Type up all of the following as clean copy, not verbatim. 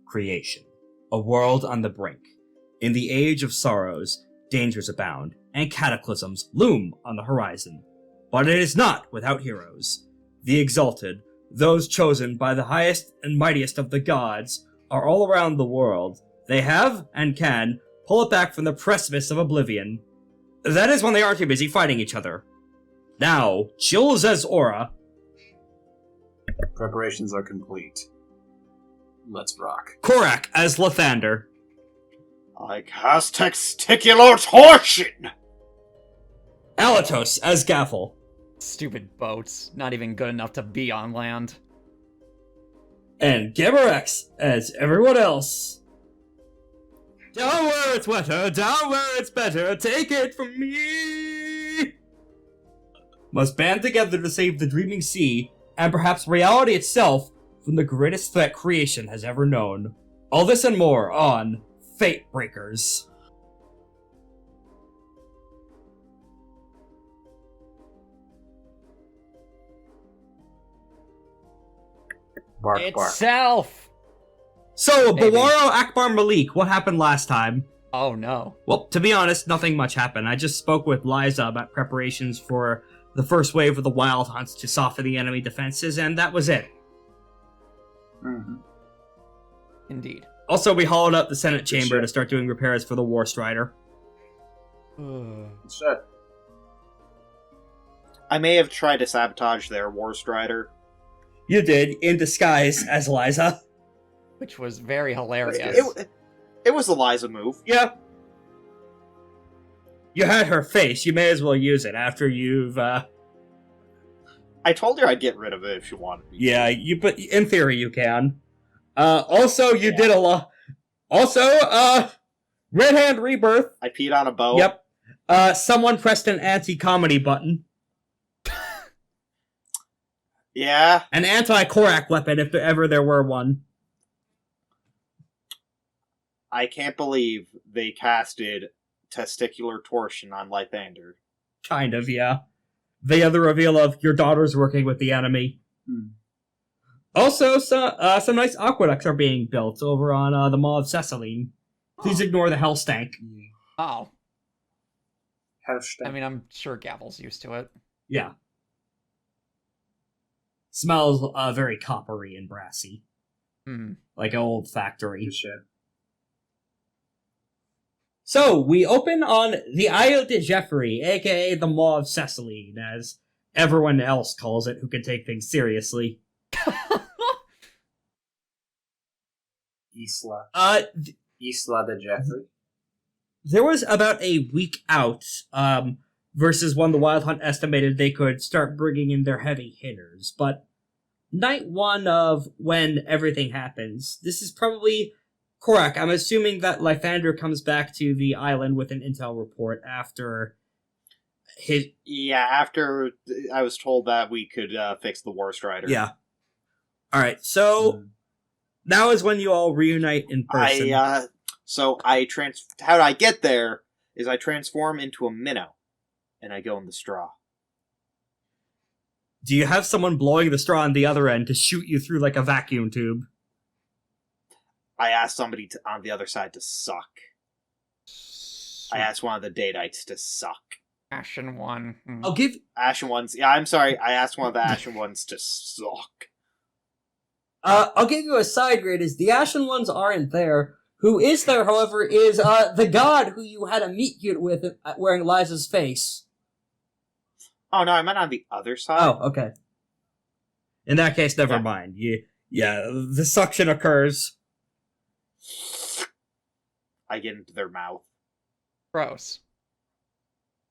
creation. A world on the brink. In the age of sorrows, dangers abound, and cataclysms loom on the horizon. But it is not without heroes. The exalted, those chosen by the highest and mightiest of the gods, are all around the world. They have, and can, pull it back from the precipice of oblivion. That is when they aren't too busy fighting each other. Now, Jules as Aura. Preparations are complete. Let's rock. Korak as Lythander. I cast Testicular Torsion! Alatos as Gavel. Stupid boats. Not even good enough to be on land. And Gaberex as everyone else. Down where it's wetter, down where it's better, take it from me! Must band together to save the dreaming sea, and perhaps reality itself, from the greatest threat creation has ever known. All this and more on FateBreakers. Bark, bark. Itself! So, Maybe. Bawaro Akbar Malik, what happened last time? Oh no. Well, to be honest, nothing much happened. I just spoke with Liza about preparations for the first wave of the Wyld Hunts to soften the enemy defenses, and that was it. Mm-hmm. Indeed. Also, we hollowed out the Senate chamber to start doing repairs for the warstrider. Shit. I may have tried to sabotage their warstrider. You did, in disguise as Liza. Which was very hilarious. It was a Liza move. Yeah. You had her face, you may as well use it after you've, I told her I'd get rid of it if she wanted me. Yeah, but in theory you can. Also, you did a lot. Also, Red Hand Rebirth. I peed on a boat. Yep. Someone pressed an anti-comedy button. Yeah. An anti-Korak weapon, if ever there were one. I can't believe they casted Testicular Torsion on Lythander. Kind of, yeah. Via the reveal of your daughter's working with the enemy. Also, some nice aqueducts are being built over on the Maw of Cecelyne. Please ignore the hell stank. Oh. Hashtag. I mean, I'm sure Gavel's used to it. Yeah. Smells very coppery and brassy. Like an old factory. Shit. So, we open on the Isle de Jeffrey, aka the Maw of Cecelyne, as everyone else calls it who can take things seriously. Isla. Isla de Jeffrey. There was about a week out, versus when the Wyld Hunt estimated they could start bringing in their heavy hitters, but night one of when everything happens, this is probably Korak. I'm assuming that Lythander comes back to the island with an intel report after his... Yeah, after I was told that we could fix the warstrider. Yeah. Alright, so now is when you all reunite in person. How do I get there is I transform into a minnow, and I go in the straw. Do you have someone blowing the straw on the other end to shoot you through like a vacuum tube? I asked somebody on the other side to suck. I asked one of the Dadites to suck. Ashen One. I'll give... Ashen Ones. Yeah, I'm sorry. I asked one of the Ashen Ones to suck. I'll give you a side grade, is the Ashen Ones aren't there. Who is there, however, is the god who you had a meet cute with wearing Liza's face. Oh, no, I meant on the other side. Oh, okay. In that case, never mind. Yeah, the suction occurs. I get into their mouth. Gross.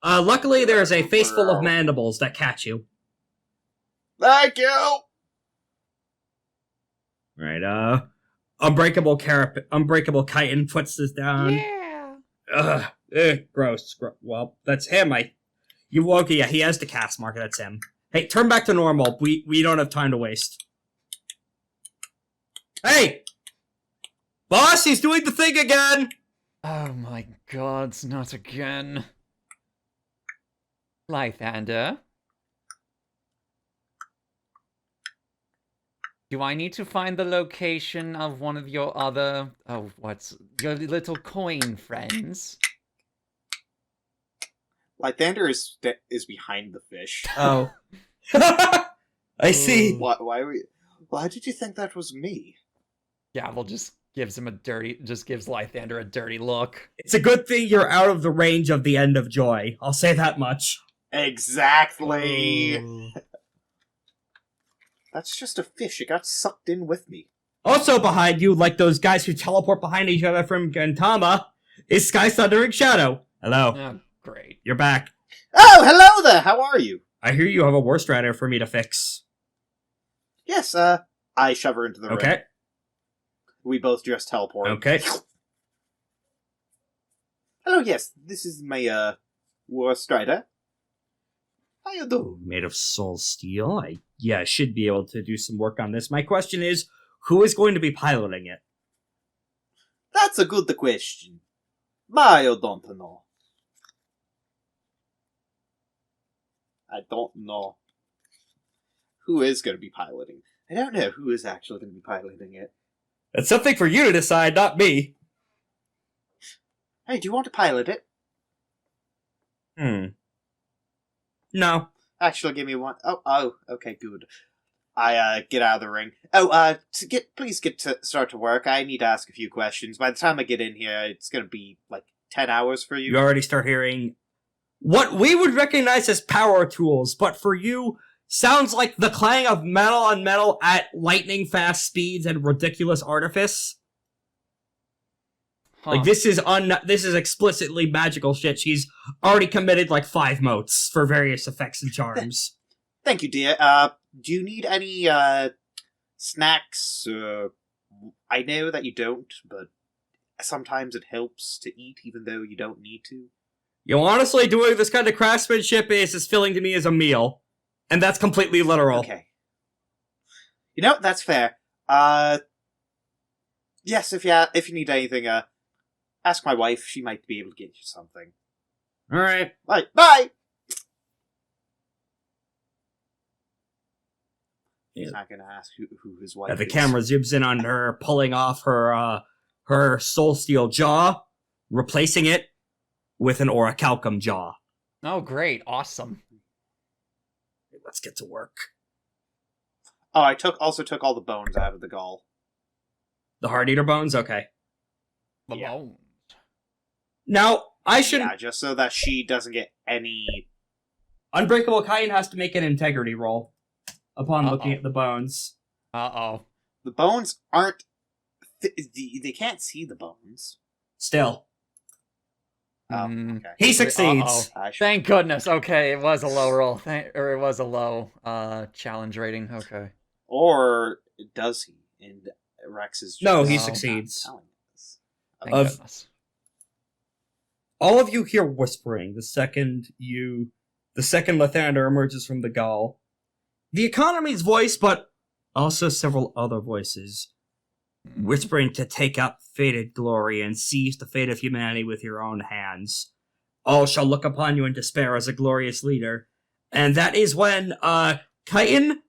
Luckily, there is a face full of mandibles that catch you. Thank you! Right, Unbreakable Chitin puts this down. Yeah. Gross. Well, that's him. Yeah, he has the cast marker. That's him. Hey, turn back to normal. We don't have time to waste. Hey! Boss, he's doing the thing again! Oh my god, not again. Lythander. Do I need to find the location of one of your other... Oh, what's... Your little coin friends? Lythander is behind the fish. Oh. I see. Why did you think that was me? Gavel just gives Lythander a dirty look. It's a good thing you're out of the range of the end of joy. I'll say that much. Exactly. That's just a fish. It got sucked in with me. Also behind you, like those guys who teleport behind each other from Gantama, is Sky's Thundering Shadow. Hello. Oh, great. You're back. Oh, hello there! How are you? I hear you have a warstrider for me to fix. Yes, I shove her into the ring. Okay. We both just teleport. Okay. Hello, yes, this is my, warstrider. How you do? Made of soul steel. I should be able to do some work on this. My question is, who is going to be piloting it? That's a good question. I don't know. I don't know. Who is going to be piloting? I don't know who is actually going to be piloting it. That's something for you to decide, not me. Hey, do you want to pilot it? No. Actually, give me one. Oh, okay, good. I get out of the ring. Please start to work. I need to ask a few questions. By the time I get in here, it's going to be like 10 hours for you. You already start hearing what we would recognize as power tools, but for you, sounds like the clang of metal on metal at lightning fast speeds and ridiculous artifice. Huh. Like, this is explicitly magical shit. She's already committed like 5 motes for various effects and charms. Thank you, dear. Do you need any, snacks? I know that you don't, but sometimes it helps to eat even though you don't need to. You know, honestly, doing this kind of craftsmanship is as filling to me as a meal. And that's completely literal. Okay. You know, that's fair. Yes, if you need anything, ask my wife. She might be able to get you something. Alright. Right, bye! He's not gonna ask who his wife is. The camera zooms in on her, pulling off her soul steel jaw, replacing it with an orichalcum jaw. Oh, great. Awesome. Let's get to work. Oh, I also took all the bones out of the gall. The Hearteater bones? Okay. The Yeah. bones. Now, I should... Yeah, just so that she doesn't get any... Unbreakable Kain has to make an integrity roll upon looking at the bones. Uh-oh. The bones aren't... they can't see the bones. Still. Oh, Mm. okay. He succeeds. Thank goodness. Okay, it was a low roll. Or it was a low challenge rating. Okay. Or does he? And Rex is just No, he not succeeds. telling us. Thank Of- goodness. All of you hear whispering the second Lythander emerges from the gall. The economy's voice, but also several other voices, whispering to take up fated glory and seize the fate of humanity with your own hands. All shall look upon you in despair as a glorious leader. And that is when, Kain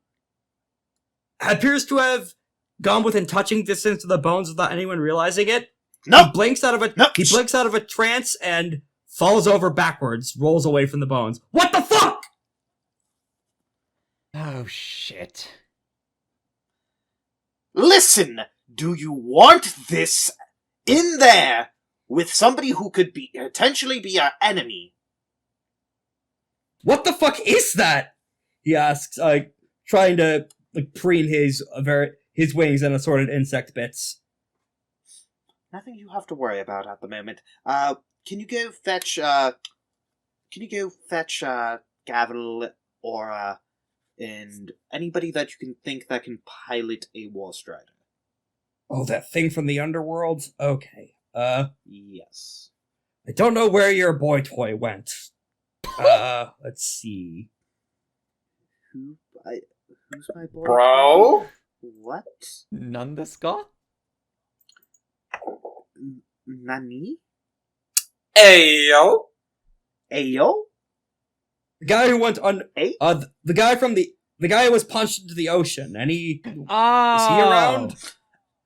appears to have gone within touching distance of the bones without anyone realizing it. No! He blinks out of a trance and falls over backwards, rolls away from the bones. What the fuck? Oh, shit. Listen! Do you want this in there with somebody who could potentially be our enemy? What the fuck is that? He asks, trying to preen his wings and assorted insect bits. Nothing you have to worry about at the moment. Can you go fetch Gavel or and anybody that you can think that can pilot a warstrider? Oh, that thing from the underworld? Okay. Yes. I don't know where your boy toy went. Let's see. Who's my boy? Bro? What? None desu ka? Nani? Ayo. Ayo? The guy who went on... Hey? The guy from the The guy was punched into the ocean, and he... Oh! Is he around?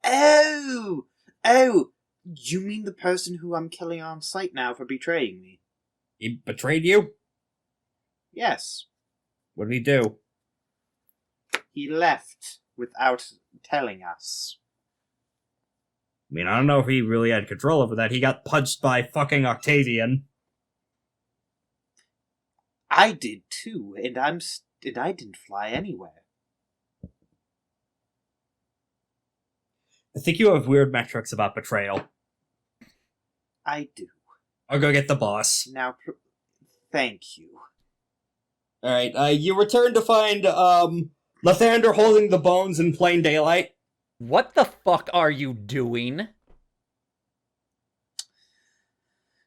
Oh! You mean the person who I'm killing on sight now for betraying me? He betrayed you? Yes. What did he do? He left without telling us. I mean, I don't know if he really had control over that. He got punched by fucking Octavian. I did too, and I didn't fly anywhere. I think you have weird metrics about betrayal. I do. I'll go get the boss. Now, thank you. Alright, you return to find, Lythander holding the bones in plain daylight. What the fuck are you doing?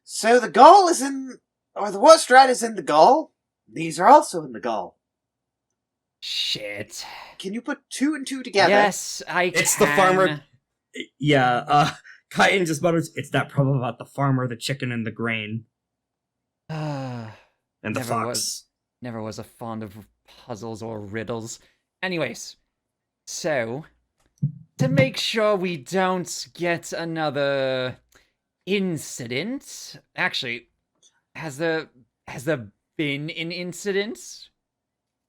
So the gall is in... Or the warstrider is in the gall? These are also in the gall. Shit. Can you put 2 and 2 together? Yes, I can. It's the farmer... Yeah, Kaiten just mutters, it's that problem about the farmer, the chicken, and the grain. And the Never fox. Never was a fond of puzzles or riddles. Anyways, so... To make sure we don't get another incident... Actually, has there been an incident?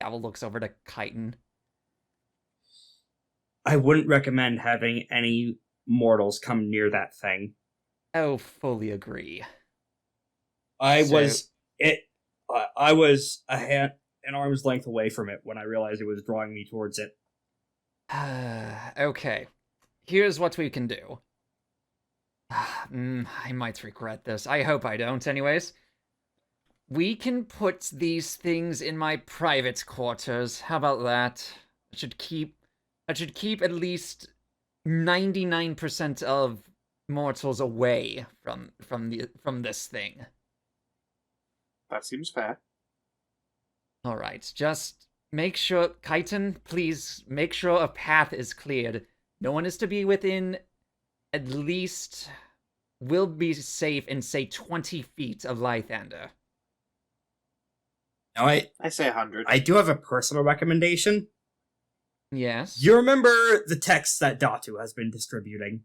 Gavel looks over to Kaiten. I wouldn't recommend having any mortals come near that thing. Oh, fully agree. I So- was an arm's length away from it when I realized it was drawing me towards it. Okay. Here's what we can do. I might regret this. I hope I don't, anyways. We can put these things in my private quarters. How about that? I should keep at least 99% of mortals away from this thing. That seems fair. All right, just make sure, Kaiten, please make sure a path is cleared. No one is to be within at least... We'll be safe in, say, 20 feet of Lythander. Now, I say 100. I do have a personal recommendation. Yes? You remember the text that Datu has been distributing?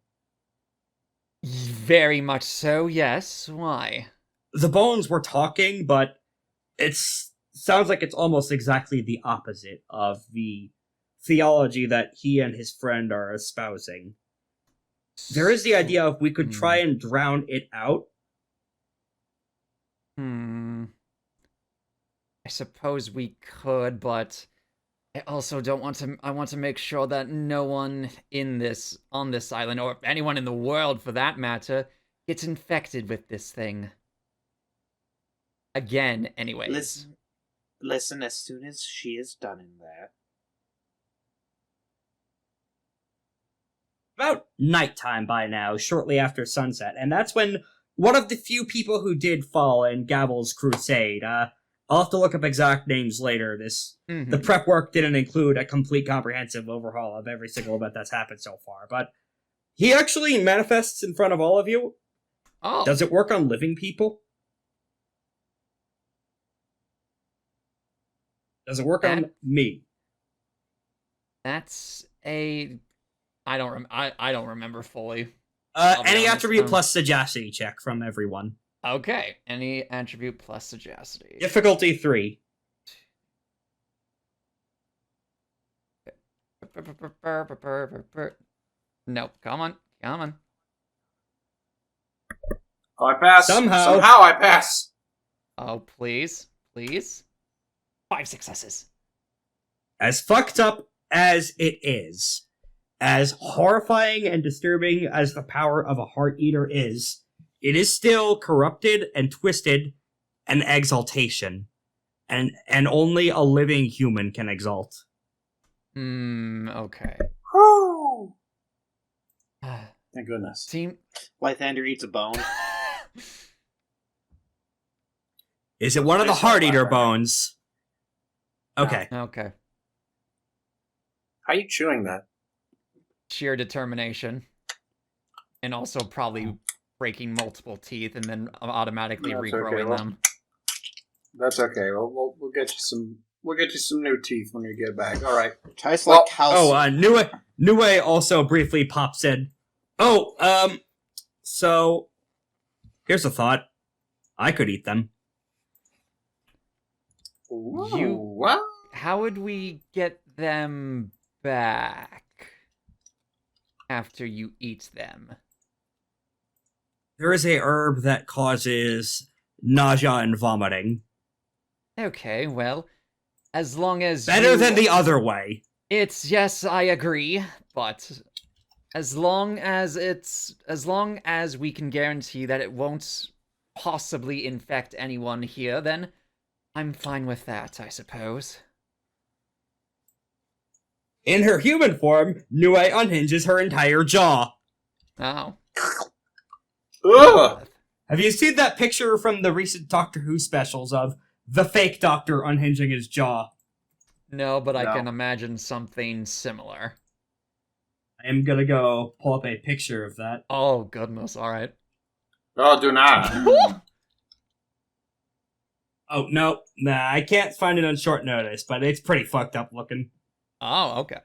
Very much so, yes. Why? The bones were talking, but sounds like it's almost exactly the opposite of the theology that he and his friend are espousing. There is the idea of we could try and drown it out. I suppose we could, but I also don't want to... I want to make sure that no one on this island, or anyone in the world for that matter, gets infected with this thing. Again, anyways. Listen, as soon as she is done in there... About nighttime by now, shortly after sunset, and that's when one of the few people who did fall in Gavel's crusade, I'll have to look up exact names later. The prep work didn't include a complete comprehensive overhaul of every single event that's happened so far, but he actually manifests in front of all of you. Oh. Does it work on living people? Does it work on me? That's a... I don't remember fully. Any honest, attribute plus sagacity check from everyone. Okay, any attribute plus sagacity. Difficulty 3. Nope, come on. Oh, I pass. Somehow I pass. Oh, please. 5 successes. As fucked up as it is, as horrifying and disturbing as the power of a Hearteater is, it is still corrupted and twisted and exaltation. And only a living human can exalt. Okay. Whew. Thank goodness. Team... Lythander eats a bone. Is it one of the Hearteater bones? Okay. Okay. How are you chewing that? Sheer determination. And also probably breaking multiple teeth and then automatically That's regrowing okay, well, them. That's okay. We'll get you some We'll get you some new teeth when you get back. All right. Tastes Well, like calcium. Nue also briefly pops in. So here's a thought. I could eat them. What? How would we get them back after you eat them? There is a herb that causes nausea and vomiting. Okay, well, as long as Better than the other way. Yes, I agree, but as long as we can guarantee that it won't possibly infect anyone here, then I'm fine with that, I suppose. In her human form, Nue unhinges her entire jaw. Oh. Ugh! Have you seen that picture from the recent Doctor Who specials of the fake doctor unhinging his jaw? No, but I No. can imagine something similar. I am gonna go pull up a picture of that. Oh, goodness, alright. Oh, do not. Oh, no. Nah, I can't find it on short notice, but it's pretty fucked up looking. Oh, okay.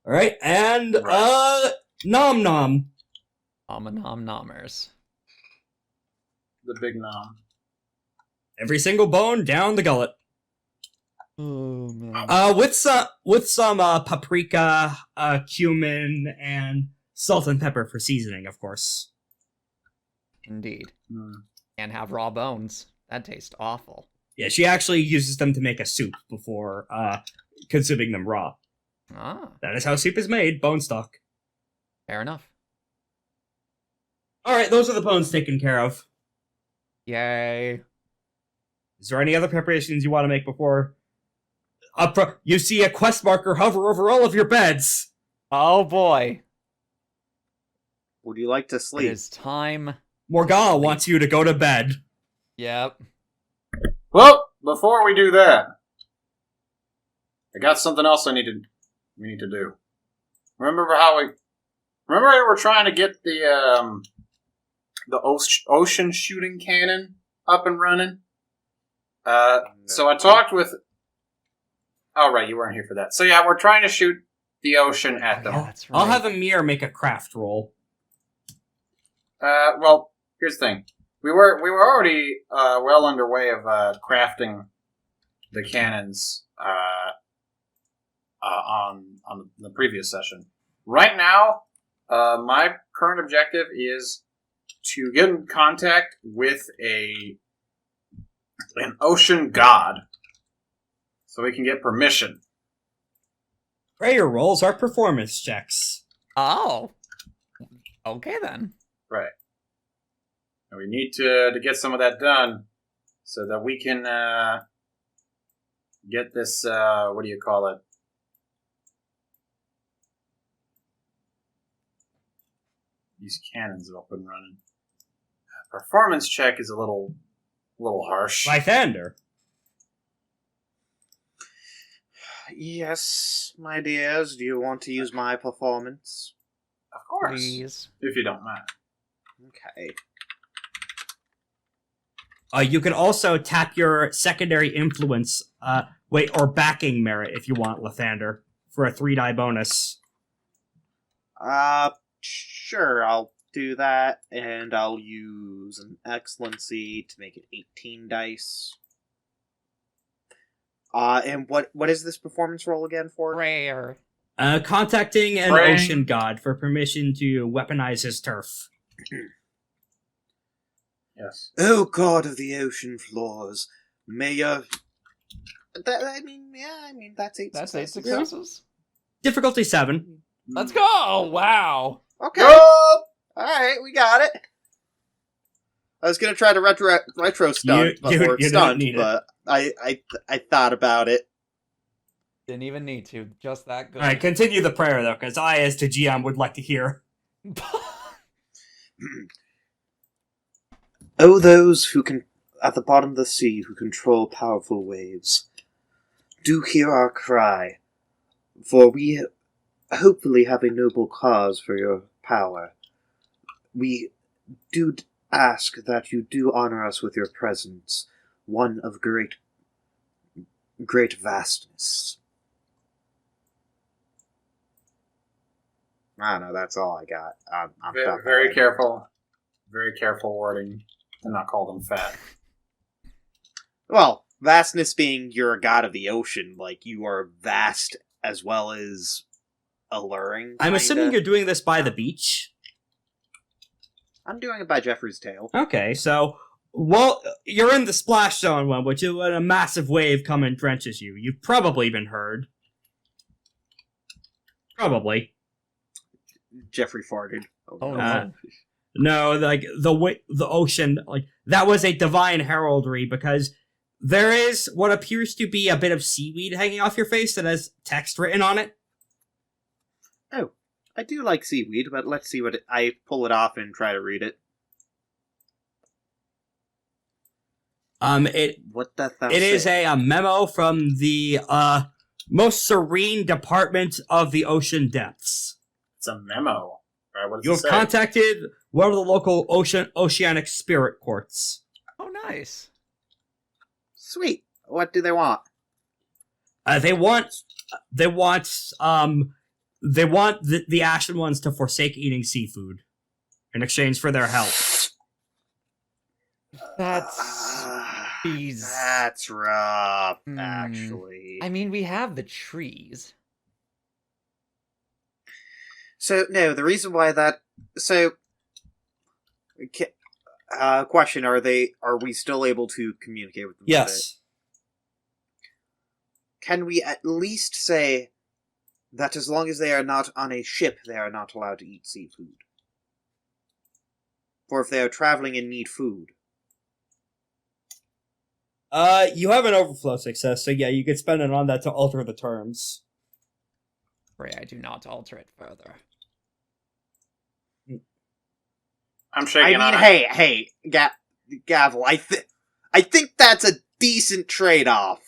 Alright, and, Nom Nom. Nom-nomers. The big nom. Every single bone down the gullet. Oh, man. With some paprika, cumin, and salt and pepper for seasoning, of course. Indeed. Hmm. And have raw bones. That tastes awful. Yeah, she actually uses them to make a soup before, consuming them raw. Ah, That is how soup is made, bone stock. fair enough. Alright, those are the bones taken care of. Yay. Is there any other preparations you want to make before... you see a quest marker hover over all of your beds! Oh, boy. Would you like to It sleep? is time. Morgana wants you to go to bed. Yep. Well, before we do that, I got something else we need to do. Remember how we were trying to get the ocean shooting cannon up and running? So I talked with... Oh, right, you weren't here for that. So yeah, we're trying to shoot the ocean at them. Yeah, that's right. I'll have Amir make a craft roll. Well, here's the thing. We were already well underway of crafting the cannons on the previous session. Right now, my current objective is to get in contact with an ocean god, so we can get permission. Prayer rolls are performance checks. Oh. Okay, then. Right. And we need to get some of that done so that we can get this, what do you call it? These cannons up and running. Performance check is a little harsh. Lythander. Yes, my dears. Do you want to use my performance? Of course. Please. If you don't mind. Okay. You can also tap your secondary influence, or backing merit if you want, Lythander, for a 3-die bonus. Sure, I'll do that, and I'll use an excellency to make it 18 dice. And what is this performance roll again for? Rare. Contacting an Praying. ocean god for permission to weaponize his turf. Yes. Oh, God of the ocean floors, may your... that's 8 That's 8 successes. successes. Difficulty 7. Let's go! Wow. Okay. Go! Alright, we got it. I was gonna try to retro stunt You don't stunt, need it. but I thought about it. Didn't even need to. Just that good. Alright, continue the prayer, though, because I, as the GM, would like to hear. Oh, those who can at the bottom of the sea who control powerful waves, do hear our cry, for we hopefully have a noble cause for your power. We do ask that you do honor us with your presence, one of great great vastness. I don't know, that's all I got. I'm Very, very careful. Very careful wording. Do not call them fat. Well, vastness being you're a god of the ocean, like, you are vast as well as alluring. I'm kinda. assuming you're doing this by the beach. I'm doing it by Jeffrey's tail. Okay, so well, you're in the splash zone one, which is when a massive wave comes and drenches you. You've probably been heard. Probably. Jeffrey farted. Oh, Uh, no. No, like the ocean, like that was a divine heraldry because there is what appears to be a bit of seaweed hanging off your face that has text written on it. Oh, I do like seaweed, but let's see what I pull it off and try to read it. What the It is a memo from the most serene department of the ocean depths. It's a memo. Right? What does You it have say? contacted one of the local oceanic spirit courts. Oh, nice. Sweet. What do they want? They want the Ashen Ones to forsake eating seafood in exchange for their help. That's That's rough, Hmm. actually. I mean, we have the trees. So, no, the reason why that... So, question, are we still able to communicate with them? Yes. Can we at least say that as long as they are not on a ship, they are not allowed to eat seafood? Or if they are traveling and need food. You have an overflow success, so yeah, you could spend it on that to alter the terms. Pray I do not alter it further. I'm shaking on it. hey, Gavel, I think that's a decent trade-off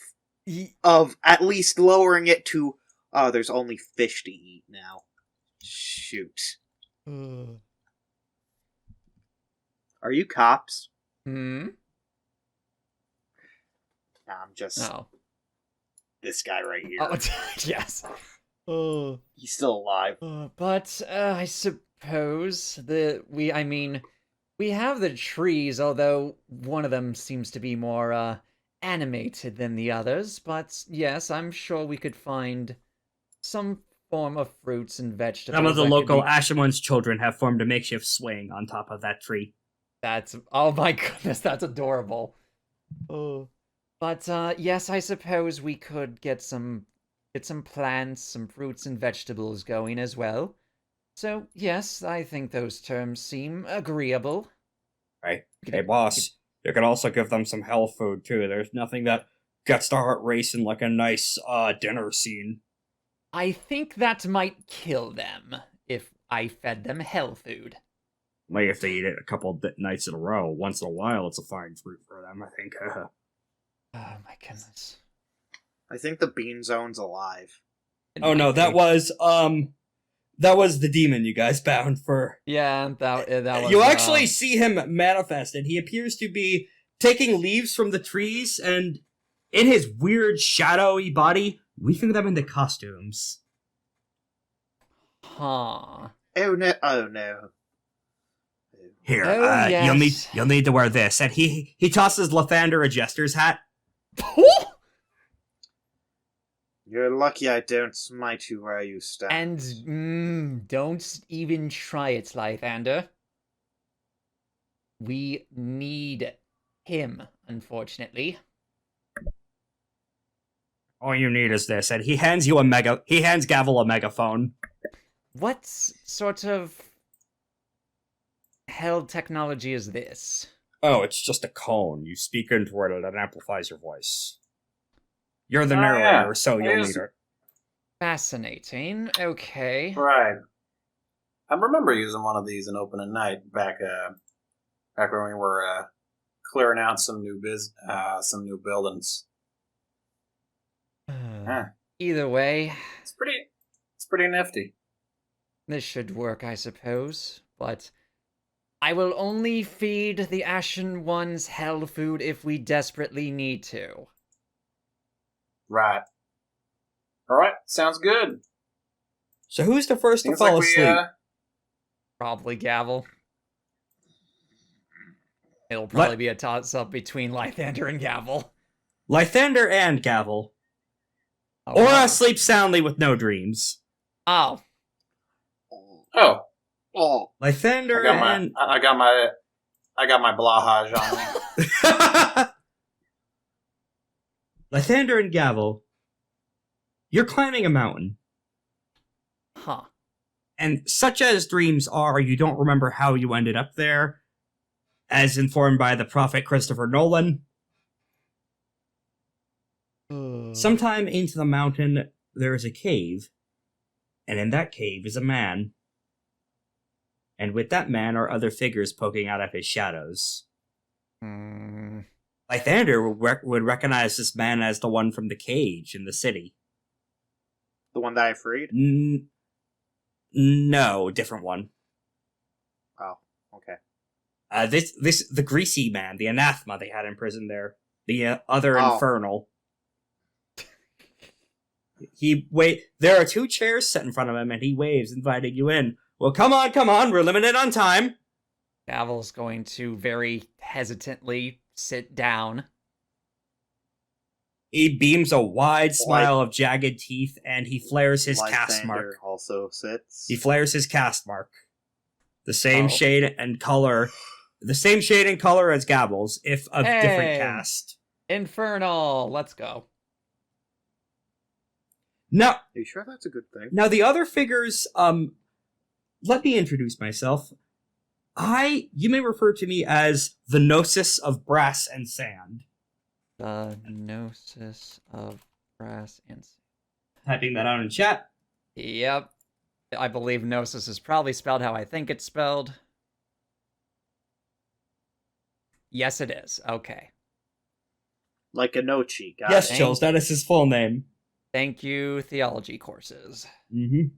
of at least lowering it to, oh, there's only fish to eat now. Shoot. Are you cops? Hmm? Nah, I'm just No. this guy right here. Oh, yes. Oh. He's still alive. But I suppose we have the trees, although one of them seems to be more animated than the others. But yes, I'm sure we could find some form of fruits and vegetables. Some of the that could local be- Ashen Ones children have formed a makeshift swing on top of that tree. Oh my goodness, that's adorable. Oh. But yes, I suppose we could get some plants, some fruits and vegetables going as well. So yes, I think those terms seem agreeable. Right. Hey, boss, you could also give them some health food, too. There's nothing that gets the heart racing like a nice dinner scene. I think that might kill them if I fed them hell food. Maybe if they eat it a couple nights in a row. Once in a while, it's a fine fruit for them, I think. Oh my goodness. I think the bean zone's alive. Oh no, that was the demon you guys bound for. Yeah, that was. You actually see him manifest, and he appears to be taking leaves from the trees, and in his weird shadowy body, weaving them into costumes. Huh. Oh no. Here, Oh, yes. you'll need to wear this, and he tosses Lythander a jester's hat. You're lucky I don't smite you where you stand. And don't even try it, Lythander. We need him, unfortunately. All you need is this, and he hands Gavel a megaphone. What sort of hell technology is this? Oh, it's just a cone. You speak into it, and it amplifies your voice. You're the Oh, narrator, yeah. so you'll It is- need it. Fascinating. Okay. Right. I remember using one of these in Open at Night back when we were clearing out some new buildings. Huh. Either way, It's pretty nifty. this should work, I suppose. But I will only feed the Ashen Ones hell food if we desperately need to. Right. Alright, sounds good. So who's the first to Seems fall like we, asleep? Probably Gavel. It'll probably be a toss-up between Lythander and Gavel. Lythander and Gavel. Oh, Aura wow. sleeps soundly with no dreams. Oh. Oh, Oh, Lythander and... I got my blahage on me. Lythander and Gavel, you're climbing a mountain. Huh. And such as dreams are, you don't remember how you ended up there, as informed by the prophet Christopher Nolan. Sometime into the mountain, there is a cave, and in that cave is a man. And with that man are other figures poking out of his shadows. Lythander would recognize this man as the one from the cage in the city. the one that I freed? No, different one. Oh, okay. The greasy man, the anathema they had in prison there. The other Oh. Infernal. There are 2 chairs set in front of him, and he waves, inviting you in. Well, come on, we're limited on time. Gavel's going to very hesitantly sit down. He beams a wide smile of jagged teeth, and he flares his cast Lythander mark. also sits. He flares his cast mark. The same Oh. shade and color. The same shade and color as Gavel's, if of Hey. different cast. Infernal! Let's go. Now, Are you sure that's a good thing? Now, the other figures, let me introduce myself. You may refer to me as the Gnosis of Brass and Sand. The Gnosis of Brass and... Typing that out in chat. Yep. I believe Gnosis is probably spelled how I think it's spelled. Yes, it is. Okay. Like a Nochi. Got Yes, it. Chills, that is his full name. Thank you, theology courses. Mm-hmm.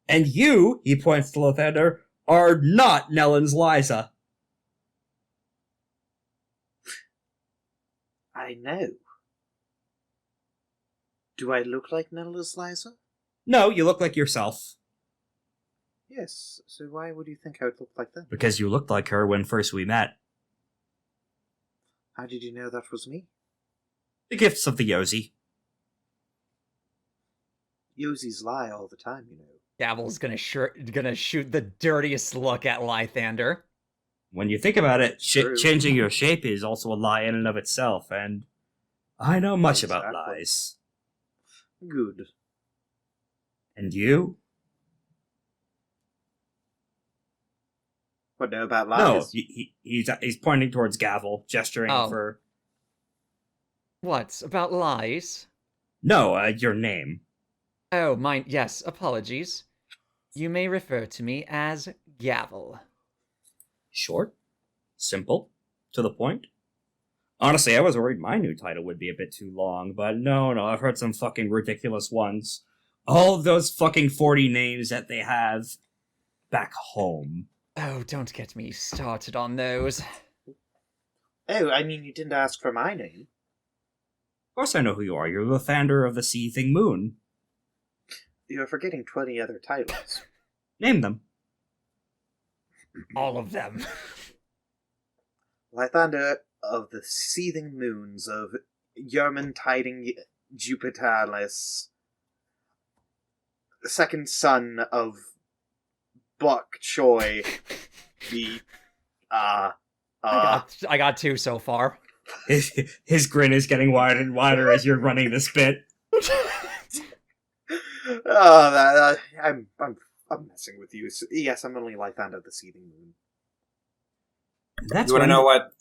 And you, he points to Lythander, are not Nellen's Liza. I know. Do I look like Nella's Liza? No, you look like yourself. Yes, so why would you think I would look like that? Because you looked like her when first we met. How did you know that was me? The gifts of the Yozi. Yozis lie all the time, you know. Gavel's gonna shoot the dirtiest look at Lythander. When you think about it, True. changing your shape is also a lie in and of itself, and I know much about Exactly. lies. Good. And you? What know about No, lies? he's pointing towards Gavel, gesturing Oh. for... What? About lies? No, your name. Oh, mine. Yes, apologies. You may refer to me as Gavel. Short, simple, to the point. Honestly, I was worried my new title would be a bit too long, but no, I've heard some fucking ridiculous ones. All those fucking 40 names that they have back home. Oh, don't get me started on those. Oh, I mean, you didn't ask for my name. Of course I know who you are. You're the Lythander of the Seething Moon. You're forgetting 20 other titles. Name them. All of them. Lythander of the Seething Moons of Yermantiding Jupitalis. Second son of Bok Choy. The, I got 2 so far. His grin is getting wider and wider as you're running this bit. I'm messing with you. Yes, I'm only Lythander of the Seething Moon. That's You want to when- know what?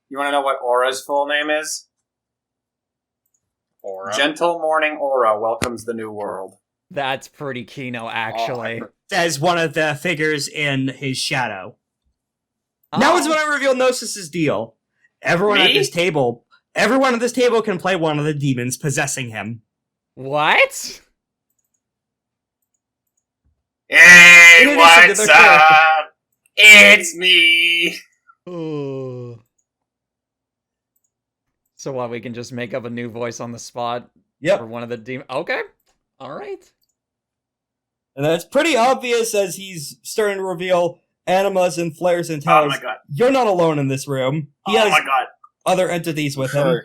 You want to know what Aura's full name is? Aura. Gentle Morning Aura welcomes the new world. That's pretty Kino, actually. Says one of the figures in his shadow. Now is when I reveal Gnosis' deal. Everyone at Me? this table can play one of the demons possessing him. What? Hey, In addition to what's their character. up? It's me. So what, we can just make up a new voice on the spot for Yep. one of the demons? Okay. All right. And that's pretty obvious as he's starting to reveal animas and flares and Oh tells. my god. You're not alone in this room. He Oh has my god. other entities with him. Sure.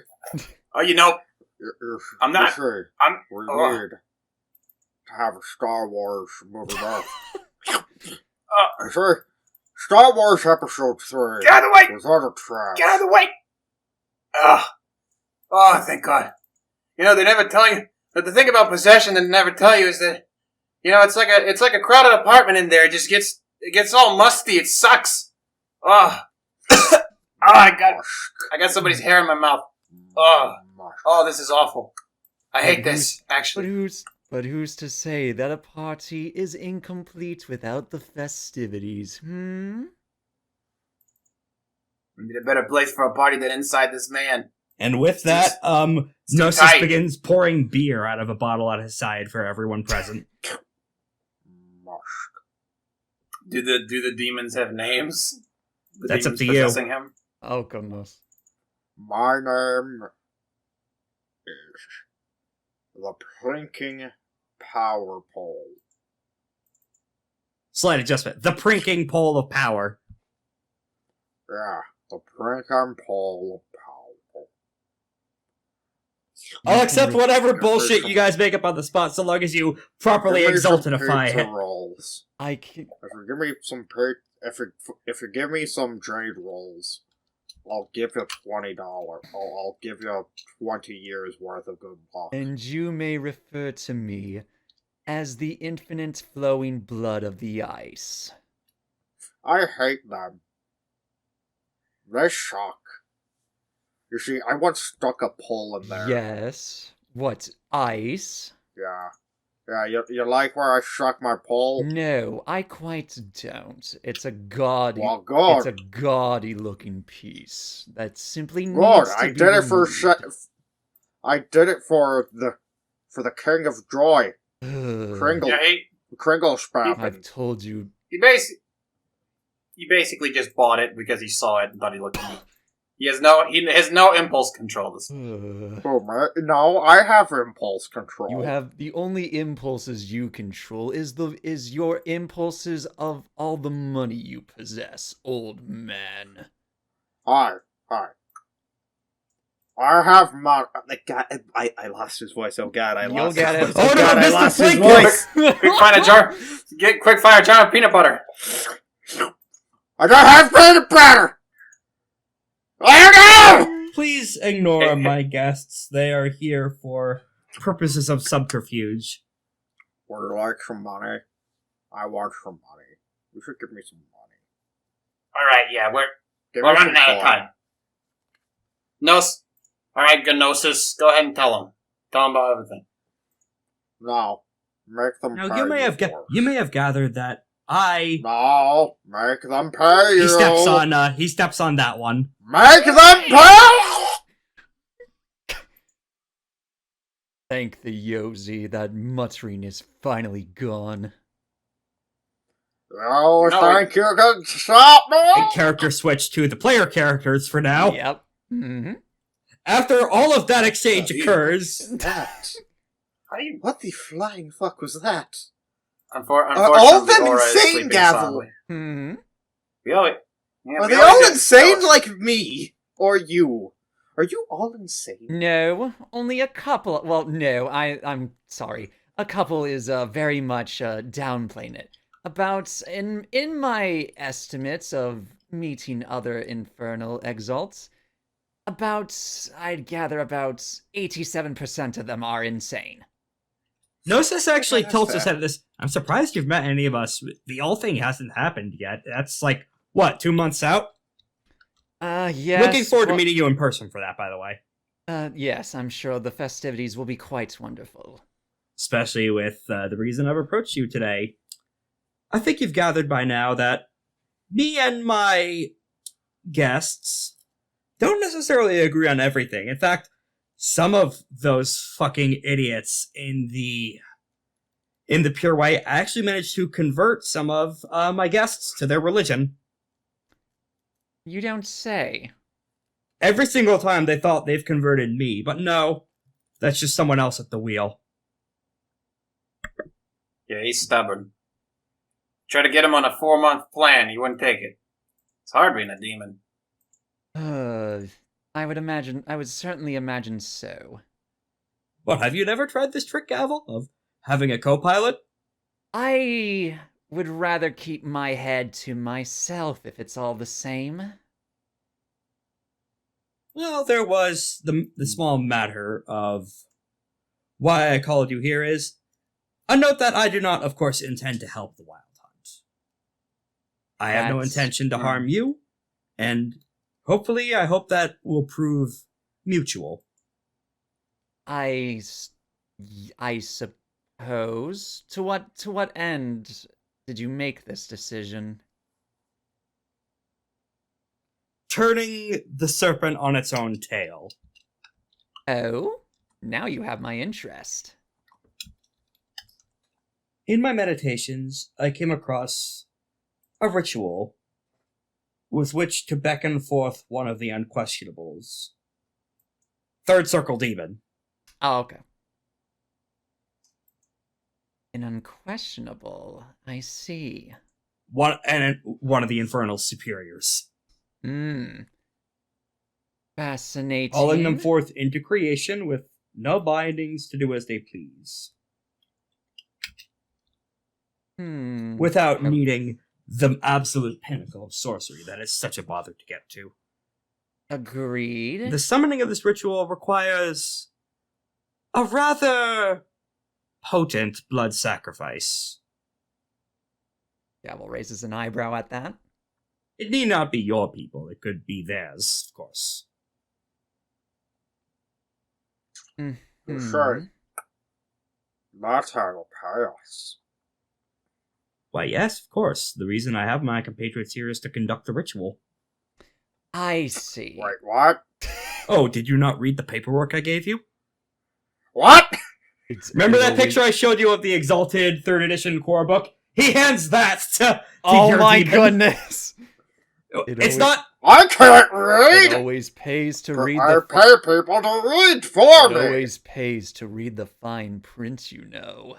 Oh, you know, I'm not. Sure. I'm. We're Oh. weird to have a Star Wars movie off. Sure. Star Wars Episode 3 Get out of the way! was utter trash. Get out of the way! Oh, thank God. You know, they never tell you. But the thing about possession they never tell you is that, you know, it's like a crowded apartment in there. It gets all musty. It sucks. Oh. I got somebody's hair in my mouth. Oh, this is awful. I hate this, actually. But who's to say that a party is incomplete without the festivities? We need a better place for a party than inside this man. And with that, Gnosis tight. begins pouring beer out of a bottle at his side for everyone present. Do the demons have names? The That's up demons to you. possessing him? Oh, goodness. My name is the Prinking Power Pole. Slight adjustment. The prinking pole of power. Yeah, the Prinking Pole of Power. I'll accept whatever bullshit you guys make up on the spot so long as you properly exaltify it. Rolls. I can... If you give me some if you give me some jade rolls, I'll give you $20. I'll give you 20 years worth of good luck. And you may refer to me as the infinite flowing blood of the ice. I hate them. They suck. You see, I once stuck a pole in there. Yes. What, ice? Yeah. Yeah, you like where I struck my pole? No, I quite don't. It's a gaudy... Well, good. It's a gaudy looking piece that simply needs Good. to I be did it for removed. I did it for the King of Joy, Ugh. Kringle. Yeah, Kringle Spam. I've told you. he basically just bought it because he saw it and thought he looked neat. He has no impulse control. This. Ugh. Oh man, no, I have impulse control. You have the only impulses you control is your impulses of all the money you possess, old man. Hi. I have my. God, I lost his voice. Oh God, I You'll lost get his it. voice. Oh, no, God, I Mr. lost his Flinkus! voice. Quick fire jar of peanut butter. I don't have peanut butter. Let go! Please ignore my guests. They are here for purposes of subterfuge. Would you like some money? I want some money. You should give me some money. Alright, yeah, we're Give me running some out of coin. time. Alright, Gnosis, go ahead and tell him. Tell him about everything. No, make them Now pay you may have gathered that No, make them pay you. he steps on that one. Make them pay! Thank the Yozi, that muttering is finally gone. Oh, No, thank you, good stop me! A character switch to the player characters for now. Yep. Mm-hmm. After all of that exchange occurs, That. How do you... What the flying fuck was that? Unfortunately, all of them Aura is insane, sleeping Gavel. soundly. Mm-hmm. Are they all insane like me? Or you? Are you all insane? No, only a couple. Well, no, I'm sorry. A couple is very much downplaying it. About in my estimates of meeting other infernal exalts, I'd gather about 87% of them are insane. Gnosis actually That's tilts his fair. head at this. I'm surprised you've met any of us. The all thing hasn't happened yet. That's like, what, 2 months out? Yes. Looking forward to meeting you in person for that, by the way. Yes, I'm sure the festivities will be quite wonderful. Especially with the reason I've approached you today. I think you've gathered by now that me and my guests don't necessarily agree on everything. In fact, some of those fucking idiots in the Pure White actually managed to convert some of my guests to their religion. You don't say. Every single time they thought they've converted me, but no, that's just someone else at the wheel. Yeah, he's stubborn. Try to get him on a 4-month plan, he wouldn't take it. It's hard being a demon. I would certainly imagine so. What, have you never tried this trick, Gavel, of having a co-pilot? I would rather keep my head to myself if it's all the same. Well, there was the small matter of why I called you here is a note that I do not, of course, intend to help the Wyld Hunt. I have no intention to harm you, and hopefully I hope that will prove mutual. I suppose. To what end did you make this decision? Turning the serpent on its own tail. Oh? Now you have my interest. In my meditations, I came across a ritual with which to beckon forth one of the unquestionables. Third Circle Demon. Oh, okay. An unquestionable. I see. One of the Infernal superiors. Fascinating. Calling them forth into creation with no bindings to do as they please. Without needing the absolute pinnacle of sorcery that is such a bother to get to. Agreed. The summoning of this ritual requires a rather potent blood sacrifice. Gavel raises an eyebrow at that. It need not be your people, it could be theirs, of course. Sure. That's how it'll pay us. Why, yes, of course. The reason I have my compatriots here is to conduct the ritual. I see. Wait, what? Oh, did you not read the paperwork I gave you? What? Remember that picture I showed you of the Exalted 3rd edition core book? He hands that to Oh your my demon. goodness! It's not... I can't read! It always pays to But read I the... pay people to read for It me! always pays to read the fine print, you know.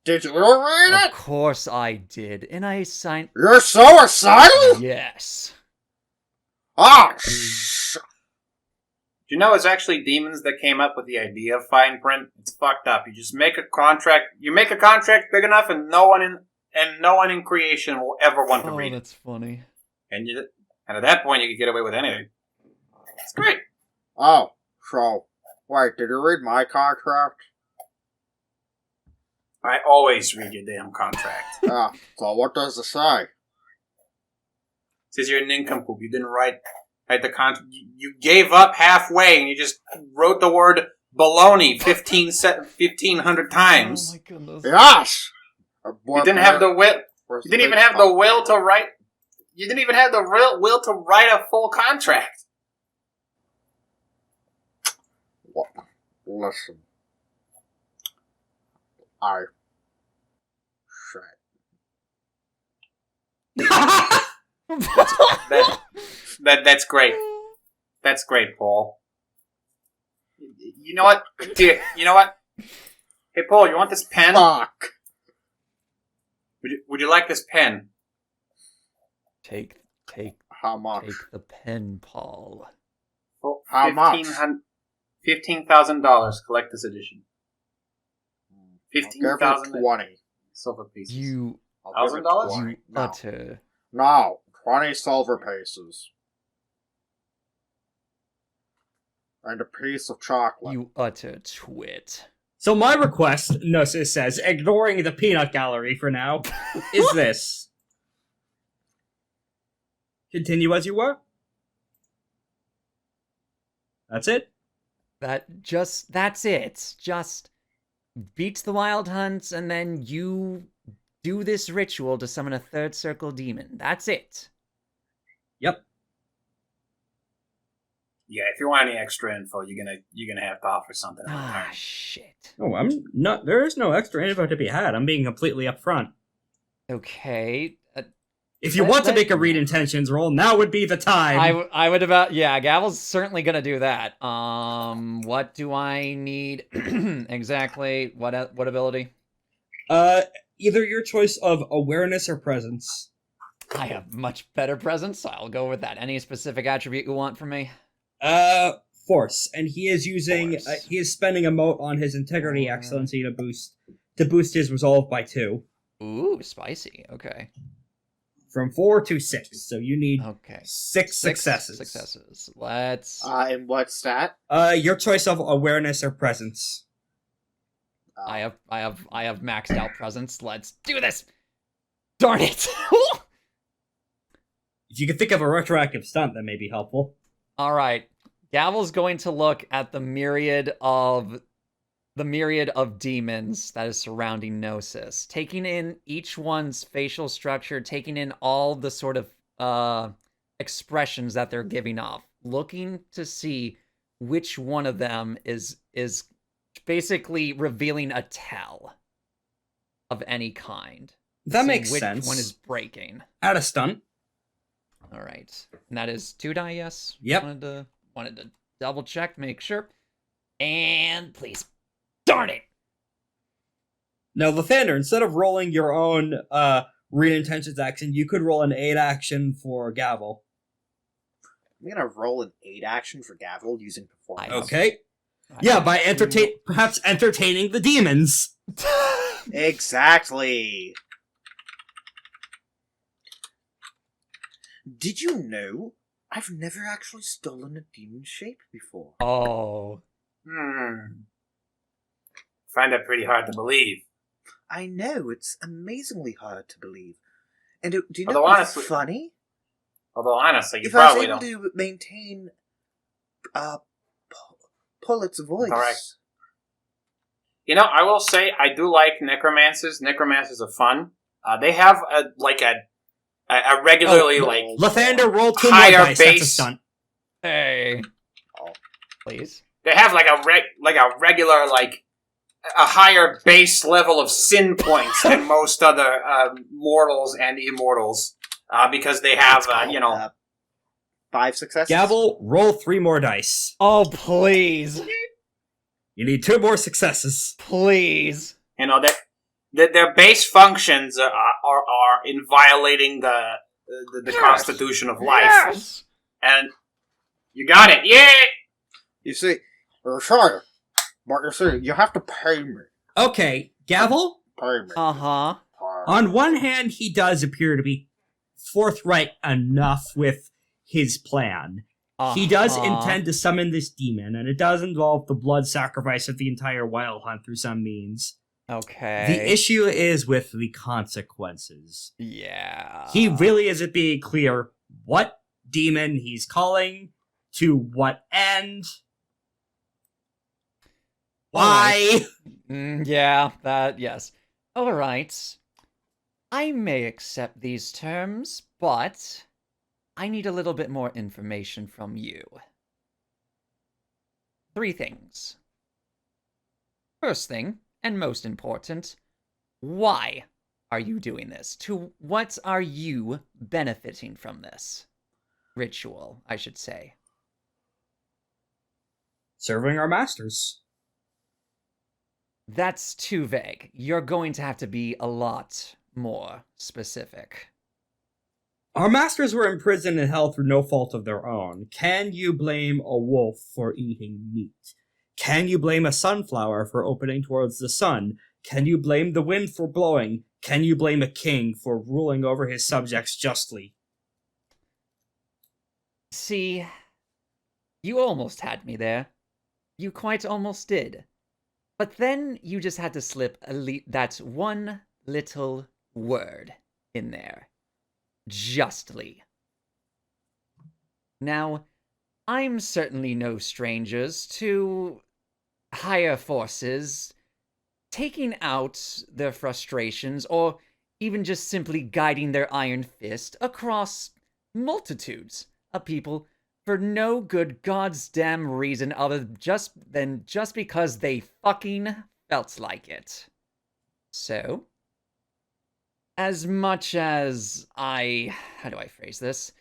Did you read Of it? course I did, and I signed... You're suicidal? Yes. Ah, Do you know it's actually demons that came up with the idea of fine print? It's fucked up. You just make a contract. You make a contract big enough, and no one in creation will ever want to read it. That's funny. And at that point, you can get away with anything. It's great. Oh, so, wait, did you read my contract? I always read your damn contract. So what does it say? It says you're a nincompoop. You didn't write the contract. You gave up halfway, and you just wrote the word baloney 1,500 times. Oh my goodness. Yes! You didn't have the will. You didn't even have the will to write. You didn't even have the real will to write a full contract. What? Listen. That's great. That's great, Paul. You know what? You know what? Hey, Paul, you want this pen? Fuck! Would you like this pen? Take How much? Take the pen, Paul. Oh, How much? $15,000. Collect this edition. I'll give 15,000 you 20. silver pieces. You I'll give it $1,000? 20. No. utter. No, 20 silver pieces. And a piece of chocolate. You utter twit. So my request, Gnosis says, ignoring the peanut gallery for now, is this. Continue as you were. That's it. That's it. Just beat the Wyld Hunt, and then you do this ritual to summon a 3rd circle demon. That's it. Yep. Yeah, if you want any extra info, you're gonna have to offer something. in Ah, return. shit. Oh, I'm not. There is no extra info to be had. I'm being completely upfront. Okay. If you want to make a read intentions roll, now would be the time. I would yeah, Gavel's certainly gonna do that. What do I need exactly? What ability? Either your choice of awareness or presence. I have much better presence, so I'll go with that. Any specific attribute you want from me? Force, and he is using he is spending a mote on his integrity excellency to boost his resolve by 2. Ooh, spicy. Okay. From 4 to 6, so you need 6 successes. Let's. And what stat? Your choice of awareness or presence. I have maxed out presence. Let's do this. Darn it! If you could think of a retroactive stunt, that may be helpful. All right, Gavel's going to look at the myriad of demons that is surrounding Gnosis, taking in each one's facial structure, taking in all the sort of expressions that they're giving off, looking to see which one of them is basically revealing a tell of any kind. That makes which sense. Which one is breaking? Add a stunt. All right, and that is 2 die. Yes. Yep. Wanted to double check, make sure, and please. Darn it! Now, Lythander, instead of rolling your own read intentions action, you could roll an 8 action for Gavel. I'm gonna roll an 8 action for Gavel using performance. Okay. Yeah, by perhaps entertaining the demons. Exactly. Did you know I've never actually stolen a demon shape before? Oh. Find that pretty hard to believe. I know, it's amazingly hard to believe. And do you know Although what's honestly- funny? Although honestly, you If I was probably able don't. to maintain Pullet's voice. Correct. You know, I will say I do like necromancers. Necromancers are fun. They have a regularly Lythander, roll 2 more higher dice. That's a base. stunt. Hey. Please. They have like a regular a higher base level of sin points than most other mortals and immortals because they have 5 successes. Gavel, roll 3 more dice. Oh, please. You need 2 more successes. Please. You know that their base functions are in violating the constitution of life. Yes. And you got it. Yay! You see, sure, but you see, you have to pay me. Okay, Gavel, Pay me. Uh-huh. on one hand, he does appear to be forthright enough with his plan. He does intend to summon this demon, and it does involve the blood sacrifice of the entire Wyld Hunt through some means. Okay. The issue is with the consequences. Yeah. He really isn't being clear what demon he's calling, to what end, why. Yes. All right. I may accept these terms, but I need a little bit more information from you. 3 things. First thing, and most important, why are you doing this? To what are you benefiting from this ritual, I should say? Serving our masters. That's too vague. You're going to have to be a lot more specific. Our masters were imprisoned in hell through no fault of their own. Can you blame a wolf for eating meat? Can you blame a sunflower for opening towards the sun? Can you blame the wind for blowing? Can you blame a king for ruling over his subjects justly? See, you almost had me there. You quite almost did. But then you just had to slip that one little word in there. Justly. Now, I'm certainly no strangers to higher forces taking out their frustrations or even just simply guiding their iron fist across multitudes of people for no good goddamn reason other than just because they fucking felt like it. So, as much as how do I phrase this?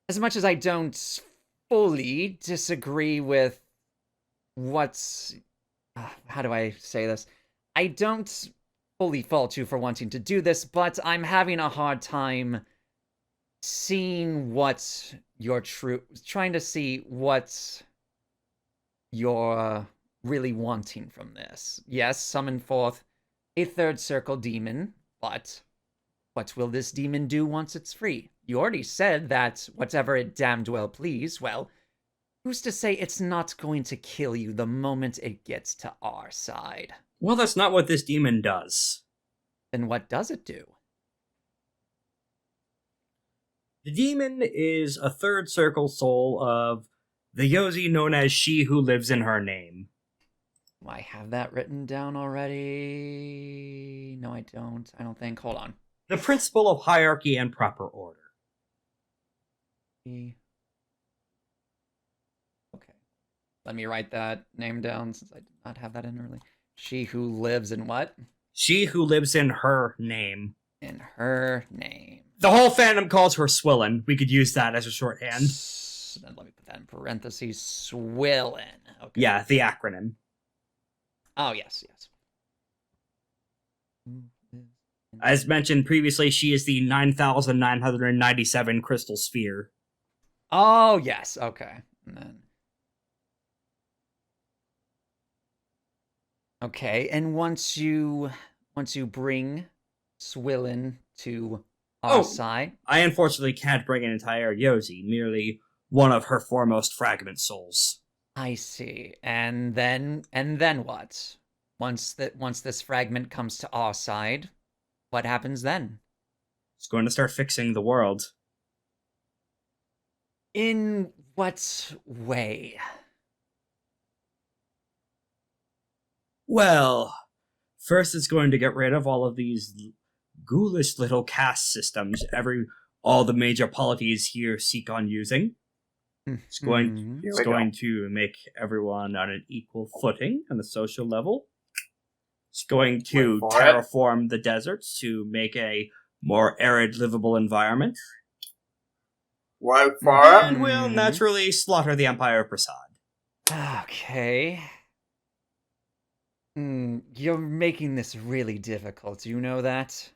As much as I don't fully disagree with what's, how do I say this? I don't fully fault you for wanting to do this, but I'm having a hard time seeing what you're trying to see what you're really wanting from this. Yes, summon forth a third circle demon, but what will this demon do once it's free? You already said that whatever it damned well please. Well, who's to say it's not going to kill you the moment it gets to our side? Well, that's not what this demon does. Then what does it do? The demon is a third circle soul of the Yozi known as She Who Lives in Her Name. Do I have that written down already? No, I don't. I don't think. Hold on. The principle of hierarchy and proper order. Okay. Let me write that name down since I did not have that in early. She who lives in what? She Who Lives in Her Name. In her name. The whole fandom calls her Swillen. We could use that as a shorthand. Then let me put that in parentheses. Swillen. Okay. Yeah, the acronym. Oh, yes. As mentioned previously, she is the 9,997 crystal sphere. Oh, yes. Okay. And then... Okay, and once you bring Swillen to our side... I unfortunately can't bring an entire Yozi, merely one of her foremost fragment souls. I see. And then what? Once this fragment comes to our side, what happens then? It's going to start fixing the world. In what way? Well, first it's going to get rid of all of these ghoulish little caste systems all the major polities here seek on using. It's going to make everyone on an equal footing on the social level. It's going to terraform the deserts to make a more arid, livable environment. Wait for it. And will naturally slaughter the Empire of Prasad. Okay. You're making this really difficult, you know that?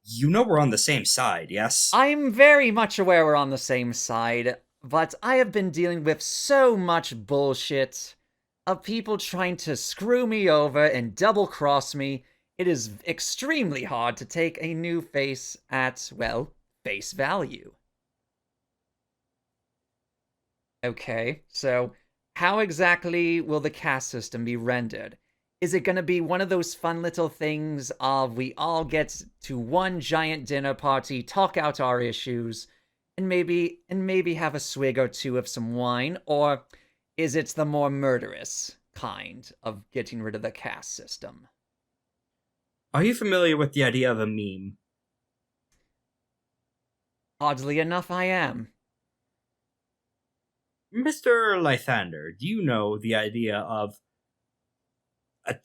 You know we're on the same side, yes? I'm very much aware we're on the same side, but I have been dealing with so much bullshit of people trying to screw me over and double-cross me. It is extremely hard to take a new face at, well, face value. Okay, so how exactly will the caste system be rendered? Is it going to be one of those fun little things of we all get to one giant dinner party, talk out our issues, and maybe have a swig or two of some wine? Or is it the more murderous kind of getting rid of the caste system? Are you familiar with the idea of a meme? Oddly enough, I am. Mr. Lythander, do you know the idea of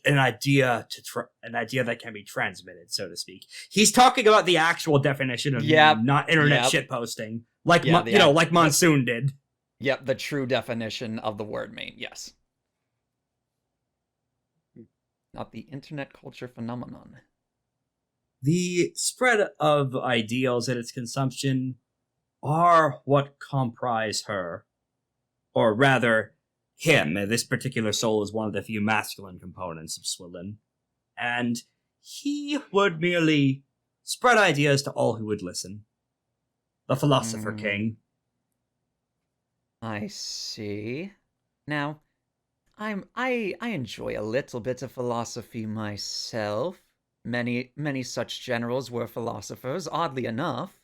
an idea that can be transmitted, so to speak? He's talking about the actual definition of meme, not internet shitposting, like Monsoon did. Yep, the true definition of the word meme. Yes, not the internet culture phenomenon. The spread of ideals and its consumption are what comprise her. Or rather, him. This particular soul is one of the few masculine components of Swillen. And he would merely spread ideas to all who would listen. The Philosopher King. I see. Now, I enjoy a little bit of philosophy myself. Many such generals were philosophers, oddly enough.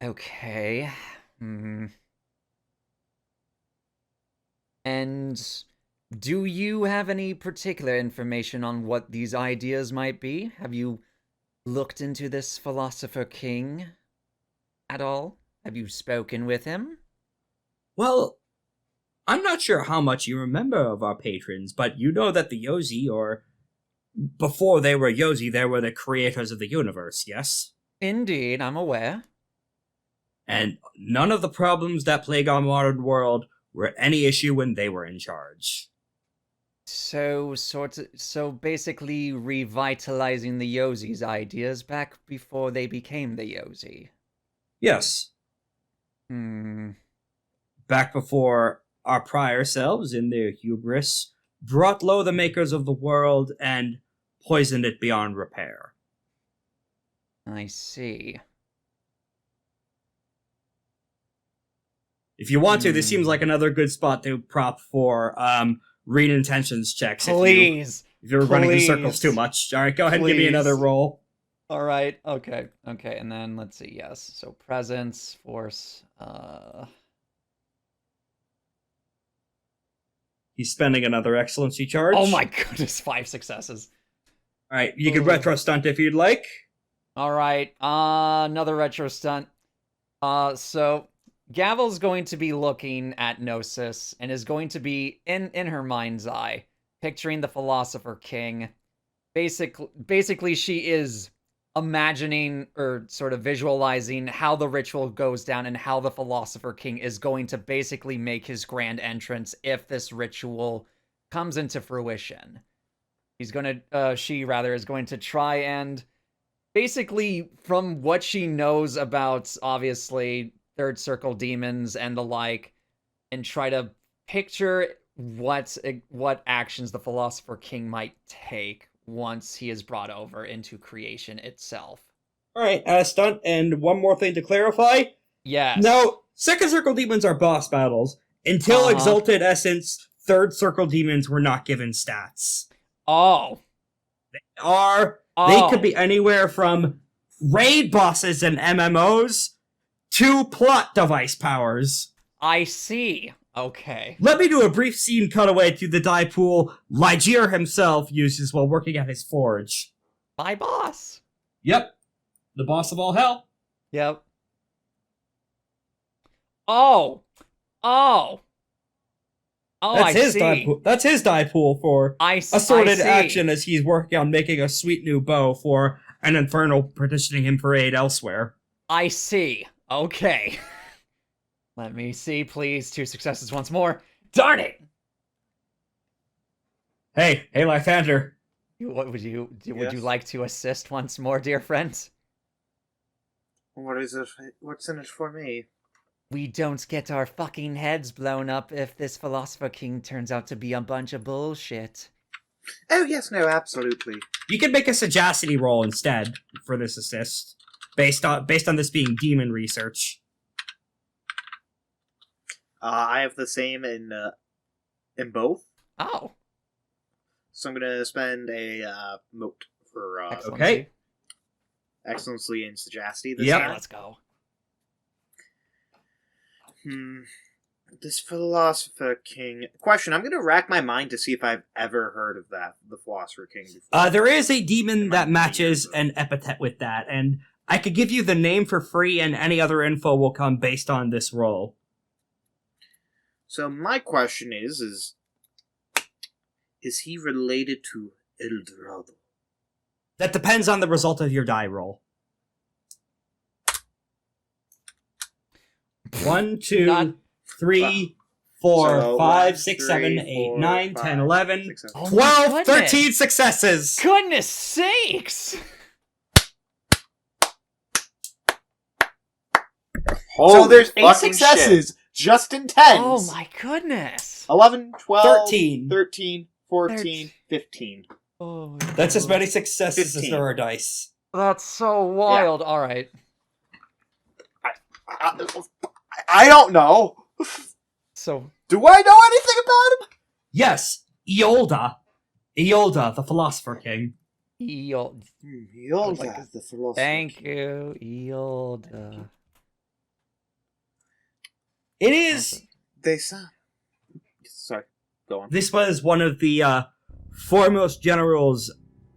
Okay. And do you have any particular information on what these ideas might be? Have you looked into this Philosopher King at all? Have you spoken with him? Well, I'm not sure how much you remember of our patrons, but you know that the Yozi, or before they were Yozi, they were the creators of the universe, yes? Indeed, I'm aware. And none of the problems that plague our modern world were any issue when they were in charge. So basically revitalizing the Yozi's ideas back before they became the Yozi. Yes. Back before our prior selves, in their hubris, brought low the makers of the world and poisoned it beyond repair. I see. If you want to, this seems like another good spot to prop for read intentions checks. Please. If you're running in circles too much. Alright, go ahead and give me another roll. Alright, okay, and then let's see, yes. So presence, force, He's spending another excellency charge. Oh my goodness, 5 successes. Alright, you can retro stunt if you'd like. Alright, another retro stunt. So Gavel's going to be looking at Gnosis and is going to be in her mind's eye, picturing the Philosopher King. Basically, she is imagining or sort of visualizing how the ritual goes down and how the Philosopher King is going to basically make his grand entrance if this ritual comes into fruition. She is going to try and basically, from what she knows about, obviously, Third Circle demons and the like, and try to picture what actions the Philosopher King might take once he is brought over into creation itself. Alright, stunt, and one more thing to clarify. Yes. Now, Second Circle demons are boss battles. Until Exalted Essence, Third Circle demons were not given stats. Oh. They could be anywhere from raid bosses and MMOs to plot device powers. I see. Okay. Let me do a brief scene cutaway to the die pool Lygear himself uses while working at his forge. My boss. Yep. The boss of all hell. Yep. Oh. That's his die pool. That's his die pool for assorted I see. action as he's working on making a sweet new bow for an Infernal petitioning him for aid elsewhere. I see. Okay. Let me see, please. 2 successes once more. Darn it! Hey, Lythander. Would you like to assist once more, dear friends? What is it? What's in it for me? We don't get our fucking heads blown up if this Philosopher King turns out to be a bunch of bullshit. Oh, yes, no, absolutely. You can make a sagacity roll instead for this assist, based on this being demon research. I have the same in both. Oh. So I'm gonna spend a mote for okay. Excellency and sagacity this time. time. Let's go. This Philosopher King... Question, I'm gonna rack my mind to see if I've ever heard of the Philosopher King before. There is a demon that matches an epithet with that, and I could give you the name for free, and any other info will come based on this roll. So my question is he related to El Dorado? That depends on the result of your die roll. 1, 2, 3, 4, 5, 6, 7, 8, 9, 10, 11, 12, 13 successes! Goodness sakes! So there's 8 fucking successes, shit. just in 10s. Oh my goodness! 11, 12, 13. 13, 14, 15. Oh, That's as many successes 15. as there are dice. That's so wild. Yeah. All right. I don't know. So, do I know anything about him? Yes, Eolda, the Philosopher King. Eolda, the Philosopher Thank King. you, Eolda. It is... They sound... Sorry, go on. This was one of the foremost generals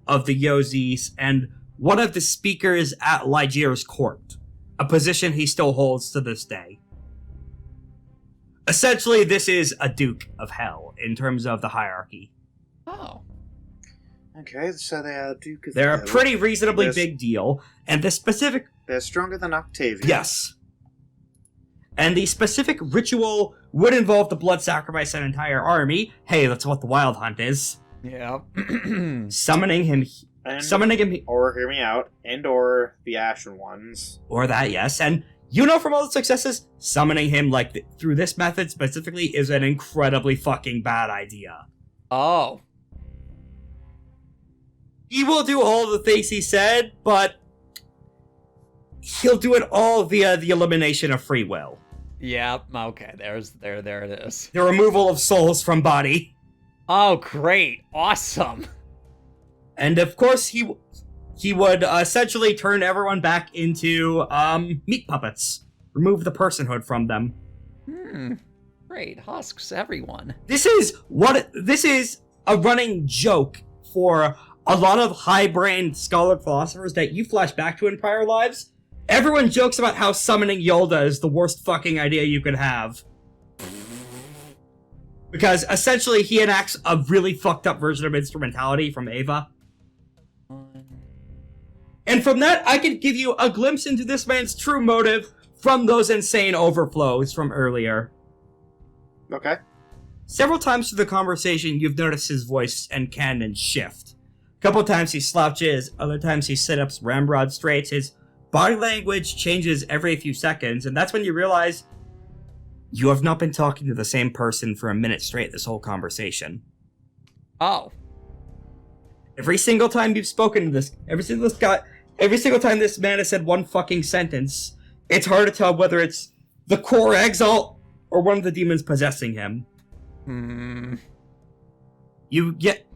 of the Yozis and one of the speakers at Lygear's court, a position he still holds to this day. Essentially, this is a Duke of Hell in terms of the hierarchy. Oh. Okay, so they are Duke of They're a Hill. pretty reasonably Yes. big deal, and the specific... They're stronger than Octavian. Yes. And the specific ritual would involve the blood sacrifice of an entire army. Hey, that's what the Wyld Hunt is. Yeah. Summoning him... Or, hear me out, or the Ashen Ones. Or that, yes. And you know from all the successes, summoning him, through this method specifically is an incredibly fucking bad idea. Oh. He will do all the things he said, but he'll do it all via the elimination of free will. Yeah, okay, there it is. The removal of souls from body. Oh, great. Awesome. And of course, he would essentially turn everyone back into meat puppets. Remove the personhood from them. Great. Husks everyone. This is a running joke for a lot of high-brained scholar philosophers that you flash back to in prior lives. Everyone jokes about how summoning Yolda is the worst fucking idea you could have. Because essentially he enacts a really fucked up version of instrumentality from Ava. And from that, I could give you a glimpse into this man's true motive from those insane overflows from earlier. Okay. Several times through the conversation, you've noticed his voice and canon shift. A couple times he slouches, other times he sit-ups ramrod straights. His body language changes every few seconds, and that's when you realize you have not been talking to the same person for a minute straight this whole conversation. Oh. Every single time you've spoken to this, every single time this man has said one fucking sentence, it's hard to tell whether it's the core exalt or one of the demons possessing him. You get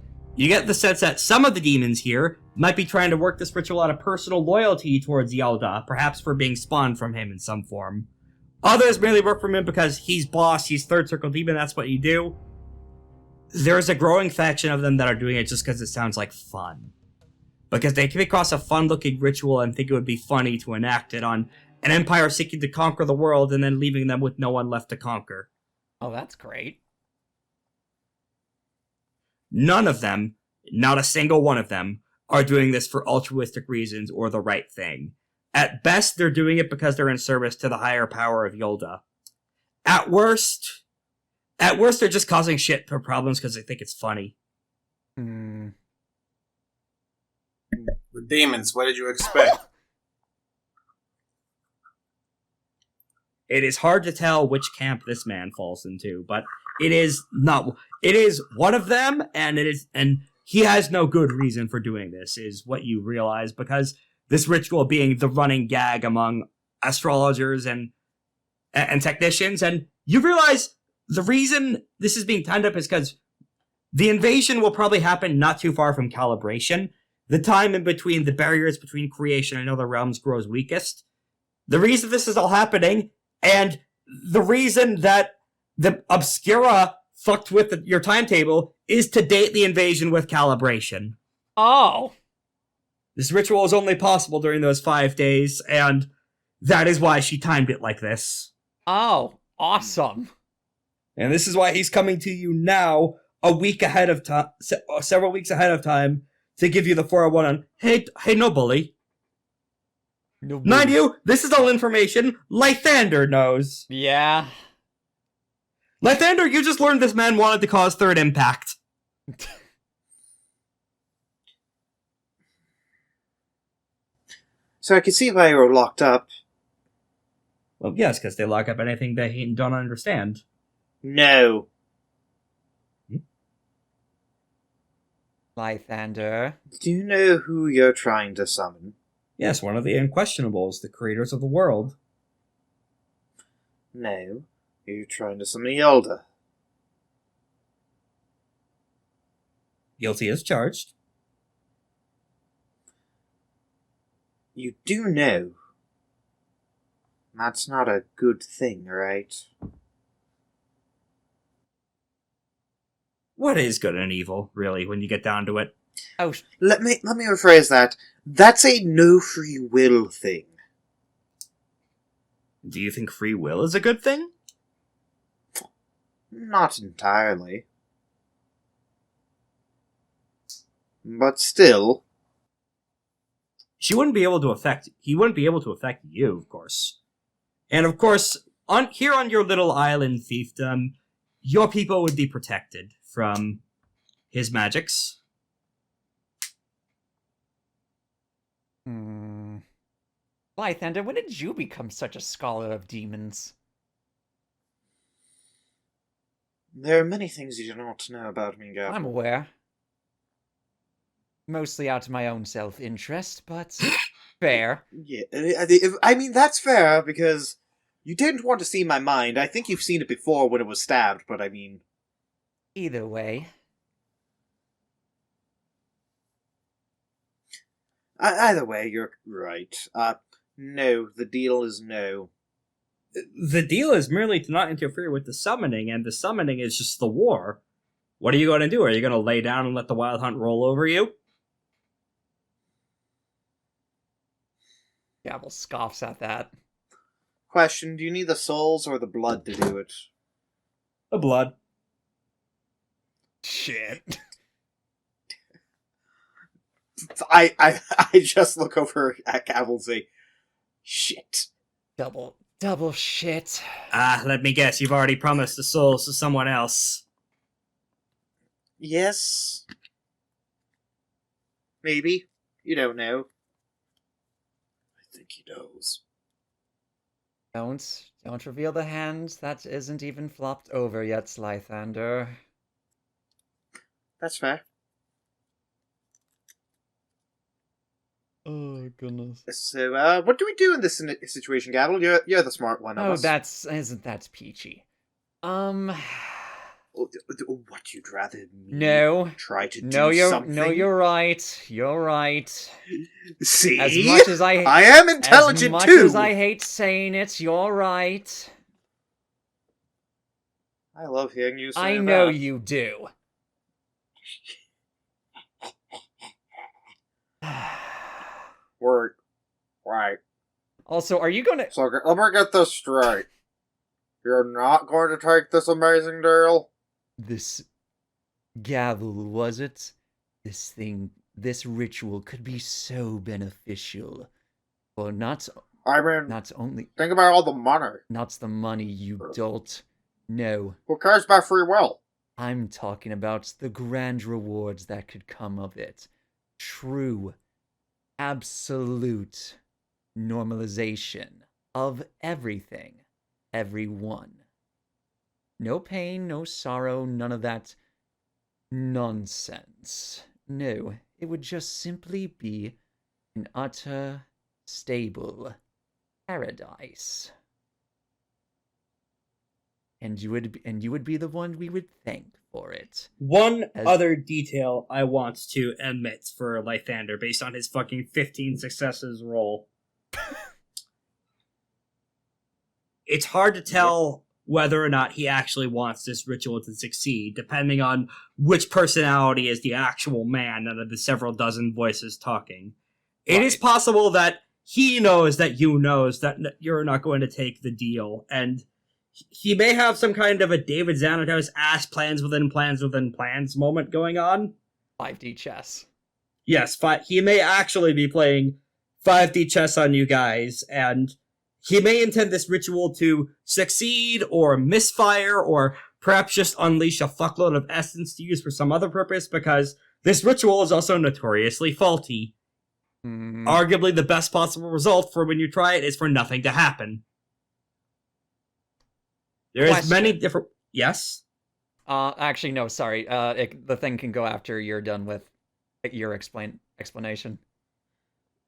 the sense that some of the demons here might be trying to work this ritual out of personal loyalty towards Yalda, perhaps for being spawned from him in some form. Others merely work for him because he's boss, he's third circle demon, that's what you do. There's a growing faction of them that are doing it just because it sounds like fun. Because they come across a fun-looking ritual and think it would be funny to enact it on an empire seeking to conquer the world and then leaving them with no one left to conquer. Oh, that's great. None of them, not a single one of them, are doing this for altruistic reasons or the right thing. At best, they're doing it because they're in service to the higher power of Yolda. At worst, they're just causing shit for problems because they think it's funny. The demons, what did you expect? It is hard to tell which camp this man falls into, but it is one of them, and he has no good reason for doing this, is what you realize, because this ritual being the running gag among astrologers and technicians, and you realize the reason this is being timed up is because the invasion will probably happen not too far from calibration. The time in between the barriers between creation and other realms grows weakest. The reason this is all happening, and the reason that the Obscura fucked with your timetable, is to date the invasion with calibration. Oh! This ritual is only possible during those 5 days, and that is why she timed it like this. Oh, awesome. And this is why he's coming to you now, a week ahead of time, several weeks ahead of time, to give you the 401 on, hey, no bully. No Mind you, this is all information Lythander knows. Yeah. Lythander, you just learned this man wanted to cause third impact. So I can see why you were locked up. Well, yes, because they lock up anything they don't understand. No. Lythander. Do you know who you're trying to summon? Yes, one of the Unquestionables, the creators of the world. No. You're trying to summon Yolda. Guilty as charged. You do know. That's not a good thing, right? What is good and evil, really, when you get down to it? Oh, Let me rephrase that. That's a no free will thing. Do you think free will is a good thing? Not entirely. But still... He wouldn't be able to affect you, of course. And of course, here on your little island fiefdom, your people would be protected from his magics. Lythander, when did you become such a scholar of demons? There are many things you do not know about me, Gavel. I'm aware. Mostly out of my own self-interest, but fair. Yeah, I mean, that's fair, because you didn't want to see my mind. I think you've seen it before when it was stabbed, but I mean... Either way. Either way, you're right. No, the deal is no. The deal is merely to not interfere with the summoning, and the summoning is just the war. What are you going to do? Are you going to lay down and let the Wyld Hunt roll over you? Gavel scoffs at that. Question, do you need the souls or the blood to do it? The blood. Shit. I just look over at Gavel and say, shit. Double shit. Let me guess, you've already promised the souls to someone else. Yes. Maybe. You don't know. I think he knows. Don't reveal the hand that isn't even flopped over yet, Lythander. That's fair. Oh, goodness. So, what do we do in this situation, Gavel? You're the smart one of us. Isn't that peachy? What, you'd rather me try to do something? No, you're right. You're right. See? As much as I am intelligent, as much too! as I hate saying it, you're right. I love hearing you say I that. know you do. Word. Right. Also, are you gonna... So, let me get this straight. You're not going to take this amazing deal? This Gavel, was it? This ritual could be so beneficial. For not only... Think about all the money. Not the money, you dolt. No. Who cares about free will? I'm talking about the grand rewards that could come of it. True, absolute normalization of everything, everyone. No pain, no sorrow, none of that nonsense. No, it would just simply be an utter, stable paradise. And you would be the one we would thank for it. One other detail I want to admit for Lythander, based on his fucking 15 successes roll. It's hard to tell whether or not he actually wants this ritual to succeed, depending on which personality is the actual man out of the several dozen voices talking. Right. It is possible that he knows that you knows that you're not going to take the deal, and he may have some kind of a David Xanatos ass plans within plans within plans moment going on. 5D chess. Yes, he may actually be playing 5D chess on you guys, and he may intend this ritual to succeed or misfire or perhaps just unleash a fuckload of essence to use for some other purpose, because this ritual is also notoriously faulty. Arguably the best possible result for when you try it is for nothing to happen. There's many different... Yes? Actually, no, sorry. The thing can go after you're done with your explanation.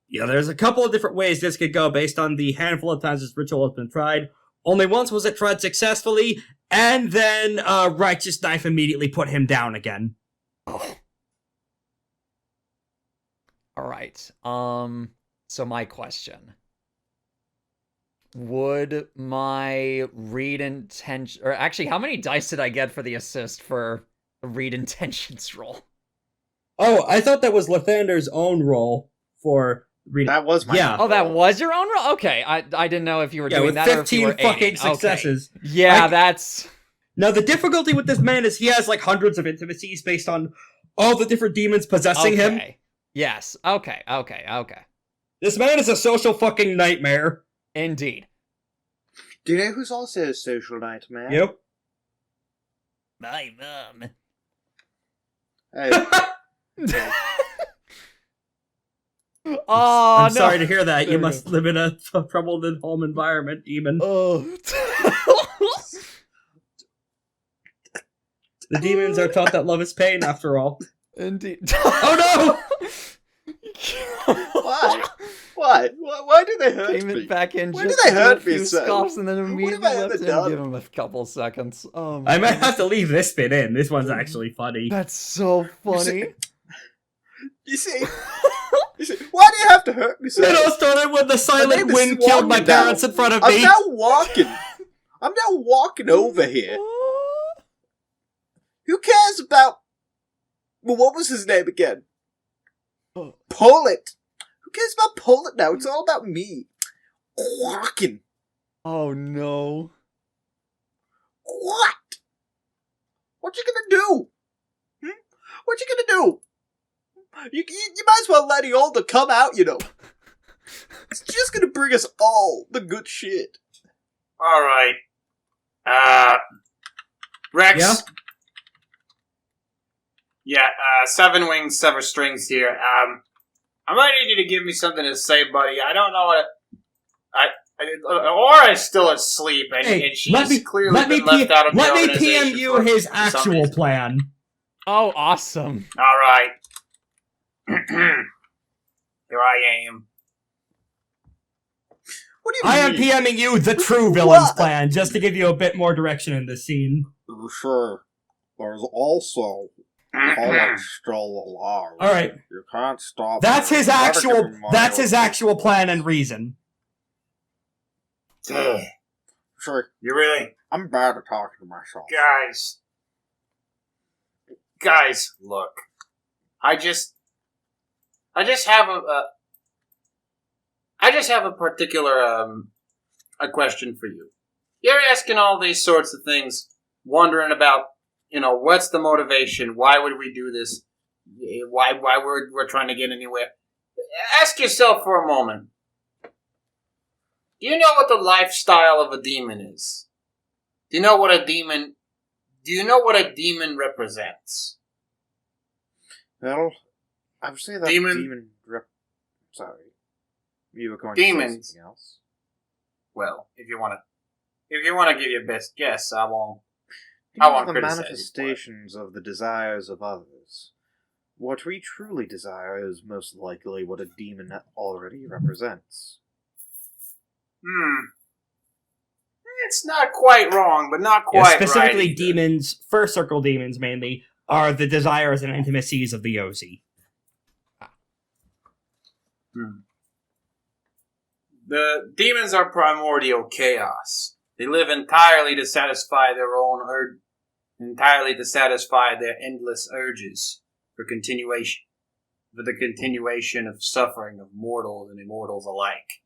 Yeah, there's a couple of different ways this could go based on the handful of times this ritual has been tried. Only once was it tried successfully, and then Righteous Knife immediately put him down again. Oh. Alright, so my question. Would my read intention... Or actually, how many dice did I get for the assist for the read intentions roll? Oh, I thought that was Lythander's own roll for... That was my Oh, that was your own roll? Okay, I didn't know if you were doing that or if you were 15 fucking successes. Okay. Yeah, that's... Now, the difficulty with this man is he has, like, hundreds of intimacies based on all the different demons possessing him. Yes. Okay. This man is a social fucking nightmare. Indeed. Do you know who's also a social nightmare? Yep. My mom. Oh. Oh, I'm no. sorry to hear that. There You we must live in a troubled home environment, demon. Oh. The demons are taught that love is pain, after all. Indeed. Oh Why? Why do they hurt Came me? in back in Why just do they to do hurt a few me so? scoffs and then What have immediately I ever left him. done? Give him a couple seconds. Oh, no! I might man. have to leave this bit in. This one's actually funny. That's so funny. You see? Why do you have to hurt me so? It all started when the silent name is wind killed my Swangan now. parents in front of I'm me. now walking over here. Who cares about... Well, what was his name again? Pullet. Who cares about Pullet now? It's all about me. Walking. Oh, no. What? What you gonna do? What you gonna do? You might as well let Eolda come out, you know. It's just gonna bring us all the good shit. Alright. Rex? Yeah? Yeah, Seven Wings, Sever Strings here. I might need you to give me something to say, buddy. I don't know what... Aura's still asleep, and, Hey, and she's clearly been left out of the let me organization PM you for his some actual reason. plan. Oh, awesome. Alright. Here I am. What do you I am mean? PMing you the true villain's What? plan, just to give you a bit more direction in this scene. Sure. There's also Pollock's still alive. Alright. You can't stop That's me. his You gotta actual give him my that's his order. actual plan and reason. Sure. You really... I'm bad at talking to myself. Guys, look. I just have a particular a question for you. You're asking all these sorts of things, wondering about, what's the motivation? Why would we do this? Why we're trying to get anywhere? Ask yourself for a moment. Do you know what the lifestyle of a demon is? Do you know what a demon represents? Well, I would say that Sorry. You were going to say Demons. something else? Well, if you want to give your best guess, I won't Demons are the criticize you for it. manifestations of the desires of others. What we truly desire is most likely what a demon already represents. It's not quite wrong, but not quite right. Specifically, either. demons, first circle demons mainly, are the desires and intimacies of the Yozi. The demons are primordial chaos. They live entirely to satisfy their own entirely to satisfy their endless urges for the continuation of suffering of mortals and immortals alike.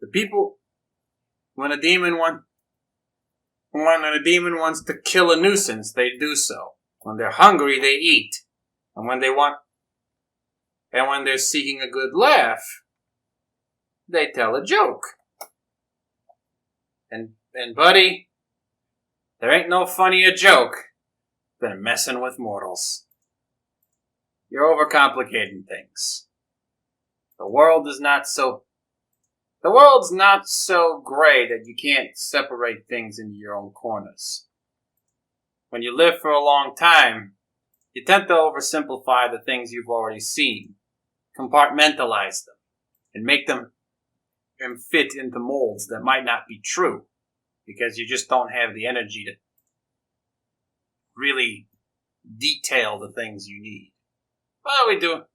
The people, when a demon wants to kill a nuisance, they do so. When they're hungry, they eat. And when they're seeking a good laugh, they tell a joke. And buddy, there ain't no funnier joke than messing with mortals. You're overcomplicating things. The world's not so gray that you can't separate things into your own corners. When you live for a long time, you tend to oversimplify the things you've already seen, compartmentalize them, and make them fit into molds that might not be true, because you just don't have the energy to really detail the things you need. Well, we do.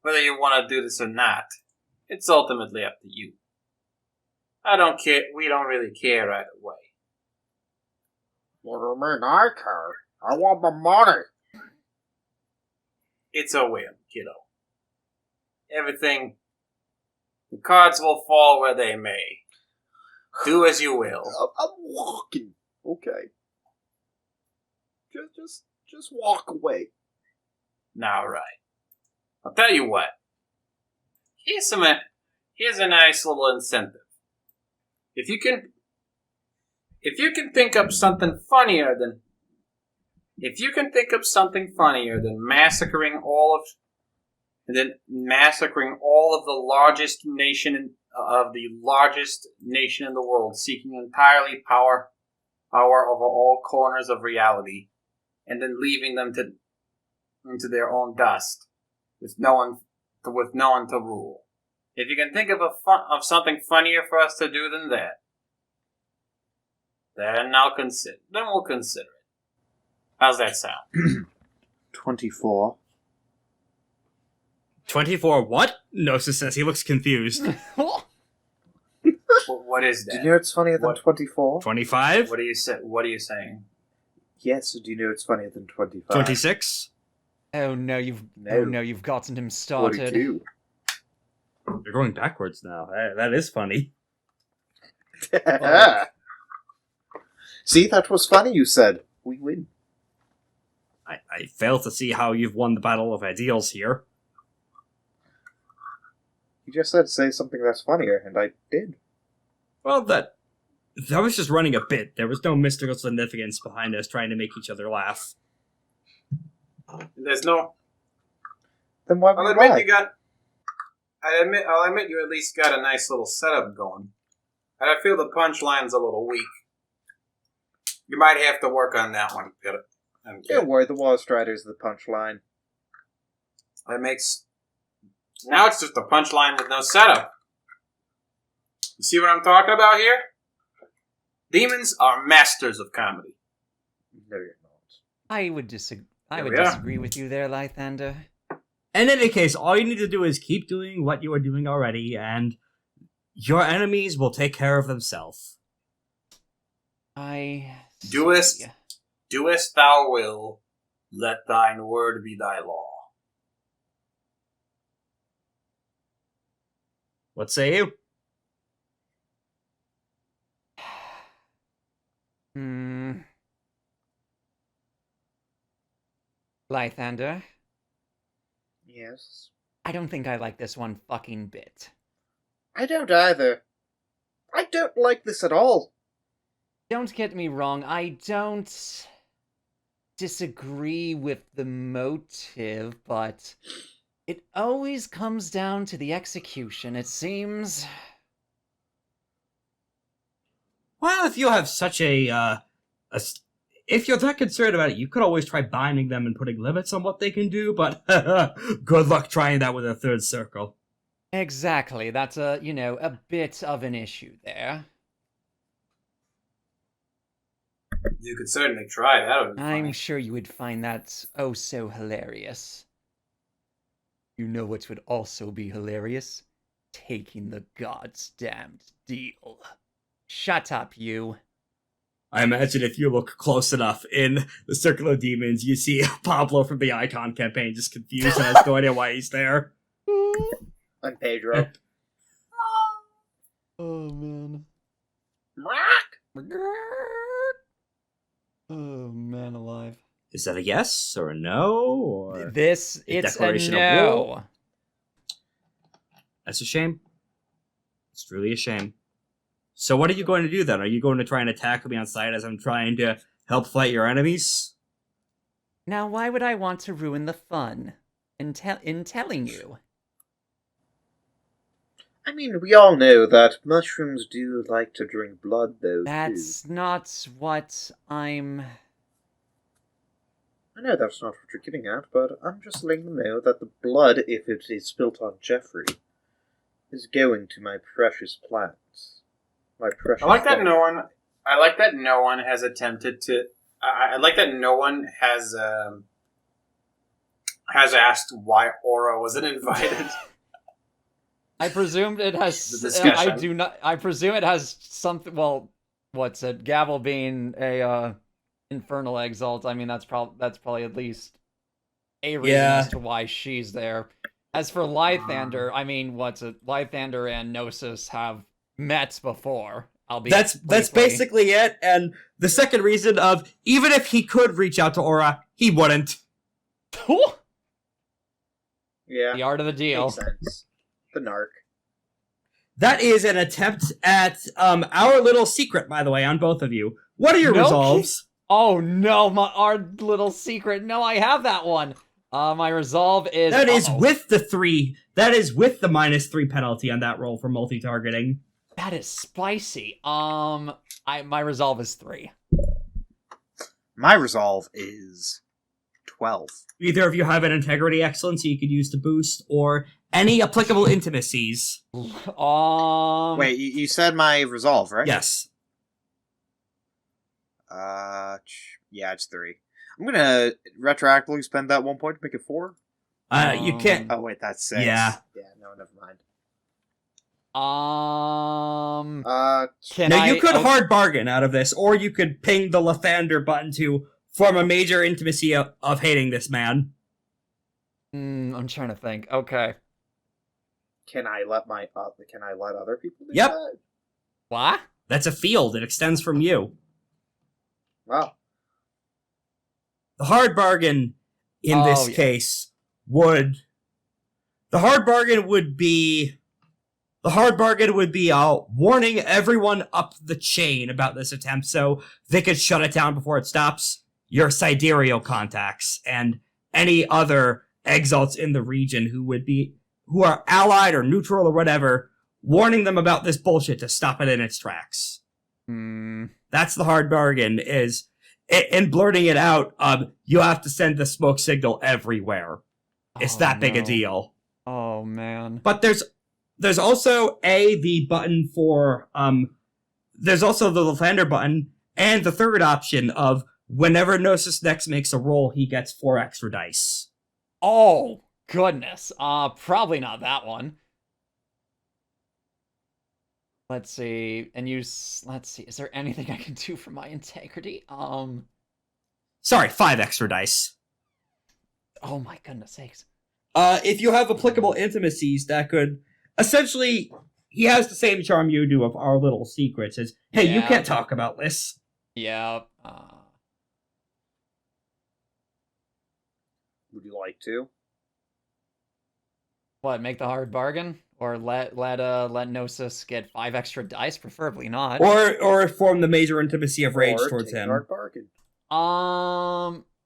Whether you want to do this or not, it's ultimately up to you. I don't care. We don't really care either way. What do you mean I care? I want my money. It's a whim, kiddo. Everything, the cards will fall where they may. Do as you will. I'm walking. Okay. Just Just walk away. Now, right. I'll tell you what. Here's a nice little incentive. If you can think up something funnier than massacring all of the largest nation in the world, seeking entirely power over all corners of reality, and then leaving them into their own dust, with no one to rule. If you can think of something funnier for us to do than that, then we'll consider it. How's that sound? 24. 24 what? Gnosis says. He looks confused. What is that? Do you know it's funnier than 24? 25? What are you saying? Yes, do you know it's funnier than 25? 26? Oh no, you've gotten him started. 42. You're going backwards now. That is funny. See, that was funny, you said. We win. I fail to see how you've won the battle of ideals here. You just said say something that's funnier, and I did. Well, that was just running a bit. There was no mystical significance behind us trying to make each other laugh. There's no... Then why would you lie? I'll admit you at least got a nice little setup going. And I feel the punchline's a little weak. You might have to work on that one, Peter. Don't worry, the warstrider's the punchline. Now it's just a punchline with no setup. You see what I'm talking about here? Demons are masters of comedy. No, you're not. I would disagree with you there, Lythander. In any case, all you need to do is keep doing what you are doing already, and your enemies will take care of themselves. Doest thou will, let thine word be thy law. What say you? Lythander? Yes? I don't think I like this one fucking bit. I don't either. I don't like this at all. Don't get me wrong, I don't disagree with the motive, but it always comes down to the execution, it seems. Well, if you have such if you're that concerned about it, you could always try binding them and putting limits on what they can do, but good luck trying that with a third circle. Exactly, that's a bit of an issue there. You could certainly try. That would be funny. I'm sure you would find that oh so hilarious. You know what would also be hilarious? Taking the god's damned deal. Shut up, you. I imagine if you look close enough in the Circle of Demons, you see Pablo from the Icon campaign just confused and has no idea why he's there. I'm Pedro. Oh, man. Oh, man alive. Is that a yes or a no? Or it's declaration a of no. war? That's a shame. It's really a shame. So what are you going to do then? Are you going to try and attack me on sight as I'm trying to help fight your enemies? Now, why would I want to ruin the fun in telling you? I mean, we all know that mushrooms do like to drink blood, though, That's not what I'm... I know that's not what you're getting at, but I'm just letting them know that the blood, if it is spilt on Jeffrey, is going to my precious plants. My precious I like that plants. no one has attempted to... I like that no one has asked why Aura wasn't invited. I presumed it has... The discussion. I presume it has something... Well, what's it? Gavel being a Infernal Exalt. I mean, that's probably at least a reason as to why she's there. As for Lythander, I mean, what's it? Lythander and Gnosis have met before, I'll be. That's briefly. basically it. And the second reason of even if he could reach out to Aura, he wouldn't. Yeah. The art of the deal. Makes sense. The narc. That is an attempt at our little secret, by the way, on both of you. What are your resolves? Oh no, our little secret. No, I have that one. My resolve is... That is with the 3. That is with the -3 penalty on that roll for multi-targeting. That is spicy. My resolve is 3. My resolve is 12. Either of you have an integrity excellence you could use to boost, or any applicable intimacies. Wait, you said my resolve, right? Yes. Yeah, it's 3. I'm gonna retroactively spend that 1 point to make it 4. You can't. Oh wait, that's 6. Yeah. Yeah, no, never mind. You could hard bargain out of this, or you could ping the Lythander button to form a major intimacy of hating this man. I'm trying to think. Okay. Can I let other people do Yep. that? What? That's a field. It extends from you. Wow. The hard bargain in this case would... The hard bargain would be warning everyone up the chain about this attempt so they could shut it down before it stops. Your sidereal contacts and any other exalts in the region who are allied or neutral or whatever, warning them about this bullshit to stop it in its tracks. That's the hard bargain, is in blurting it out, you have to send the smoke signal everywhere. It's that big a deal. Oh man. But there's also the button for there's also the Lythander button, and the third option of whenever Gnosis next makes a roll, he gets 4 extra dice. Oh goodness. Probably not that one. Let's see. Let's see. Is there anything I can do for my integrity? Sorry, 5 extra dice. Oh my goodness sakes. If you have applicable intimacies, that could essentially, he has the same charm you do of our little secrets. Is hey, you can't talk about this. Yeah. Would you like to? What? Make the hard bargain, or let Gnosis get 5 extra dice? Preferably not. Or form the major intimacy of rage towards him. Hard bargain.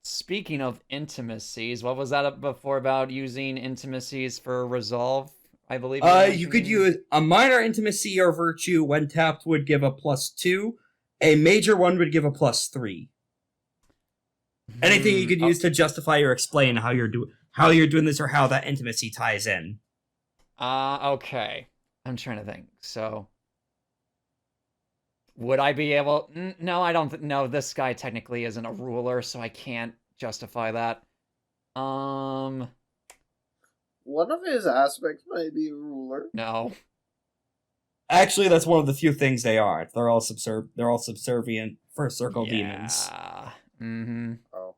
Speaking of intimacies, what was that before about using intimacies for resolve? I believe. You could use a minor intimacy or virtue when tapped would give a +2. A major one would give a +3. Anything you could use to justify or explain how you're doing this or how that intimacy ties in. Okay. I'm trying to think. So, would I be able... No, I don't... No, this guy technically isn't a ruler, so I can't justify that. One of his aspects might be a ruler. No. Actually, that's one of the few things they aren't. They're all subservient for circle demons. Mm-hmm. Oh.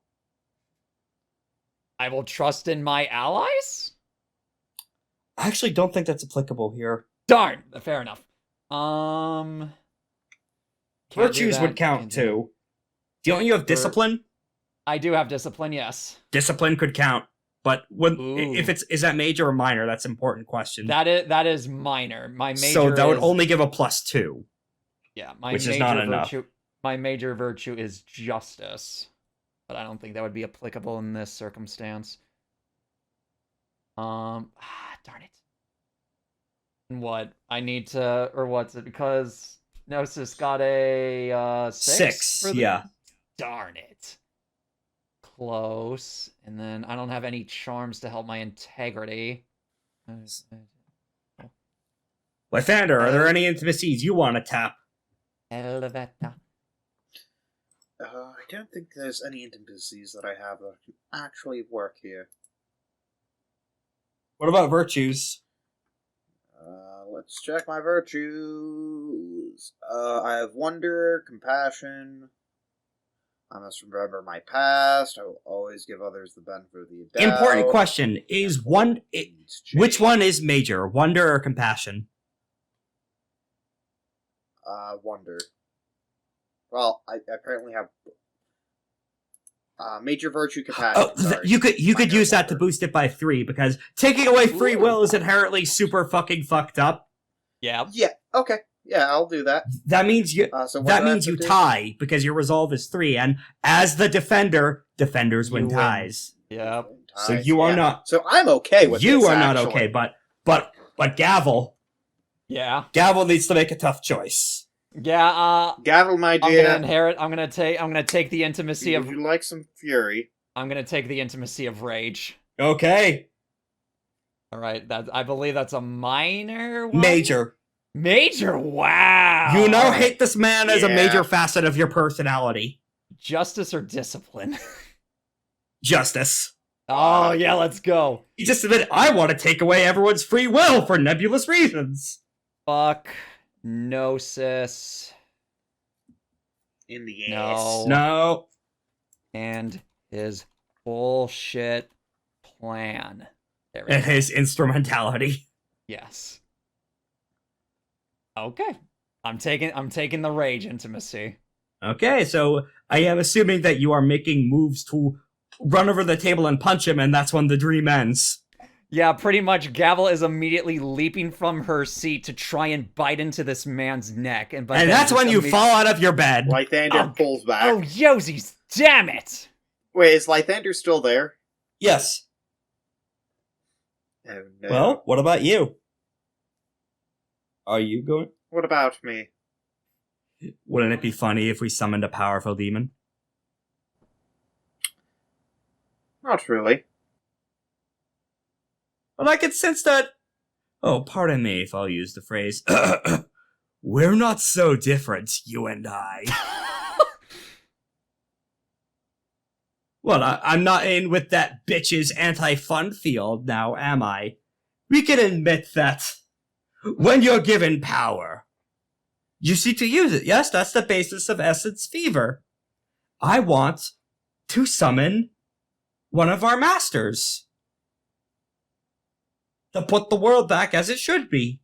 I will trust in my allies? I actually don't think that's applicable here. Darn! Fair enough. Virtues would count too. Don't you have discipline? I do have discipline, yes. Discipline could count, but is that major or minor? That's an important question. That is minor. My major. So that would only give a +2. Yeah, which is not enough. My major virtue is justice, but I don't think that would be applicable in this circumstance. Darn it. What I need to, or what's it? Because Gnosis got a 6. Yeah. Darn it. Close. And then I don't have any charms to help my integrity. Lythander, are there any intimacies you want to tap? Eleventh. I don't think there's any intimacies that I have that can actually work here. What about virtues? Let's check my virtues. I have wonder, compassion. I must remember my past. I will always give others the benefit of the doubt. Important question. Which one is major? Wonder or compassion? wonder. Well, I apparently have major virtue capacity. Sorry. You could Minor use that to wonder. boost it by 3 because taking away free will is inherently super fucking fucked up. Yeah. Yeah. Okay. Yeah, I'll do that. That means you. So what That do I means have you to do? tie because your resolve is 3, and as the defender, defenders win You win. ties. Yeah. So you are not. So I'm okay with You this, are not actually. okay, but Gavel Yeah. needs to make a tough choice. Yeah, Gavel, my I'm dear. gonna inherit. I'm gonna take the intimacy Would of. you like some fury? I'm gonna take the intimacy of rage. Okay, All right, I believe that's a minor one? major. Major. Wow. You now All right. hate this man as a Yeah. major facet of your personality. Justice or discipline? Justice. Oh yeah, let's go. You just admitted I want to take away everyone's free will for nebulous reasons. Fuck. Gnosis. In the ass. No. No. And his bullshit plan. There we And go. his instrumentality. Yes. Okay. I'm taking the rage intimacy. Okay, so I am assuming that you are making moves to run over the table and punch him, and that's when the dream ends. Yeah, pretty much Gavel is immediately leaping from her seat to try and bite into this man's neck. And That's when you fall out of your bed. Lythander pulls back. Oh, Yozis, damn it! Wait, is Lythander still there? Yes. Oh, no. Well, what about you? Are you going? What about me? Wouldn't it be funny if we summoned a powerful demon? Not really. But I could sense that. Oh, pardon me if I'll use the phrase. We're not so different, you and I. Well, I'm not in with that bitch's anti-fun field now, am I? We can admit that when you're given power, you seek to use it. Yes, that's the basis of Essence Fever. I want to summon one of our masters to put the world back as it should be.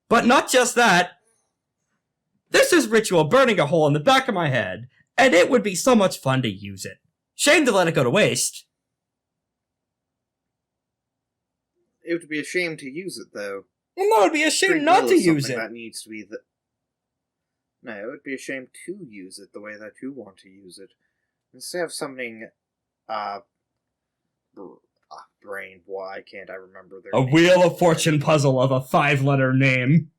But not just that. This is ritual burning a hole in the back of my head, and it would be so much fun to use it. Shame to let it go to waste. It would be a shame to use it, though. Well, no, it'd be a Free shame not will to is use something it. That needs to be the. No, it would be a shame to use it the way that you want to use it. Instead of summoning, brain. Why can't I remember their A name? Wheel of Fortune puzzle of a 5-letter name.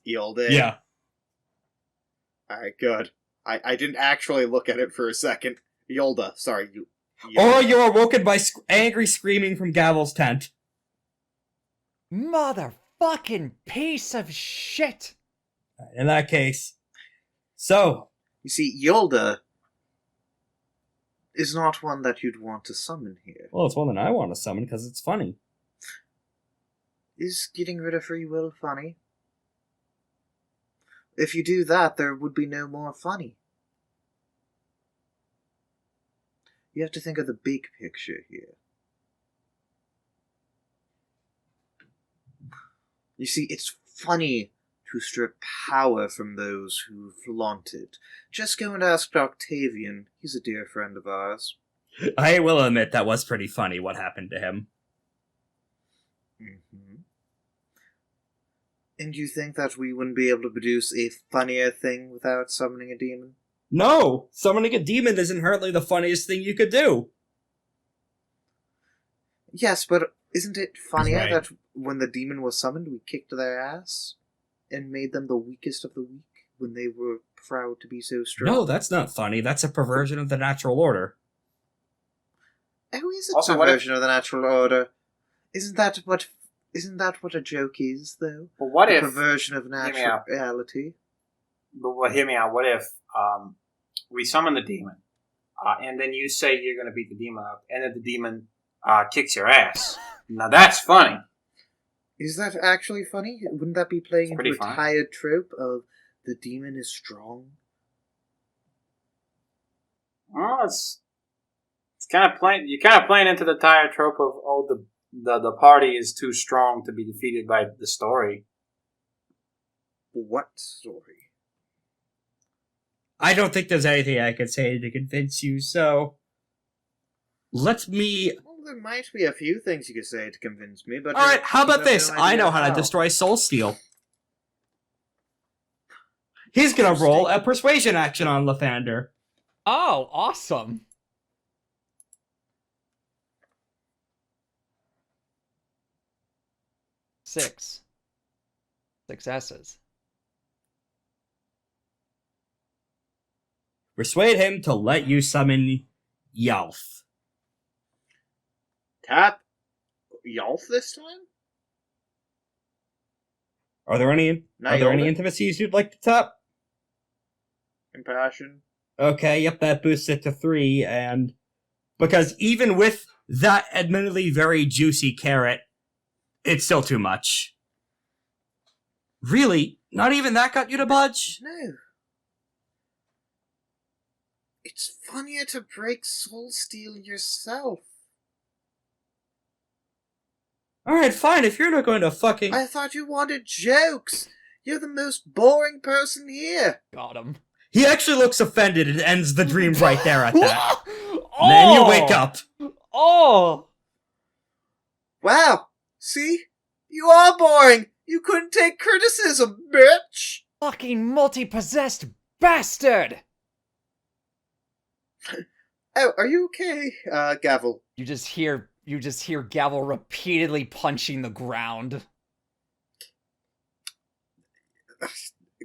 Yielded. Yeah. Alright, good. I didn't actually look at it for a second. Yolda, sorry, you. Or you're awoken by angry screaming from Gavel's tent. Motherfucking piece of shit! In that case. So, You see, Yolda is not one that you'd want to summon here. well, it's one that I want to summon because it's funny. Is getting rid of free will funny? If you do that, there would be no more funny. You have to think of the big picture here. You see, it's funny to strip power from those who flaunt it. Just go and ask Octavian. He's a dear friend of ours. I will admit that was pretty funny what happened to him. Mm-hmm. And you think that we wouldn't be able to produce a funnier thing without summoning a demon? No! Summoning a demon is inherently the funniest thing you could do. Yes, but isn't it funnier Right. that when the demon was summoned, we kicked their ass and made them the weakest of the weak when they were proud to be so strong? No, that's not funny. That's a perversion of the natural order. Oh, is it Also, a what if- version of the natural order? Isn't that what a joke is, though? But what A if? perversion of me out. naturality? But what? Hear me out. What if we summon the demon, and then you say you're going to beat the demon up, and then the demon kicks your ass? Now that's funny. Is that actually funny? Wouldn't that be playing It's into pretty a funny. tired trope of the demon is strong? Well, it's kind of playing. You're kind of playing into the tired trope of the party is too strong to be defeated by the story. What story? I don't think there's anything I can say to convince you, so let me... Well, there might be a few things you could say to convince me, but... Alright, how you about have this? no I idea know how to destroy Soul Steel. He's gonna roll a persuasion action on Lythander. Oh, awesome. Six successes. Persuade him to let you summon Yalf. Tap Yalf this time? Are there any Nailed it. intimacies you'd like to tap? Compassion. Okay, yep, that boosts it to 3, and because even with that admittedly very juicy carrot, it's still too much. Really? Not even that got you to budge? No. It's funnier to break soul steel yourself. Alright, fine, if you're not going to fucking... I thought you wanted jokes. You're the most boring person here. Got him. He actually looks offended and ends the dream right there at that. Oh! And then you wake up. Oh! Wow. See? You are boring. You couldn't take criticism, bitch. Fucking multi-possessed bastard! Oh, are you okay, Gavel? You just hear Gavel repeatedly punching the ground.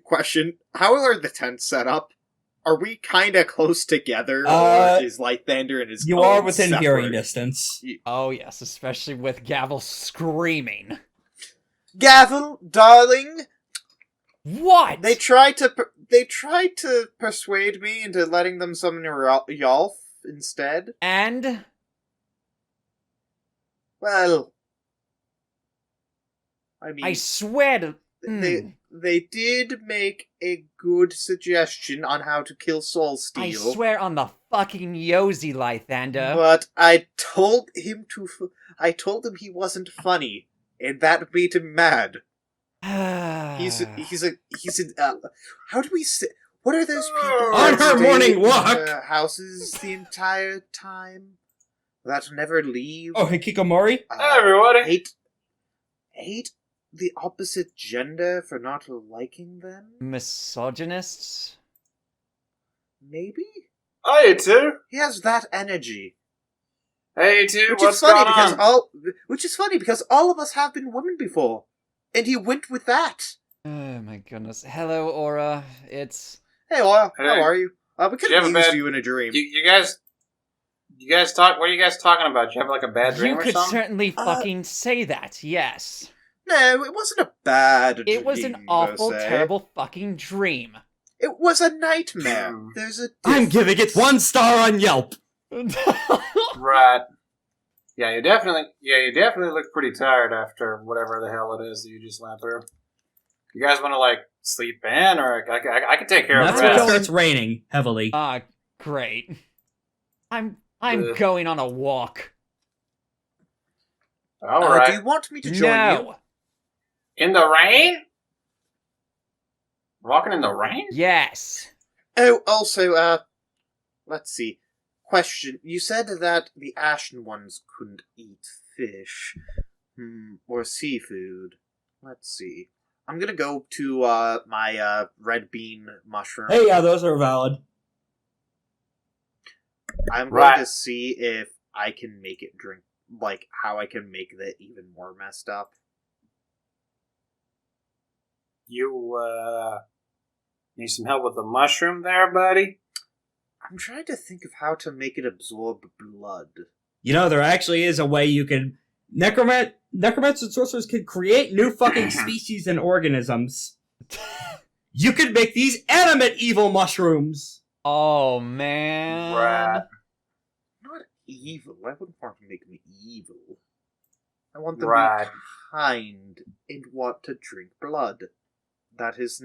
Question: how are the tents set up? Are we kind of close together, Uh, or is Lythander and his You own are within separate? hearing distance. Oh yes, especially with Gavel screaming. Gavel, darling, What? they tried to persuade me into letting them summon Yalf instead. And Well, I mean, I swear to... they did make a good suggestion on how to kill Soul Steel. I swear on the fucking Yozi, Lythander. But I told him he wasn't funny, and that made him mad. He's how do we say? What are those people On that her stay morning in walk. their houses the entire time that never leave? Oh, Hikikomori? Hi, everybody. Hate the opposite gender for not liking them? Misogynists? Maybe Hi, you two. he has that energy. Hey, you two. Which What's is funny going because on? all of us have been women before, and he went with that. Oh my goodness. Hello, Aura. It's... Hey, Laura, Hey. how are you? We could you have have a used bad- you in a dream. You guys talk. What are you guys talking about? You have like a bad dream You or could something? certainly fucking say that, yes. No, it wasn't a bad dream. It was an per awful, se. terrible fucking dream. It was a nightmare. Hmm. There's a I'm giving it 1 star on Yelp. Right. Yeah, you definitely look pretty tired after whatever the hell it is that you just went through. You guys want to like sleep in, or I can take care of That's the when it rest. starts raining heavily. Great. I'm Ugh. going on a walk. All Do right. you want me to join you? No. In the rain? Walking in the rain? Yes. Oh, also, let's see. Question: you said that the Ashen Ones couldn't eat fish, or seafood. Let's see. I'm gonna go to my red bean mushroom. Hey, yeah, those are valid. I'm Right. going to see if I can make it drink, like how I can make that even more messed up. You need some help with the mushroom there, buddy? I'm trying to think of how to make it absorb blood. You know, there actually is a way you can... Necromancers and sorcerers can create new fucking species and organisms. You could make these animate evil mushrooms! Oh, man. Right. Not evil. I wouldn't want to make me evil. I want them to Right. be kind and want to drink blood. That is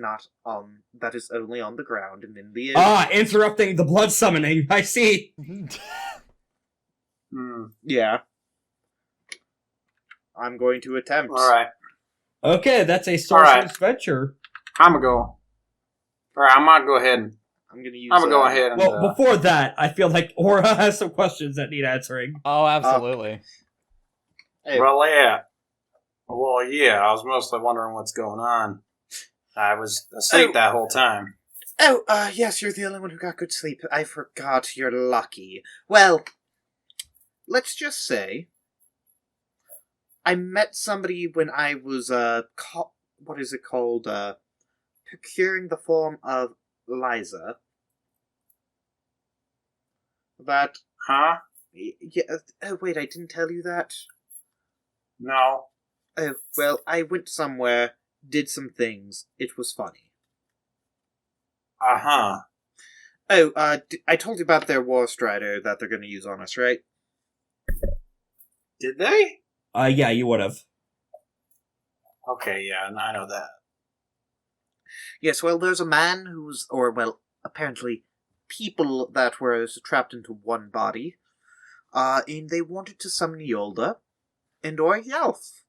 only on the ground and in the air. Interrupting the blood summoning. I see. Yeah. I'm going to attempt. All right. Okay, that's a sorcerer's Alright. venture. I'm gonna go. Alright, I'm gonna go ahead and... I'm gonna use. I'm gonna go ahead and... Well, before that, I feel like Aura has some questions that need answering. Oh, absolutely. Hey, Well, yeah. Well, yeah, I was mostly wondering what's going on. I was asleep that whole time. yes, you're the only one who got good sleep. I forgot. You're lucky. Well, let's just say I met somebody when I was what is it called? Procuring the form of Liza. That Huh? yeah. Oh wait, I didn't tell you that. No. Oh well, I went somewhere, did some things. It was funny. Uh-huh. Oh, I told you about their warstrider that they're going to use on us, right? Did they? Yeah, you would have. Okay, yeah, I know that. Yes, well, there's a man who's, or, well, apparently people that were trapped into one body, and they wanted to summon Yolda and or Yelf.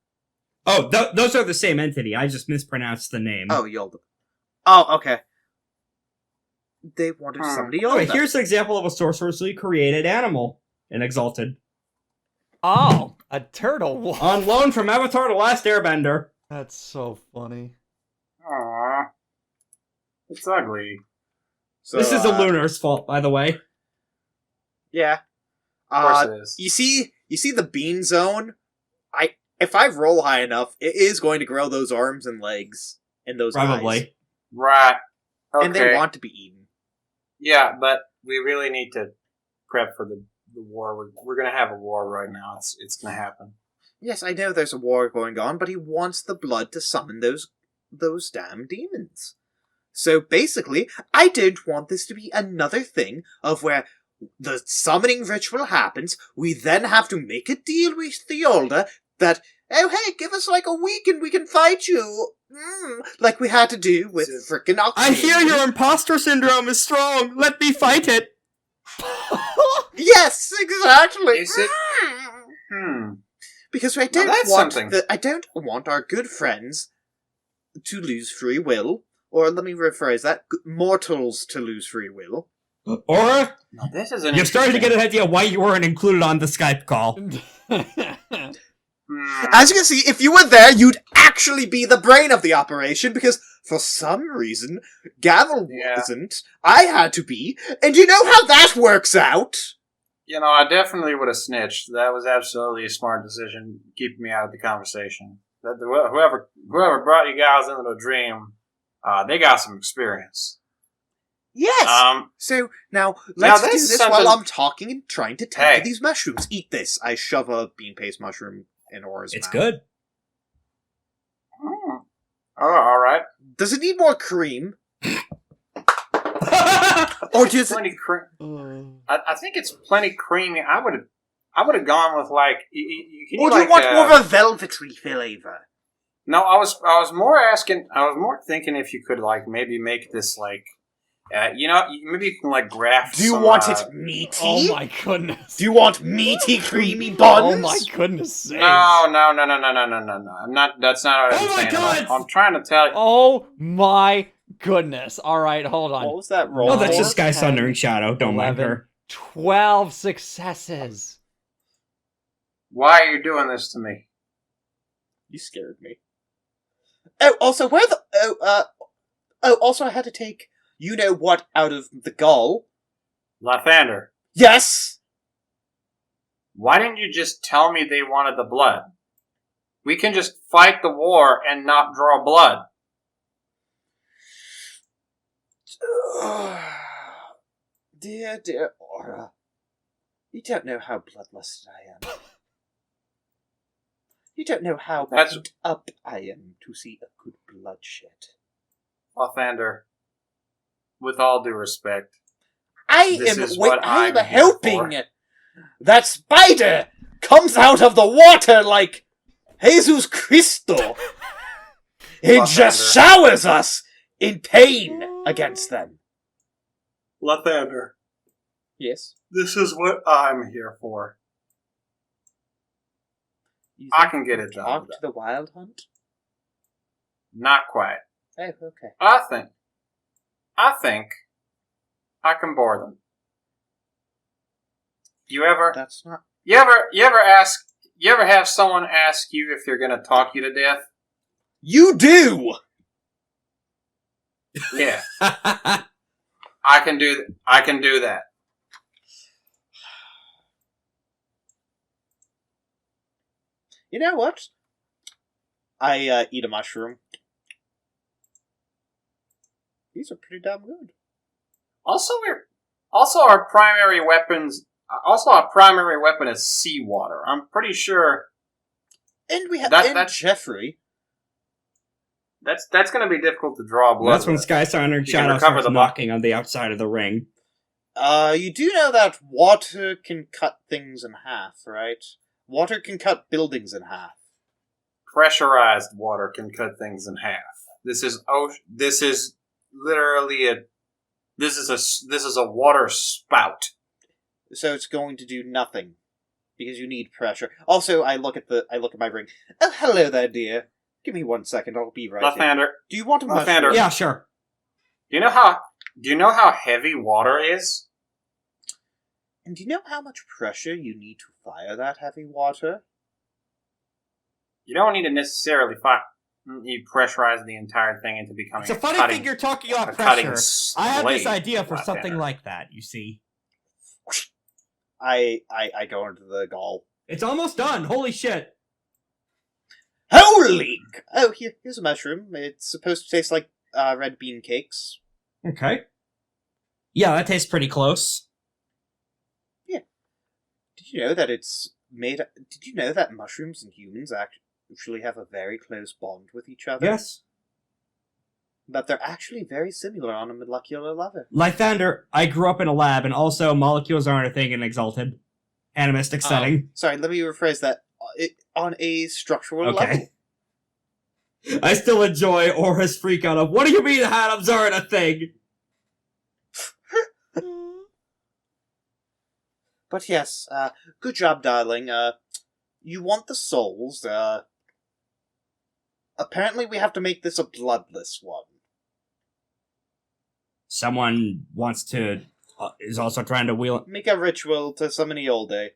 Oh, those are the same entity. I just mispronounced the name. Oh, Yolda. Oh, okay. They wanted to summon Yolda. Okay, here's an example of a sorcerously created animal in Exalted. Oh, a turtle wolf. On loan from Avatar The Last Airbender. That's so funny. Aww. It's ugly. So, This is a Lunar's fault, by the way. Yeah. Of course it is. You see the bean zone? If I roll high enough, it is going to grow those arms and legs and those eyes. Probably. Right. Okay. And they want to be eaten. Yeah, but we really need to prep for the war. We're going to have a war right now. It's going to happen. Yes, I know there's a war going on, but he wants the blood to summon those damn demons. So basically, I don't want this to be another thing of where the summoning ritual happens, we then have to make a deal with the Yolda that, oh hey, give us like a week and we can fight you. Like we had to do with frickin' Octane. I hear your imposter syndrome is strong. Let me fight it. Yes, exactly. Is it? Because I don't want our good friends to lose free will, or let me rephrase that: mortals to lose free will. Or Now, this is you're starting to get an idea why you weren't included on the Skype call. As you can see, if you were there, you'd actually be the brain of the operation, because for some reason, Gavel wasn't. I had to be, and you know how that works out? You know, I definitely would have snitched. That was absolutely a smart decision, keeping me out of the conversation. Whoever brought you guys into the dream, they got some experience. Yes! So, now, let's do this something... while I'm talking and trying to tend to these mushrooms. Eat this. I shove a bean paste mushroom in Aura's mouth. It's good. Oh, alright. Does it need more cream? Or does plenty cream? I think it's plenty creamy. I would have gone with like. Do you want more of a velvety flavor? No, I was more asking. I was more thinking if you could like maybe make this like. Maybe you can like graft. Do you want it meaty? Oh my goodness! Do you want meaty, creamy buns? Oh my goodness sakes! No! I'm not. That's not what I'm saying. God! I'm trying to tell you. Oh my goodness! All right, hold on. What was that roll? Oh, that's just Sky 10, Sundering Shadow. Don't mind 11, her. 12 successes. Why are you doing this to me? You scared me. Oh, also, also I had to take you-know-what out of the gull. Lythander. Yes! Why didn't you just tell me they wanted the blood? We can just fight the war and not draw blood. Dear Aura, you don't know how bloodlust I am. You don't know how pent up I am to see a good bloodshed. Lythander, with all due respect, I am helping. That spider comes out of the water like Jesus Cristo. It just showers us in pain against them. Lythander. Yes? This is what I'm here for. I can get it done. Talk to the Wyld Hunt? Not quite. Oh, okay. I think I can bore them. You ever have someone ask you if they're gonna talk you to death? You do! Yeah. I can do that. You know what? I eat a mushroom. These are pretty damn good. Also, our primary weapon is seawater. I'm pretty sure And we have that's Jeffrey. That's going to be difficult to draw blood. That's when with. Skystar and You can Shadow recover starts the knocking on the outside of the ring. You do know that water can cut things in half, right? Water can cut buildings in half. Pressurized water can cut things in half. This is literally this is a water spout. So it's going to do nothing because you need pressure. Also, I look at my ring. Oh, hello there, dear. Give me 1 second. I'll be right in. Lythander, Do you want a Lythander. mushroom? Yeah, sure. do you know how heavy water is? And do you know how much pressure you need to fire that heavy water? You don't need to necessarily you pressurize the entire thing into becoming It's a funny thing you're talking about pressure. I have this idea for something like that, you see. I go into the gall. It's almost done. Holy shit. Holy! Oh, here's a mushroom. It's supposed to taste like red bean cakes. Okay. Yeah, that tastes pretty close. Yeah. Did you know that it's made? Did you know that mushrooms and humans actually have a very close bond with each other? Yes. But they're actually very similar on a molecular level. Lythander, I grew up in a lab, and also molecules aren't a thing in Exalted. Animistic setting. Sorry, let me rephrase that. On a structural level. Okay. I still enjoy Aura's freak out of, what do you mean atoms aren't a thing? But yes, good job, darling. You want the souls. Apparently we have to make this a bloodless one. Someone wants to, is also trying to wheel it. Make a ritual to summon Eolde.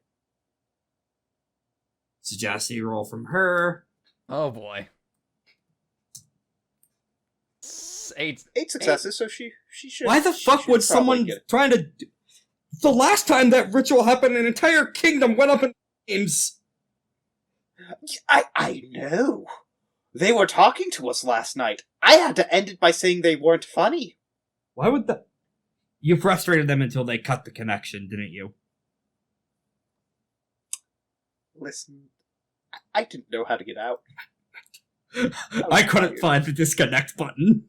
Sagacity roll from her. Oh boy. 8. 8 successes, so she should. Why the fuck should would probably someone get it. trying to... The last time that ritual happened, an entire kingdom went up in flames. I know. They were talking to us last night. I had to end it by saying they weren't funny. Why would that... You frustrated them until they cut the connection, didn't you? Listen, I didn't know how to get out. I couldn't find the disconnect button.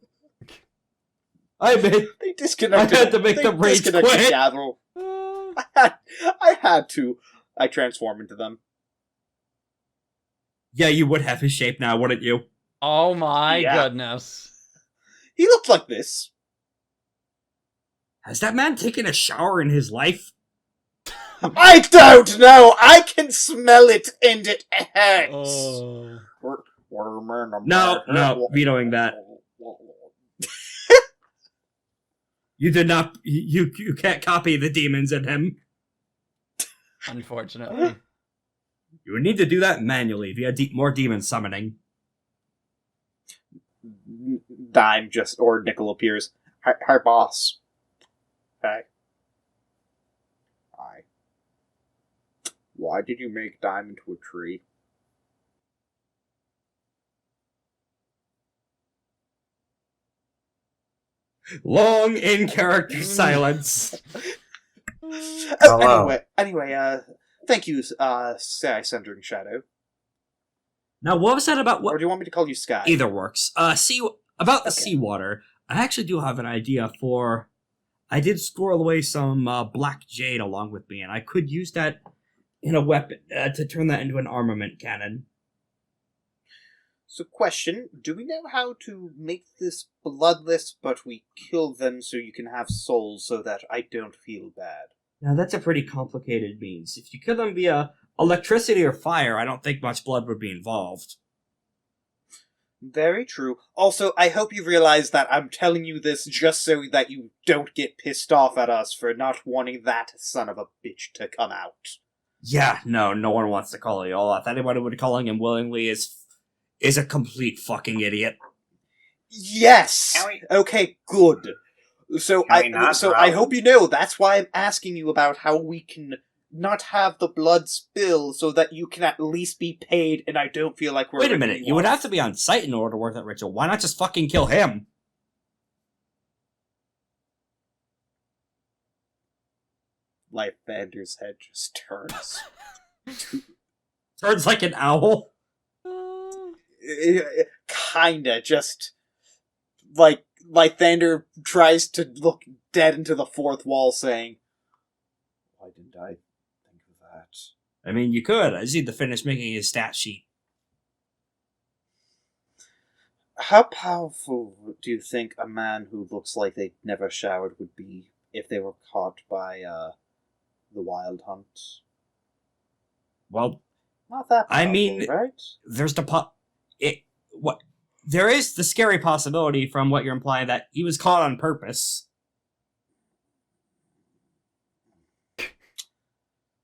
I They disconnected. I had to make them rage disconnected quit. Gavel. I had to. I transform into them. Yeah, you would have his shape now, wouldn't you? Oh my Yeah. goodness. He looked like this. Has that man taken a shower in his life? I don't know. I can smell it, and it hurts. Oh. No, vetoing that. You did not. You can't copy the demons in him. Unfortunately. You would need to do that manually via more demon summoning. Dime or Nickel appears. Her boss. Hey. Hi. Why did you make Dime into a tree? Long in character silence. Hello. Anyway, thank you, Sky-Centering Shadow. Now, what was that about? Or What do you want me to call you Sky? either works. About the Okay. seawater. I actually do have an idea for. I did squirrel away some black jade along with me, and I could use that in a weapon to turn that into an armament cannon. So, question, do we know how to make this bloodless, but we kill them so you can have souls so that I don't feel bad? Now, that's a pretty complicated means. If you kill them via electricity or fire, I don't think much blood would be involved. Very true. Also, I hope you realize that I'm telling you this just so that you don't get pissed off at us for not wanting that son of a bitch to come out. Yeah, no one wants to call you all that. Anyone who would calling him willingly is a complete fucking idiot. Yes! Can we- Okay, good. So Can we not I drop hope you know that's why I'm asking you about how we can not have the blood spill so that you can at least be paid and I don't feel like we're... Wait a minute, you would have to be on site in order to work that ritual. Why not just fucking kill him? Lythander's head just turns. Turns like an owl. Kinda, just... Like Lythander tries to look dead into the fourth wall saying, why didn't I think of that? I mean, you could. I just need to finish making his stat sheet. How powerful do you think a man who looks like they never showered would be if they were caught by the Wyld Hunt? Well, Not that powerful, I mean, right? there's there is the scary possibility from what you're implying that he was caught on purpose.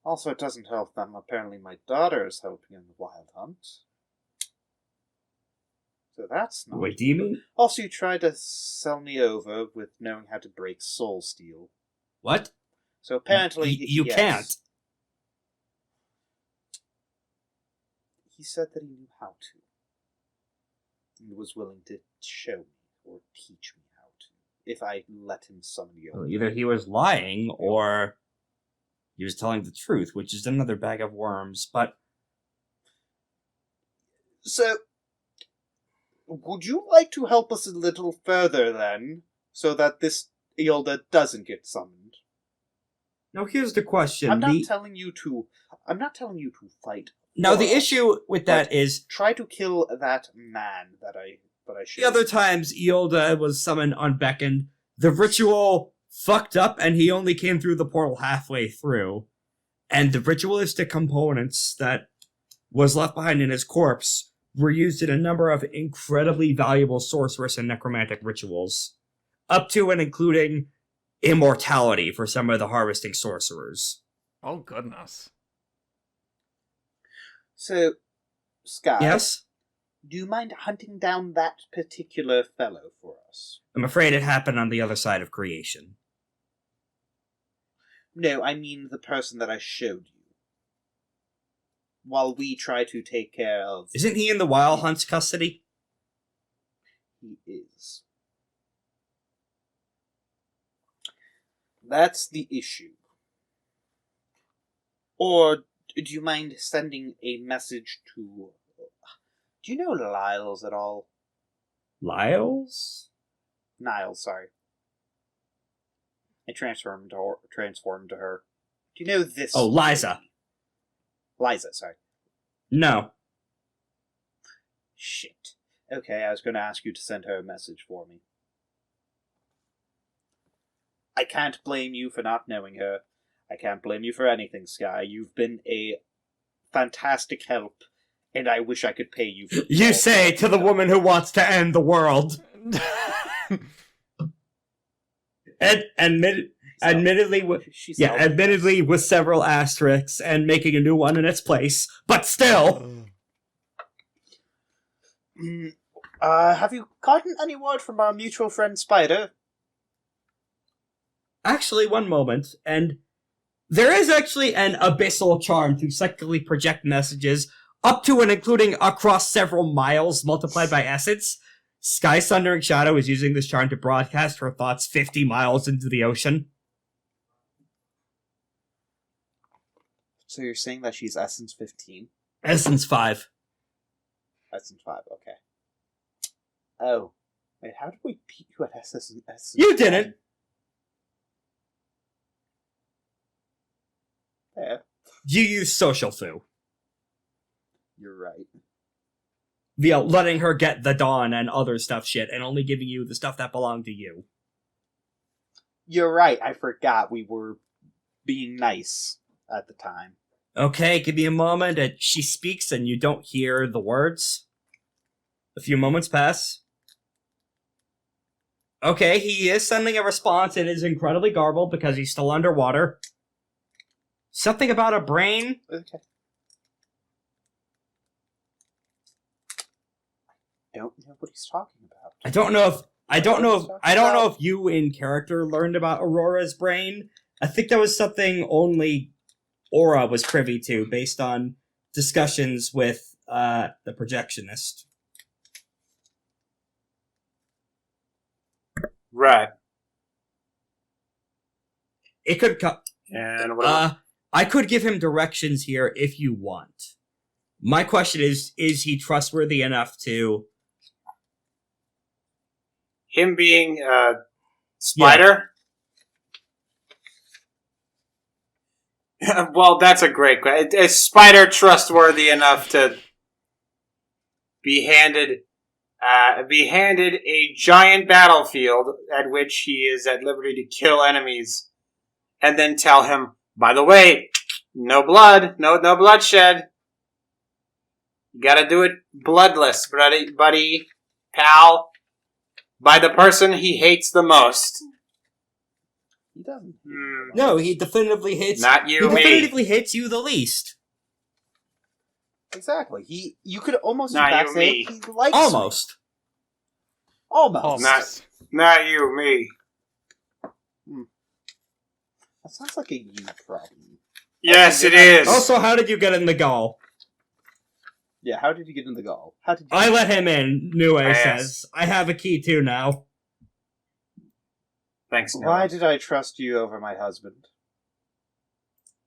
Also, it doesn't help that apparently my daughter is helping in the Wyld Hunt. So that's not... Wait, do you mean? Also, you tried to sell me over with knowing how to break soul steel. What? So apparently... You yes. can't. He said that he knew how to. And was willing to show me or teach me how to, if I let him summon you. Well, either he was lying or he was telling the truth, which is another bag of worms, but... So, would you like to help us a little further, then, so that this Eolda doesn't get summoned? Now here's the question. I'm not telling you to fight. Now the for us, issue with that but is... try to kill that man that I showed. The other times Eolda was summoned unbeckoned, the ritual fucked up and he only came through the portal halfway through. And the ritualistic components that was left behind in his corpse were used in a number of incredibly valuable sorceress and necromantic rituals. Up to and including immortality for some of the harvesting sorcerers. Oh, goodness. So, Sky, Yes? do you mind hunting down that particular fellow for us? I'm afraid it happened on the other side of creation. No, I mean the person that I showed you. While we try to take care of... Isn't he in the Wyld Hunt's custody? He is. That's the issue. Or do you mind sending a message to... Do you know Lyles at all? Lyles? Niles, sorry. I transformed to her. Do you know this? Oh, Liza. Liza, sorry. No. Shit. Okay, I was going to ask you to send her a message for me. I can't blame you for not knowing her. I can't blame you for anything, Sky. You've been a fantastic help, and I wish I could pay you for You all say that to the you've done. woman who wants to end the world. Admittedly, She's admittedly with several asterisks and making a new one in its place, but still. Have you gotten any word from our mutual friend Spider? Actually, one moment, and there is actually an abyssal charm to psychically project messages up to and including across several miles multiplied by essence. Sky Sundering Shadow is using this charm to broadcast her thoughts 50 miles into the ocean. So you're saying that she's Essence 15? Essence 5. Essence 5, okay. Oh. Wait, how did we beat you at Essence? You didn't! Yeah, You use social foo you're right. via letting her get the dawn and other stuff shit and only giving you the stuff that belonged to you. You're right, I forgot we were being nice at the time. Okay, give me a moment. She speaks and you don't hear the words. A few moments pass. Okay, he is sending a response. It is incredibly garbled because he's still underwater. Something about a brain. Okay. Don't know what he's talking about. I don't know if you in character learned about Aurora's brain. I think that was something only Aura was privy to based on discussions with the projectionist. Right. It could come. And what? I could give him directions here if you want. My question is he trustworthy enough to... Him being Spider? Yeah. Well, that's a great question. Is Spider trustworthy enough to be handed a giant battlefield at which he is at liberty to kill enemies, and then tell him, by the way, no blood, no bloodshed. You gotta do it bloodless, buddy, pal. By the person he hates the most. He doesn't. No, he definitively hates... Not you, he me. definitively hates you the least. Exactly. You could almost Not in fact you, say me. he likes Almost. me. Almost. Not you, me. That sounds like a you problem. Yes, it is. Also, how did you get in the gall? Yeah, how did you get in the gall? How did you I let him in, Nue Yes. says. I have a key too now. Thanks, Noah. Why did I trust you over my husband?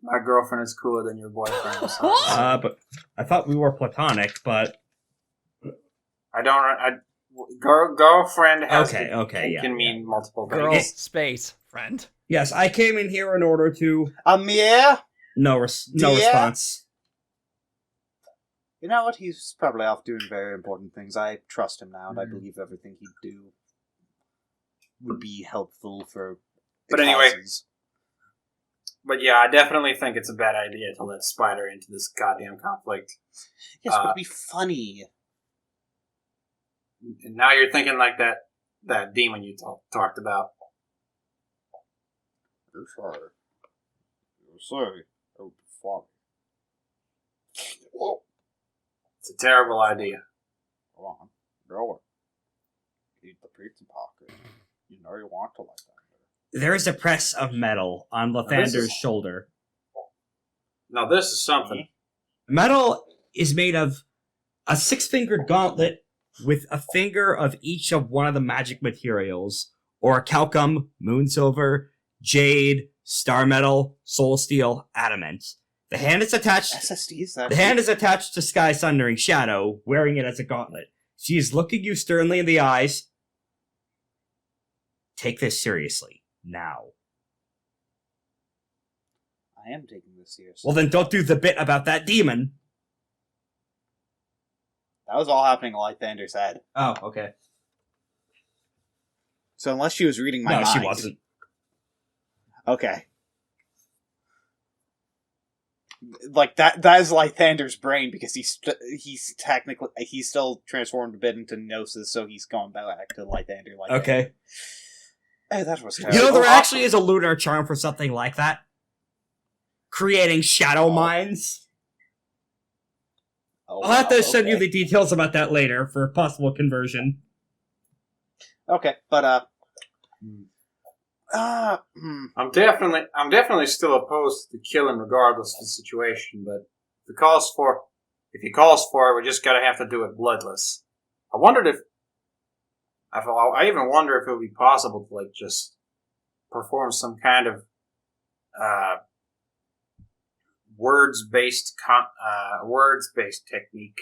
My girlfriend is cooler than your boyfriend. I'm sorry. But I thought we were platonic, but... Girlfriend has can mean multiple Girl, things. space, friend. Yes, I came in here in order to... Yeah? No Yeah? response. You know what? He's probably off doing very important things. I trust him now, and I believe everything he'd do would be helpful for the But anyway, causes. But yeah, I definitely think it's a bad idea to let Spider into this goddamn conflict. Yes, but it'd be funny. And now you're thinking like that demon you talked about. You're sorry. You're sorry. It would be funny. Whoa. It's a terrible idea. Come on. Go it. Eat the pizza pocket. You know you want to like that. There is a press of metal on Lythander's shoulder. Now this is something. Metal is made of a 6-fingered gauntlet with a finger of each of one of the magic materials, or calcum, moonsilver, jade, star metal, soul steel, adamant. The hand is attached. SSDs. The hand is attached to Sky Sundering Shadow, wearing it as a gauntlet. She is looking you sternly in the eyes. Take this seriously now. I am taking this seriously. Well, then don't do the bit about that demon. That was all happening like Lythander said. Oh, okay. So unless she was reading my No, mind. she wasn't. Okay. Like that is Lythander's brain because he's technically he's still transformed a bit into Gnosis, so he's gone back to Lythander. Okay. Oh, that was terrible. You know, there actually is a lunar charm for something like that. Creating shadow mines. Oh, I'll have to wow, send you okay. the details about that later for possible conversion. Okay, but I'm definitely still opposed to killing regardless of the situation, but if he calls for it, we just gotta have to do it bloodless. I even wonder if it would be possible to just perform some kind of words-based technique,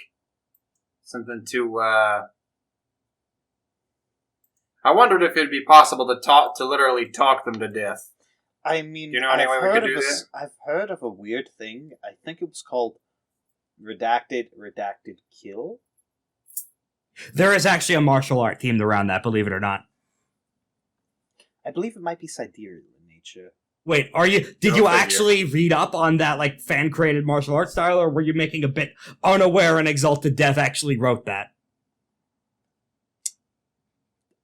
something to. I wondered if it'd be possible to literally talk them to death. I mean, Do you know any way we could do that? I've heard of a weird thing. I think it was called redacted kill. There is actually a martial art themed around that, believe it or not. I believe it might be sidereal in nature. Wait, did you actually read up on that, fan-created martial arts style, or were you making a bit unaware and Exalted Death actually wrote that?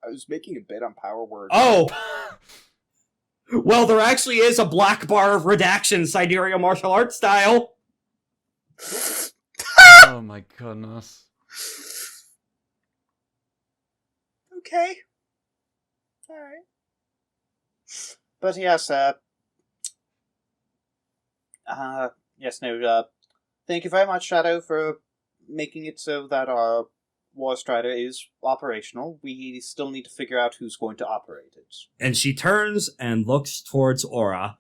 I was making a bit on power words. Oh! Well, there actually is a black bar of redaction, Sidereal martial arts style. Oh my goodness. Okay. Alright. But yes, thank you very much, Shadow, for making it so that our warstrider is operational. We still need to figure out who's going to operate it. And she turns and looks towards Aura.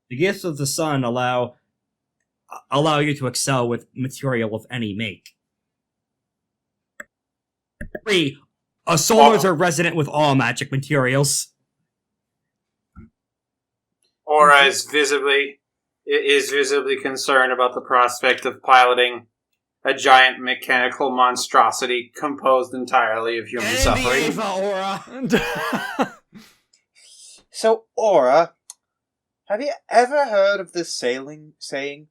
The gifts of the sun allow you to excel with material of any make. 3. Solars are resident with all magic materials. Aura is visibly concerned about the prospect of piloting a giant mechanical monstrosity composed entirely of human suffering. Aura. So, Aura, have you ever heard of this saying?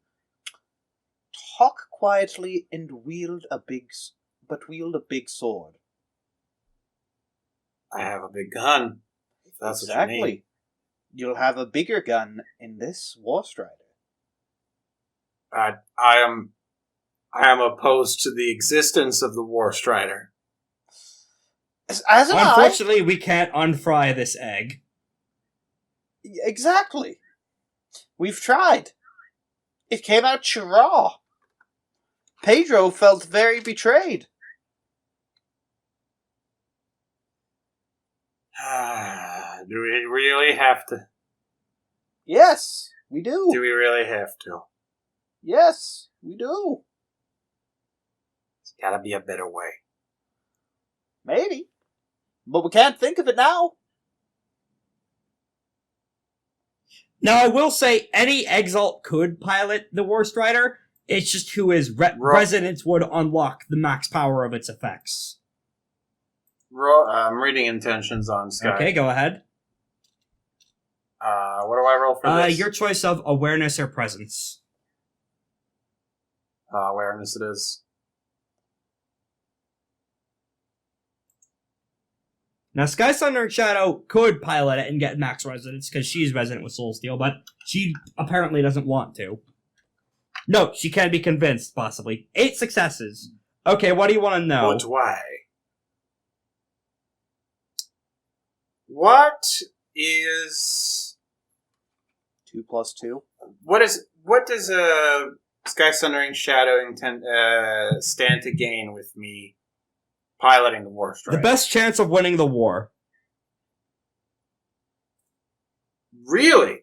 Talk quietly and wield a big sword. I have a big gun. If that's what you mean. Exactly. You'll have a bigger gun in this warstrider. I am opposed to the existence of the warstrider. As am I. Unfortunately, we can't unfry this egg. Exactly. We've tried. It came out raw. Pedro felt very betrayed. Do we really have to? Yes, we do. Do we really have to? Yes, we do. There's gotta be a better way. Maybe. But we can't think of it now. Now, I will say any Exalt could pilot the Warstrider. It's just who is residence would unlock the max power of its effects. I'm reading intentions on Sky. Okay, go ahead. What do I roll for this? Your choice of awareness or presence. Awareness it is. Now, Sky Thunder and Shadow could pilot it and get max resonance because she's resident with Soul Steel, but she apparently doesn't want to. No, she can be convinced, possibly. 8 successes. Okay, what do you want to know? But why? What is 2 plus 2? what does Sky Sundering Shadow stand to gain with me piloting the Warstrider? The best chance of winning the war. Really?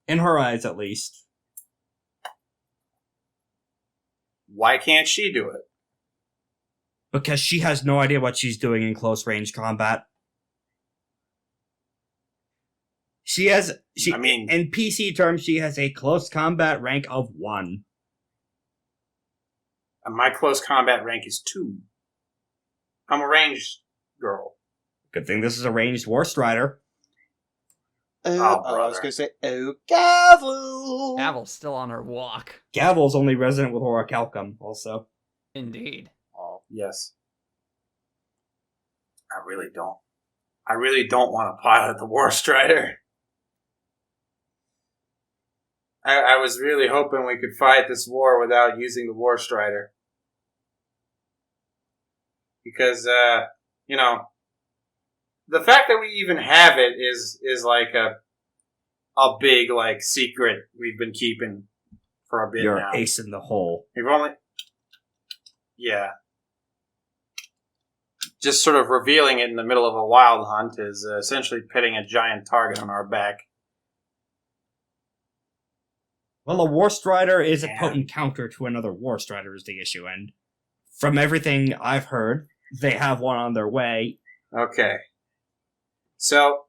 In her eyes, at least. Why can't she do it? Because she has no idea what she's doing in close range combat. In PC terms, she has a close combat rank of 1. And my close combat rank is 2. I'm a ranged girl. Good thing this is a ranged Warstrider. I was going to say, Gavel! Gavel's still on her walk. Gavel's only resident with Orichalcum, also. Indeed. Oh, yes. I really don't want to pilot the Warstrider. I was really hoping we could fight this war without using the Warstrider. Because, the fact that we even have it is like a big, like, secret we've been keeping for a bit You're now. an ace in the hole. We've only... Yeah. Just sort of revealing it in the middle of a Wyld Hunt is essentially pitting a giant target on our back. Well, a Warstrider is a potent counter to another Warstrider is the issue, and from everything I've heard, they have one on their way. Okay. So,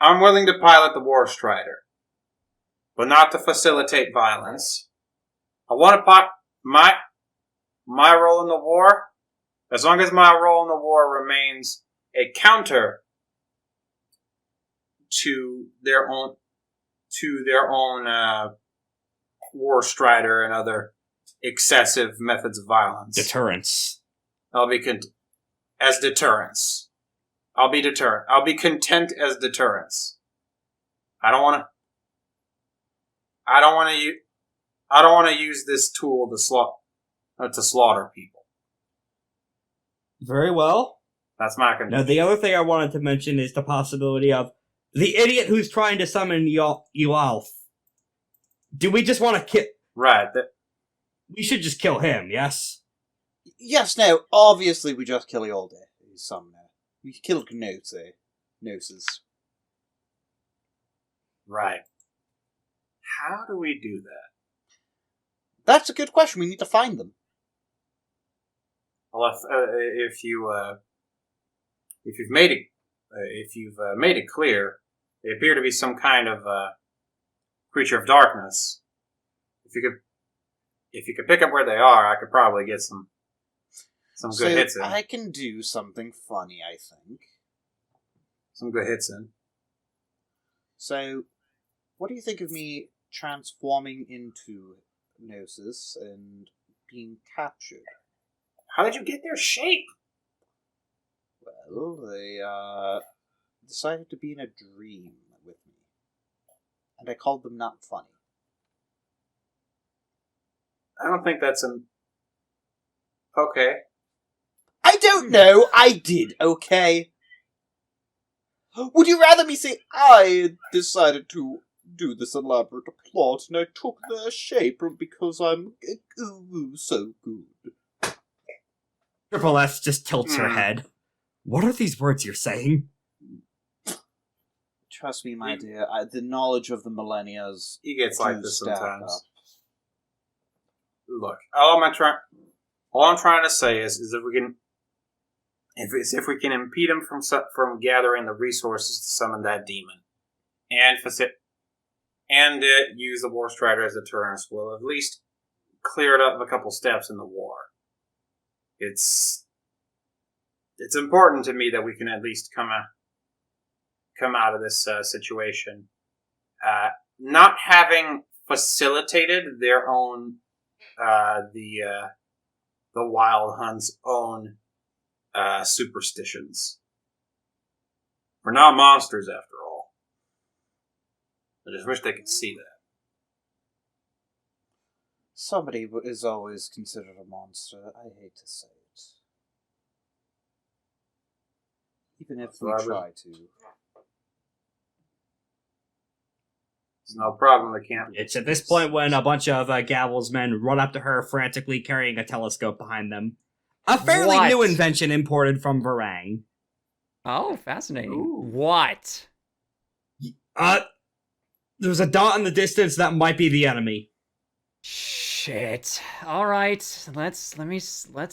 I'm willing to pilot the Warstrider, but not to facilitate violence. I want to my role in the war, as long as my role in the war remains a counter to their own Warstrider and other excessive methods of violence. Deterrence. I'll be as deterrence. I'll be deterrent. I'll be content as deterrence. I don't want to use this tool to slaughter people. Very well. That's my condition. Now, the other thing I wanted to mention is the possibility of the idiot who's trying to summon Yoalf. Do we just want to kill... Right. We should just kill him, yes? Yes, no, obviously we just kill Yolde, his summoner. We killed Gnosis. Right. How do we do that? That's a good question. We need to find them. Well, if you've made it clear, they appear to be some kind of creature of darkness. If you could pick up where they are, I could probably get some good hits in. I can do something funny, I think. Some good hits in. So, what do you think of me transforming into Gnosis and being captured? How did you get their shape? Well, they decided to be in a dream with me. And I called them not funny. I don't think that's okay. I don't know! I did, okay? Would you rather me say I decided to do this elaborate plot and I took their shape because I'm so good? Triple S just tilts her head. What are these words you're saying? Trust me, my dear, the knowledge of the millennials... He gets like this stack sometimes. up. Look, all I'm trying to say is if we can impede him from gathering the resources to summon that demon, and use the warstrider as a deterrence, we'll at least clear it up a couple steps in the war. It's important to me that we can at least come out of this situation, not having facilitated their own the Wyld Hunt's own superstitions. We're not monsters after all. I just wish they could see that. Somebody is always considered a monster. I hate to say it. Even if we try to. It's no problem, they can't. It's at this point when a bunch of Gavel's men run up to her, frantically carrying a telescope behind them. A fairly What? new invention imported from Varang. Oh, fascinating. Ooh. What? There's a dot in the distance that might be the enemy. Shit. All right. Let's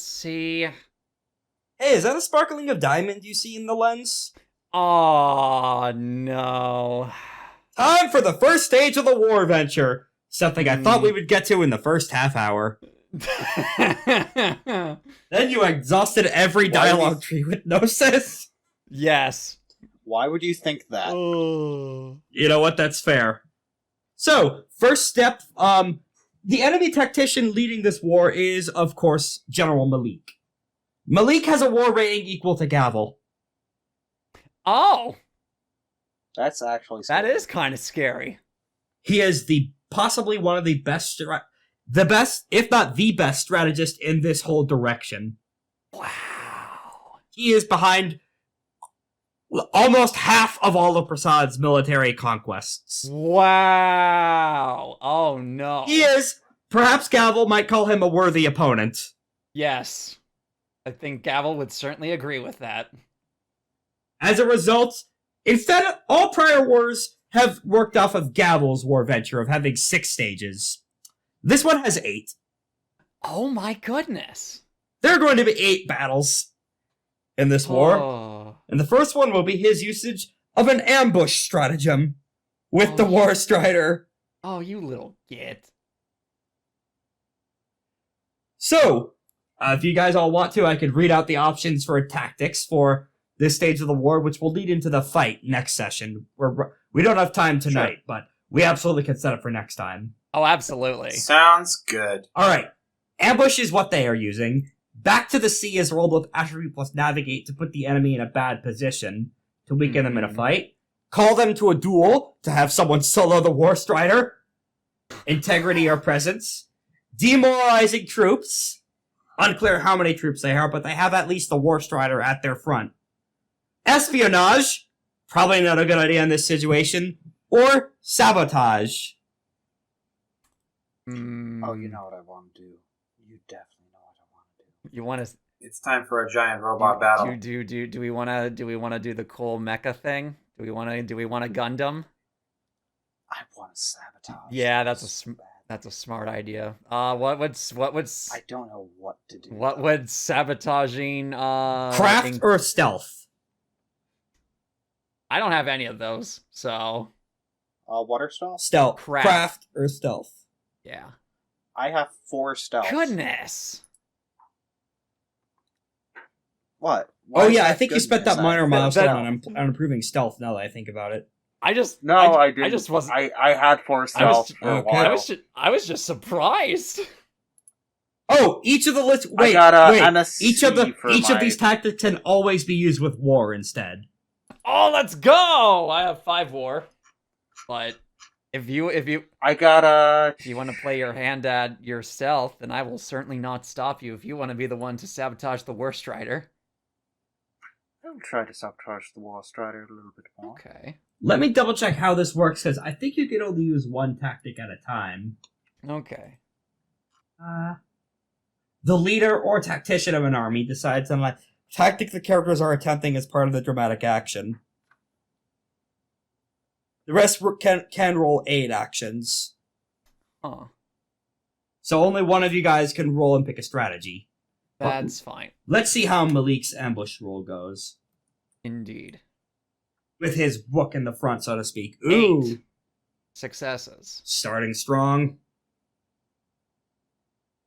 see. Hey, is that a sparkling of diamond you see in the lens? Oh no. Time for the first stage of the war venture. Something I thought we would get to in the first half hour. Then you exhausted every dialogue tree with Gnosis. Yes. Why would you think that? You know what? That's fair. So, first step, the enemy tactician leading this war is, of course, General Malik. Malik has a war rating equal to Gavel. Oh, That's actually that scary. is kind of scary. He is possibly one of the best, if not the best strategist in this whole direction. Wow. He is behind almost half of all of Prasad's military conquests. Wow. Oh no. He is, perhaps Gavel might call him a worthy opponent. Yes. I think Gavel would certainly agree with that. As a result, instead, all prior wars have worked off of Gavel's war venture of having 6 stages. This one has 8. Oh my goodness. There are going to be 8 battles in this war. Oh. And the first one will be his usage of an ambush stratagem with the warstrider. Oh, you little git. So, if you guys all want to, I could read out the options for tactics for this stage of the war, which will lead into the fight next session. We don't have time tonight, but we absolutely can set it for next time. Oh, absolutely. Sounds good. All right. Ambush is what they are using. Back to the Sea is rolled with attribute plus navigate to put the enemy in a bad position, to weaken them in a fight. Call them to a duel, to have someone solo the warstrider. Integrity or presence. Demoralizing troops. Unclear how many troops they are, but they have at least the warstrider at their front. Espionage. Probably not a good idea in this situation. Or sabotage. Oh, you know what I want to do. You definitely know what I want to do. You want to? It's time for a giant robot battle. Do we want to do the cool mecha thing? Do we want to Gundam? I want to sabotage. Yeah, that's a smart idea. What would I don't know what to do. what would sabotaging Craft or stealth? I don't have any of those, so water stealth? Stealth. Craft. Craft or stealth? yeah. I have 4 stealth. Goodness. What? Oh yeah, I think you spent that minor milestone on improving stealth. Now that I think about it. I didn't. I just wasn't. I had 4 stealth for a okay. while. I was just surprised. Oh, each of the list. Wait, got an wait. Each of my- these tactics can always be used with war instead. Oh, let's go! I have 5 war, but if you I got if you want to play your hand at your stealth, then I will certainly not stop you. If you want to be the one to sabotage the warstrider. I'll try to sabotage the warstrider a little bit more. Okay. Let me double check how this works, because I think you can only use one tactic at a time. Okay. The leader or tactician of an army decides on a tactic the characters are attempting as part of the dramatic action. The rest can roll aid actions. Huh. So only one of you guys can roll and pick a strategy. That's fine. Let's see how Malik's ambush roll goes. Indeed. With his book in the front, so to speak. Ooh! 8 successes. Starting strong.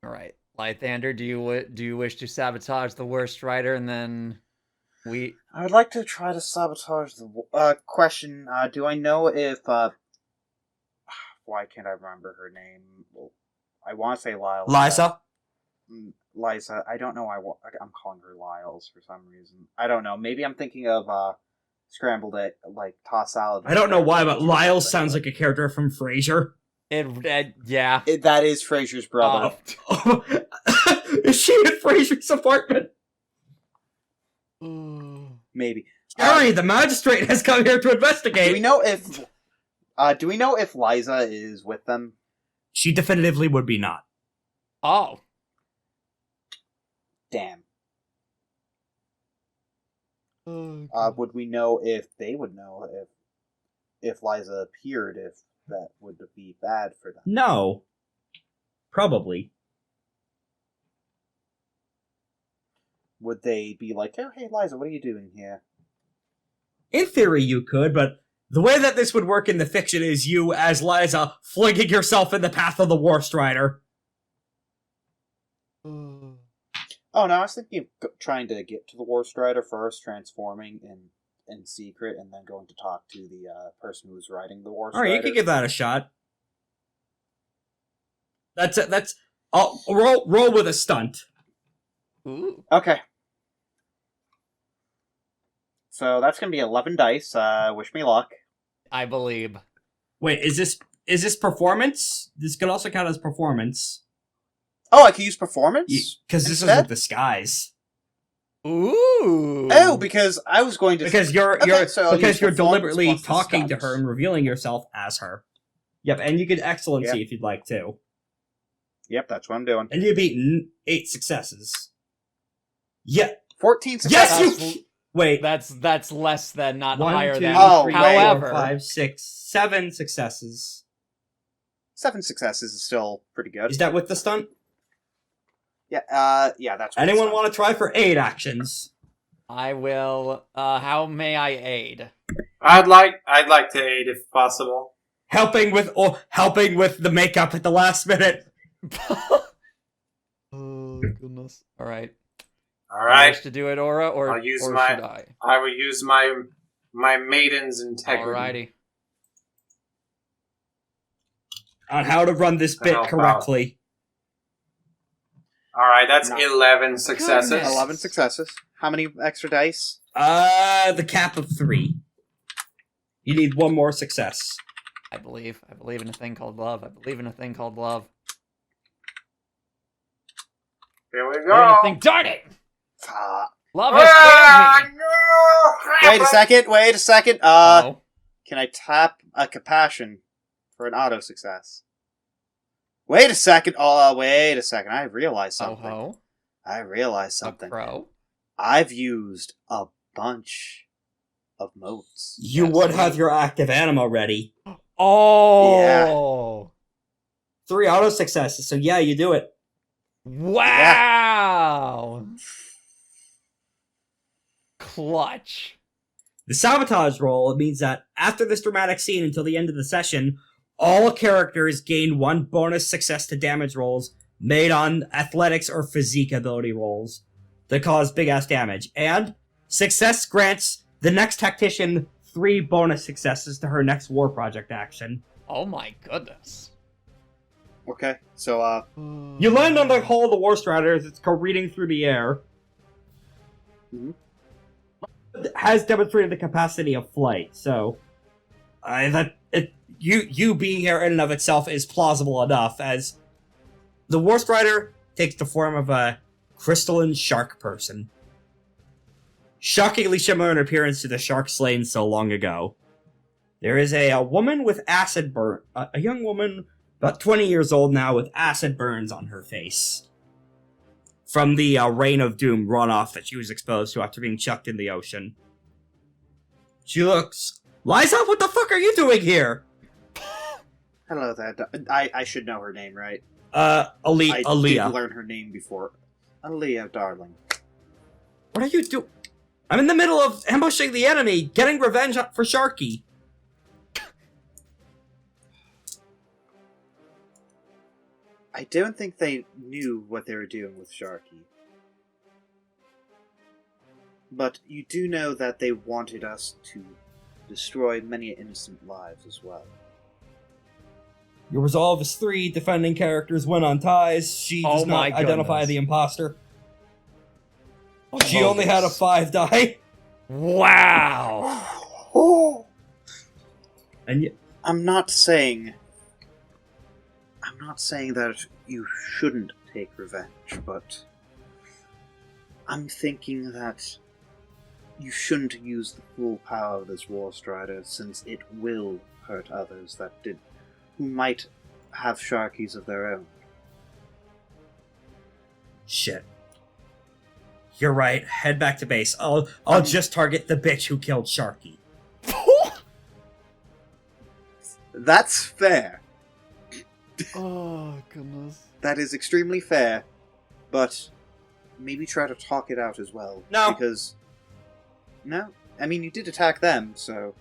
All right. Lythander, do you wish to sabotage the warstrider and then we... I would like to try to sabotage the question. Do I know if why can't I remember her name? Well, I want to say Lyle. Liza? Liza. I don't know why I'm calling her Lyles for some reason. I don't know. Maybe I'm thinking of scrambled egg, like tossed salad. I don't know why, but Lyle sounds like a character from Frasier. Yeah. That is Frasier's brother. Is she in Frasier's apartment? Maybe. Harry, the magistrate has come here to investigate. Do we know if Liza is with them? She definitively would be not. Oh. Damn. Would we know if they would know if Liza appeared, if that would be bad for them? No. Probably. Would they be like, oh, hey, Liza, what are you doing here? In theory, you could, but the way that this would work in the fiction is you, as Liza, flinging yourself in the path of the warstrider. Oh, no, I was thinking of trying to get to the warstrider first, transforming in secret, and then going to talk to the person who was riding the warstrider. Alright, you could give that a shot. That's I'll roll with a stunt. Ooh. Okay. So that's gonna be 11 dice. Wish me luck. I believe. Wait, is this performance? This could also count as performance. Oh, I can use performance? Because this is instead? with disguise. Ooh. Oh, because I was going to... Because you're so I'll because use you're performance deliberately plus the talking to stunt. her and revealing yourself as her. Yep, and you get excellency Yep. if you'd like to. Yep, that's what I'm doing. And you beat 8 successes. Yeah. 14 successes. Yes, you... Wait. That's less than, not 1, higher 2, than. 3, However, 4, 5, 6, 7 successes. 7 successes is still pretty good. Is that with the stunt? Yeah, that's what Anyone it's want to try for 8 actions? I will. How may I aid? I'd like to aid if possible. Helping with the makeup at the last minute. Oh goodness! All right. All right. Wish to do it, Aura, or I'll use or my- should I? I will use my maiden's integrity. Alrighty. On how to run this bit help out. correctly. Alright, that's Not- 11 successes. Goodness. 11 successes. How many extra dice? The cap of 3. You need one more success. I believe in a thing called love. I believe in a thing called love. Here we I believe in go. a thing. Darn it! Fuck. Love has failed me. No! Wait a second. Oh. Can I tap a compassion for an auto success? Wait a second. Wait a second. I realized something. Ho I realized ho. A something. crow. I've used a bunch of motes. You That's would sweet. have your active anima ready. Oh. 3 auto successes, so yeah, you do it. Wow. Clutch. The sabotage roll means that after this dramatic scene until the end of the session, all characters gain 1 bonus success to damage rolls made on athletics or physique ability rolls that cause big-ass damage. And success grants the next tactician 3 bonus successes to her next war project action. Oh my goodness. Okay, so, You land on the hull of the warstrider as it's careening through the air. Mhm. It has demonstrated the capacity of flight, so you being here in and of itself is plausible enough, as the warstrider takes the form of a crystalline shark person, shockingly similar in appearance to the shark slain so long ago. There is a woman with acid burn, a young woman about 20 years old now with acid burns on her face from the rain of doom runoff that she was exposed to after being chucked in the ocean. She looks... Liza, what the fuck are you doing here? hello there. I should know her name, right? I did Aaliyah. learn her name before. Aaliyah, darling. What are you doing? I'm in the middle of ambushing the enemy, getting revenge for Sharky. I don't think they knew what they were doing with Sharky. But you do know that they wanted us to destroy many innocent lives as well. Your resolve is 3. Defending characters win on ties. She does Oh my not identify goodness. the imposter. She only had a 5 die. Wow. Oh! And I'm not saying that you shouldn't take revenge, but I'm thinking that you shouldn't use the full power of this warstrider, since it will hurt others who might have Sharkies of their own. shit. You're right. Head back to base. I'll just target the bitch who killed Sharky. That's fair. Oh, goodness. That is extremely fair, but maybe try to talk it out as well. No. Because... No? I mean, you did attack them, so...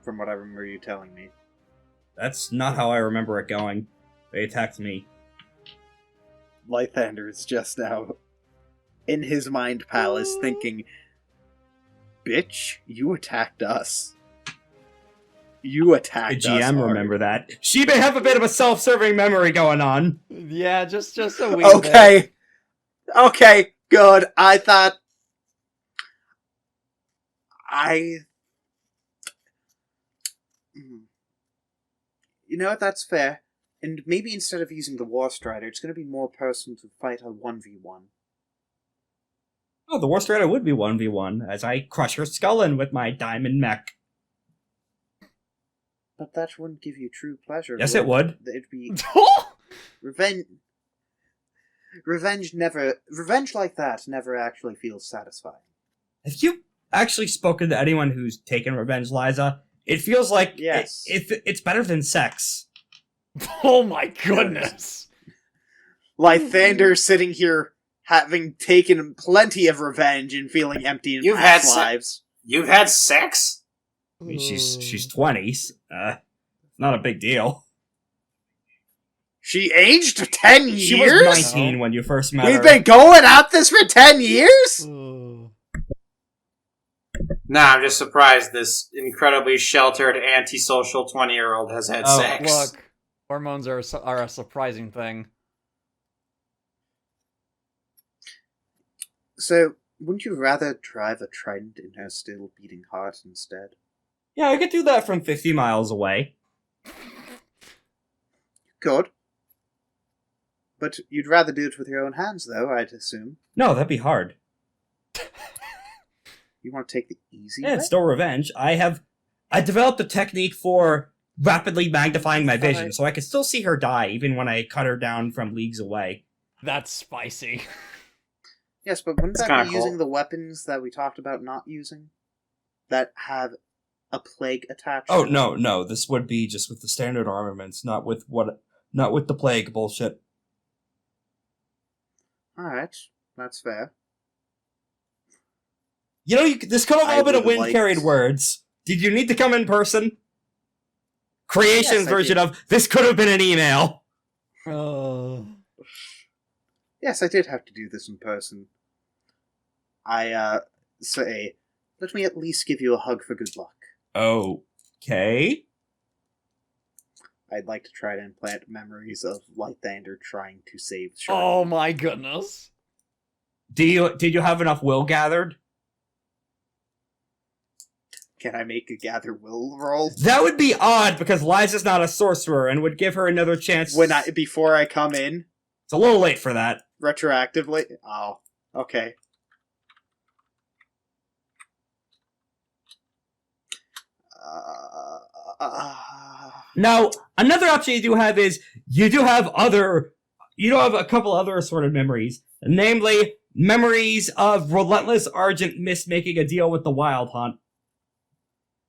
From what I remember you telling me. That's not how I remember it going. They attacked me. Lythander is just now in his mind palace thinking, bitch, you attacked us. You The attacked us. GM hard." remember that. She may have a bit of a self-serving memory going on. Yeah, just a wee bit. Okay. Okay, good. I thought... You know what, that's fair. And maybe instead of using the warstrider, it's going to be more personal to fight a 1v1. Oh, the warstrider would be 1v1, as I crush her skull in with my diamond mech. But that wouldn't give you true pleasure. Yes, it would. It'd be... Revenge like that never actually feels satisfying. Have you actually spoken to anyone who's taken revenge, Liza? It feels like Yes. it's better than sex. Oh my goodness. Lythander sitting here having taken plenty of revenge and feeling empty in You've past had se- lives. You've had sex? I mean, she's 20. Not a big deal. She aged 10 years? She was 19 when you first met We've her. been going at this for 10 years? Nah, I'm just surprised this incredibly sheltered, antisocial 20-year-old has had Oh, sex. Look, Hormones are a surprising thing. So, wouldn't you rather drive a trident in her still beating heart instead? Yeah, I could do that from 50 miles away. Good. But you'd rather do it with your own hands, though, I'd assume. No, that'd be hard. You want to take the easy Yeah, way? it's still revenge. I developed a technique for rapidly magnifying my vision, so I could still see her die, even when I cut her down from leagues away. That's spicy. Yes, but wouldn't It's that kinda be using cool. the weapons that we talked about not using? That have a plague attached Oh, to them? no, this would be just with the standard armaments, not with the plague bullshit. Alright, that's fair. You know, this could have I all been a would wind-carried like- words. Did you need to come in person? Creation's Yes, I version did. of, this could have been an email. Yes, I did have to do this in person. I say, let me at least give you a hug for good luck. Okay. I'd like to try to implant memories of Lythander trying to save Charlene. Oh my goodness. Did you have enough will gathered? Can I make a gather will roll? That would be odd, because Liza's not a sorcerer and would give her another chance. Before I come in, It's a little late for that. retroactively? Oh, okay. Now, another option you do have is you do have a couple other assorted memories, namely memories of Relentless Argent Mist making a deal with the Wyld Hunt,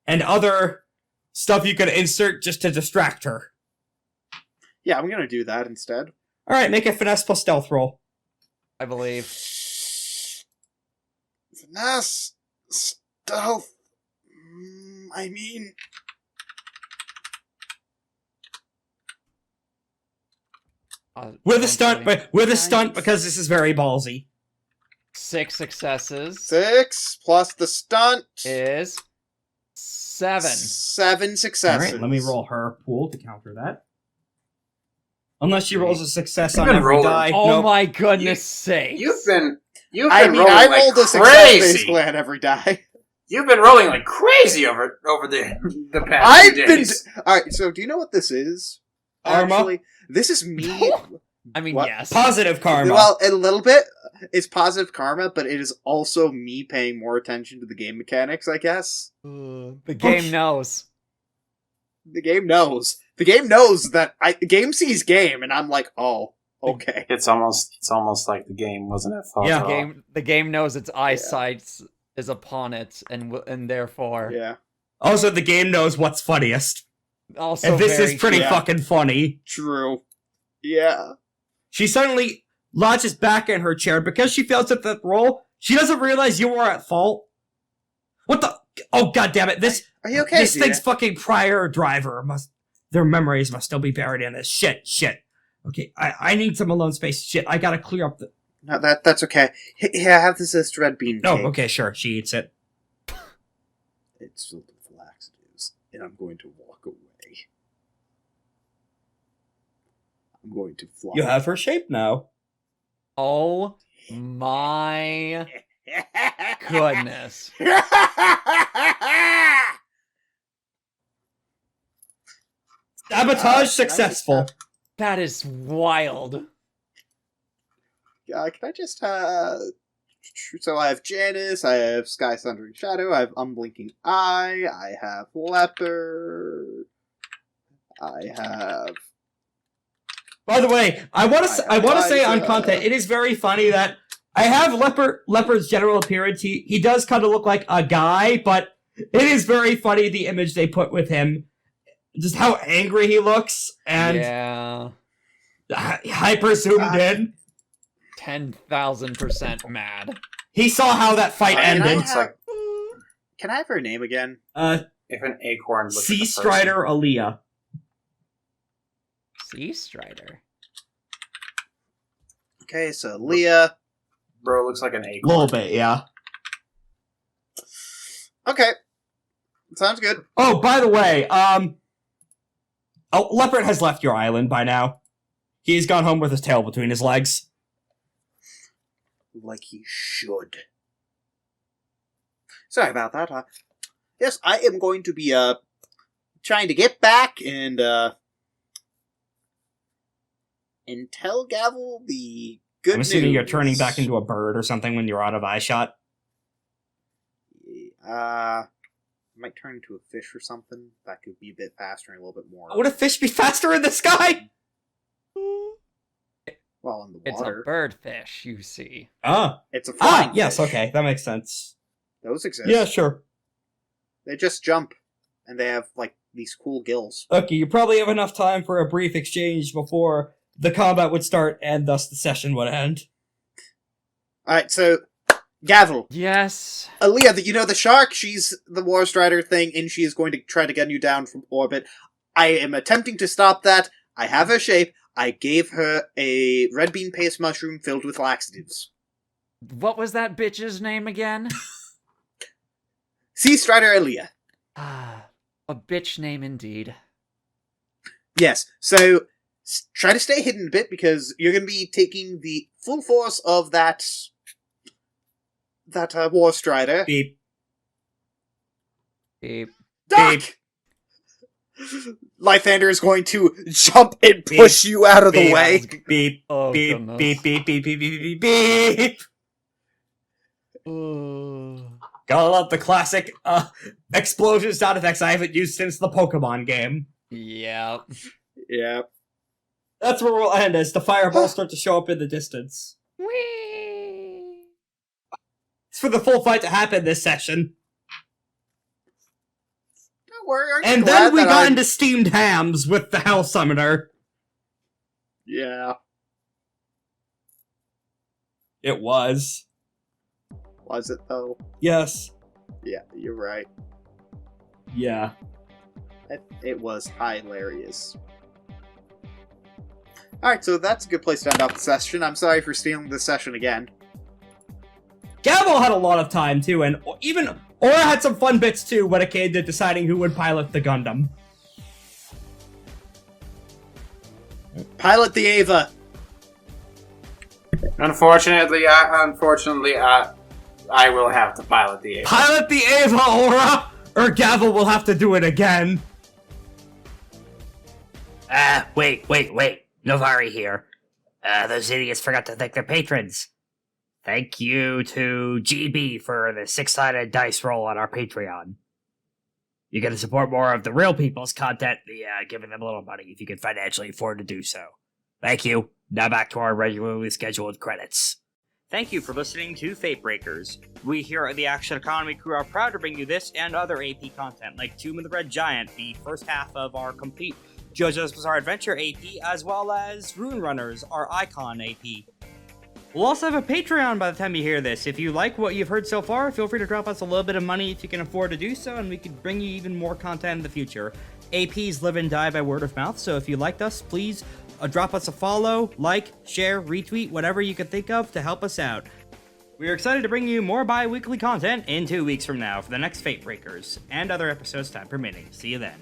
and other stuff you could insert just to distract her. Yeah, I'm gonna do that instead. All right, make a finesse plus stealth roll. I believe. Finesse, stealth. I mean, With a stunt, because this is very ballsy. 6 successes 6 plus the stunt. is 7. 7 All successes. right, let me roll her pool to counter that. Unless she rolls a success You've on been every rolling. die. Oh Nope. my goodness sakes. You've been I mean, rolling I like rolled a success crazy. basically on every die. You've been rolling like crazy over the past I've few been. days. Alright, so do you know what this is? Karma? Actually, this is me. I mean, What? yes. Positive karma. Well, a little bit. It's positive karma, but it is also me paying more attention to the game mechanics, I guess. The game knows. The game knows. The game knows that the game sees game, and I'm like, oh, okay. It's almost like the game wasn't at fault. Yeah. at all. The game knows its eyesight is upon it, and therefore Yeah. Also, the game knows what's funniest. also And this very is pretty true. fucking funny. True. Yeah. She suddenly lodges back in her chair because she fails at that roll. She doesn't realize you are at fault. What the? Oh, god damn it. This Are you okay, this Gina? thing's fucking prior driver their memories must still be buried in this. Shit. Okay, I need some alone space. Shit, I gotta clear up the... No, that's okay. Here, have this red bean Oh, cake. okay, sure. She eats it. It's filled with laxatives, and I'm going to walk away. I'm going to fly. You have her shape now. Oh my goodness. Sabotage successful. That is wild. Can I just so I have Janice, I have Sky Sundering Shadow, I have Unblinking Eye, I have Leopard, I have... By the way, I want to say on content, it is very funny that I have Leopard's general appearance. He does kind of look like a guy, but it is very funny the image they put with him, just how angry he looks and Yeah. hyper zoomed in. 10,000% mad. He saw how that fight Can I ended. have- Can I have her name again? If an acorn looks Sea like a Strider Aaliyah. Sea Strider. Okay, so Leah. person. Bro, it looks like an A acorn. little bit, yeah. Okay. Sounds good. Oh, by the way, Oh, Leopard has left your island by now. He's gone home with his tail between his legs. Like he should. Sorry about that. Yes, I am going to be trying to get back and tell Gavel the good I'm assuming news. you're turning back into a bird or something when you're out of eye shot. I might turn into a fish or something. That could be a bit faster and a little bit more. Would a fish be faster in the sky? Well, in the It's water. a birdfish, you see. It's a flying yes, fish. okay, that makes sense. Those exist. Yeah, sure. They just jump, and they have, like, these cool gills. Okay, you probably have enough time for a brief exchange before the combat would start and thus the session would end. Alright, so, Gavel. Yes. Aaliyah, you know the shark? She's the warstrider thing, and she is going to try to gun you down from orbit. I am attempting to stop that. I have her shape. I gave her a red bean paste mushroom filled with laxatives. What was that bitch's name again? Sea Strider Aaliyah. A bitch name indeed. Yes, so try to stay hidden a bit because you're going to be taking the full force of that warstrider. Beep. Beep. Duck! Lythander is going to jump and push you out of the Beep. way. Beep, Oh, beep, goodness. beep, beep, beep, beep, beep, beep, beep. Gotta love the classic explosion sound effects I haven't used since the Pokemon game. Yeah. Yeah. That's where we'll end as the fireballs start to show up in the distance. Whee! It's for the full fight to happen this session. Don't worry, aren't you And glad then we that got I'm- into steamed hams with the Hell Summoner. Yeah. It was. Was it, though? Yes. Yeah, you're right. Yeah. It was hilarious. Alright, so that's a good place to end off the session. I'm sorry for stealing this session again. Gavel had a lot of time too, and even Aura had some fun bits too when it came to deciding who would pilot the Gundam. Pilot the Ava! Unfortunately, I will have to pilot the Ava. Pilot the Ava, Aura, or Gavel will have to do it again. Wait. Novari here. Those idiots forgot to thank their patrons. Thank you to GB for the 6-sided dice roll on our Patreon. You get to support more of the real people's content via giving them a little money if you can financially afford to do so. Thank you. Now back to our regularly scheduled credits. Thank you for listening to FateBreakers. We here at the Action Economy crew are proud to bring you this and other AP content like Tomb of the Red Giant, the first half of our complete JoJo's Bizarre Adventure AP, as well as Rune Runners, our Icon AP. We'll also have a Patreon by the time you hear this. If you like what you've heard so far, feel free to drop us a little bit of money if you can afford to do so, and we could bring you even more content in the future. APs live and die by word of mouth, so if you liked us, please drop us a follow, like, share, retweet, whatever you can think of to help us out. We are excited to bring you more bi-weekly content in 2 weeks from now for the next FateBreakers, and other episodes time permitting. See you then.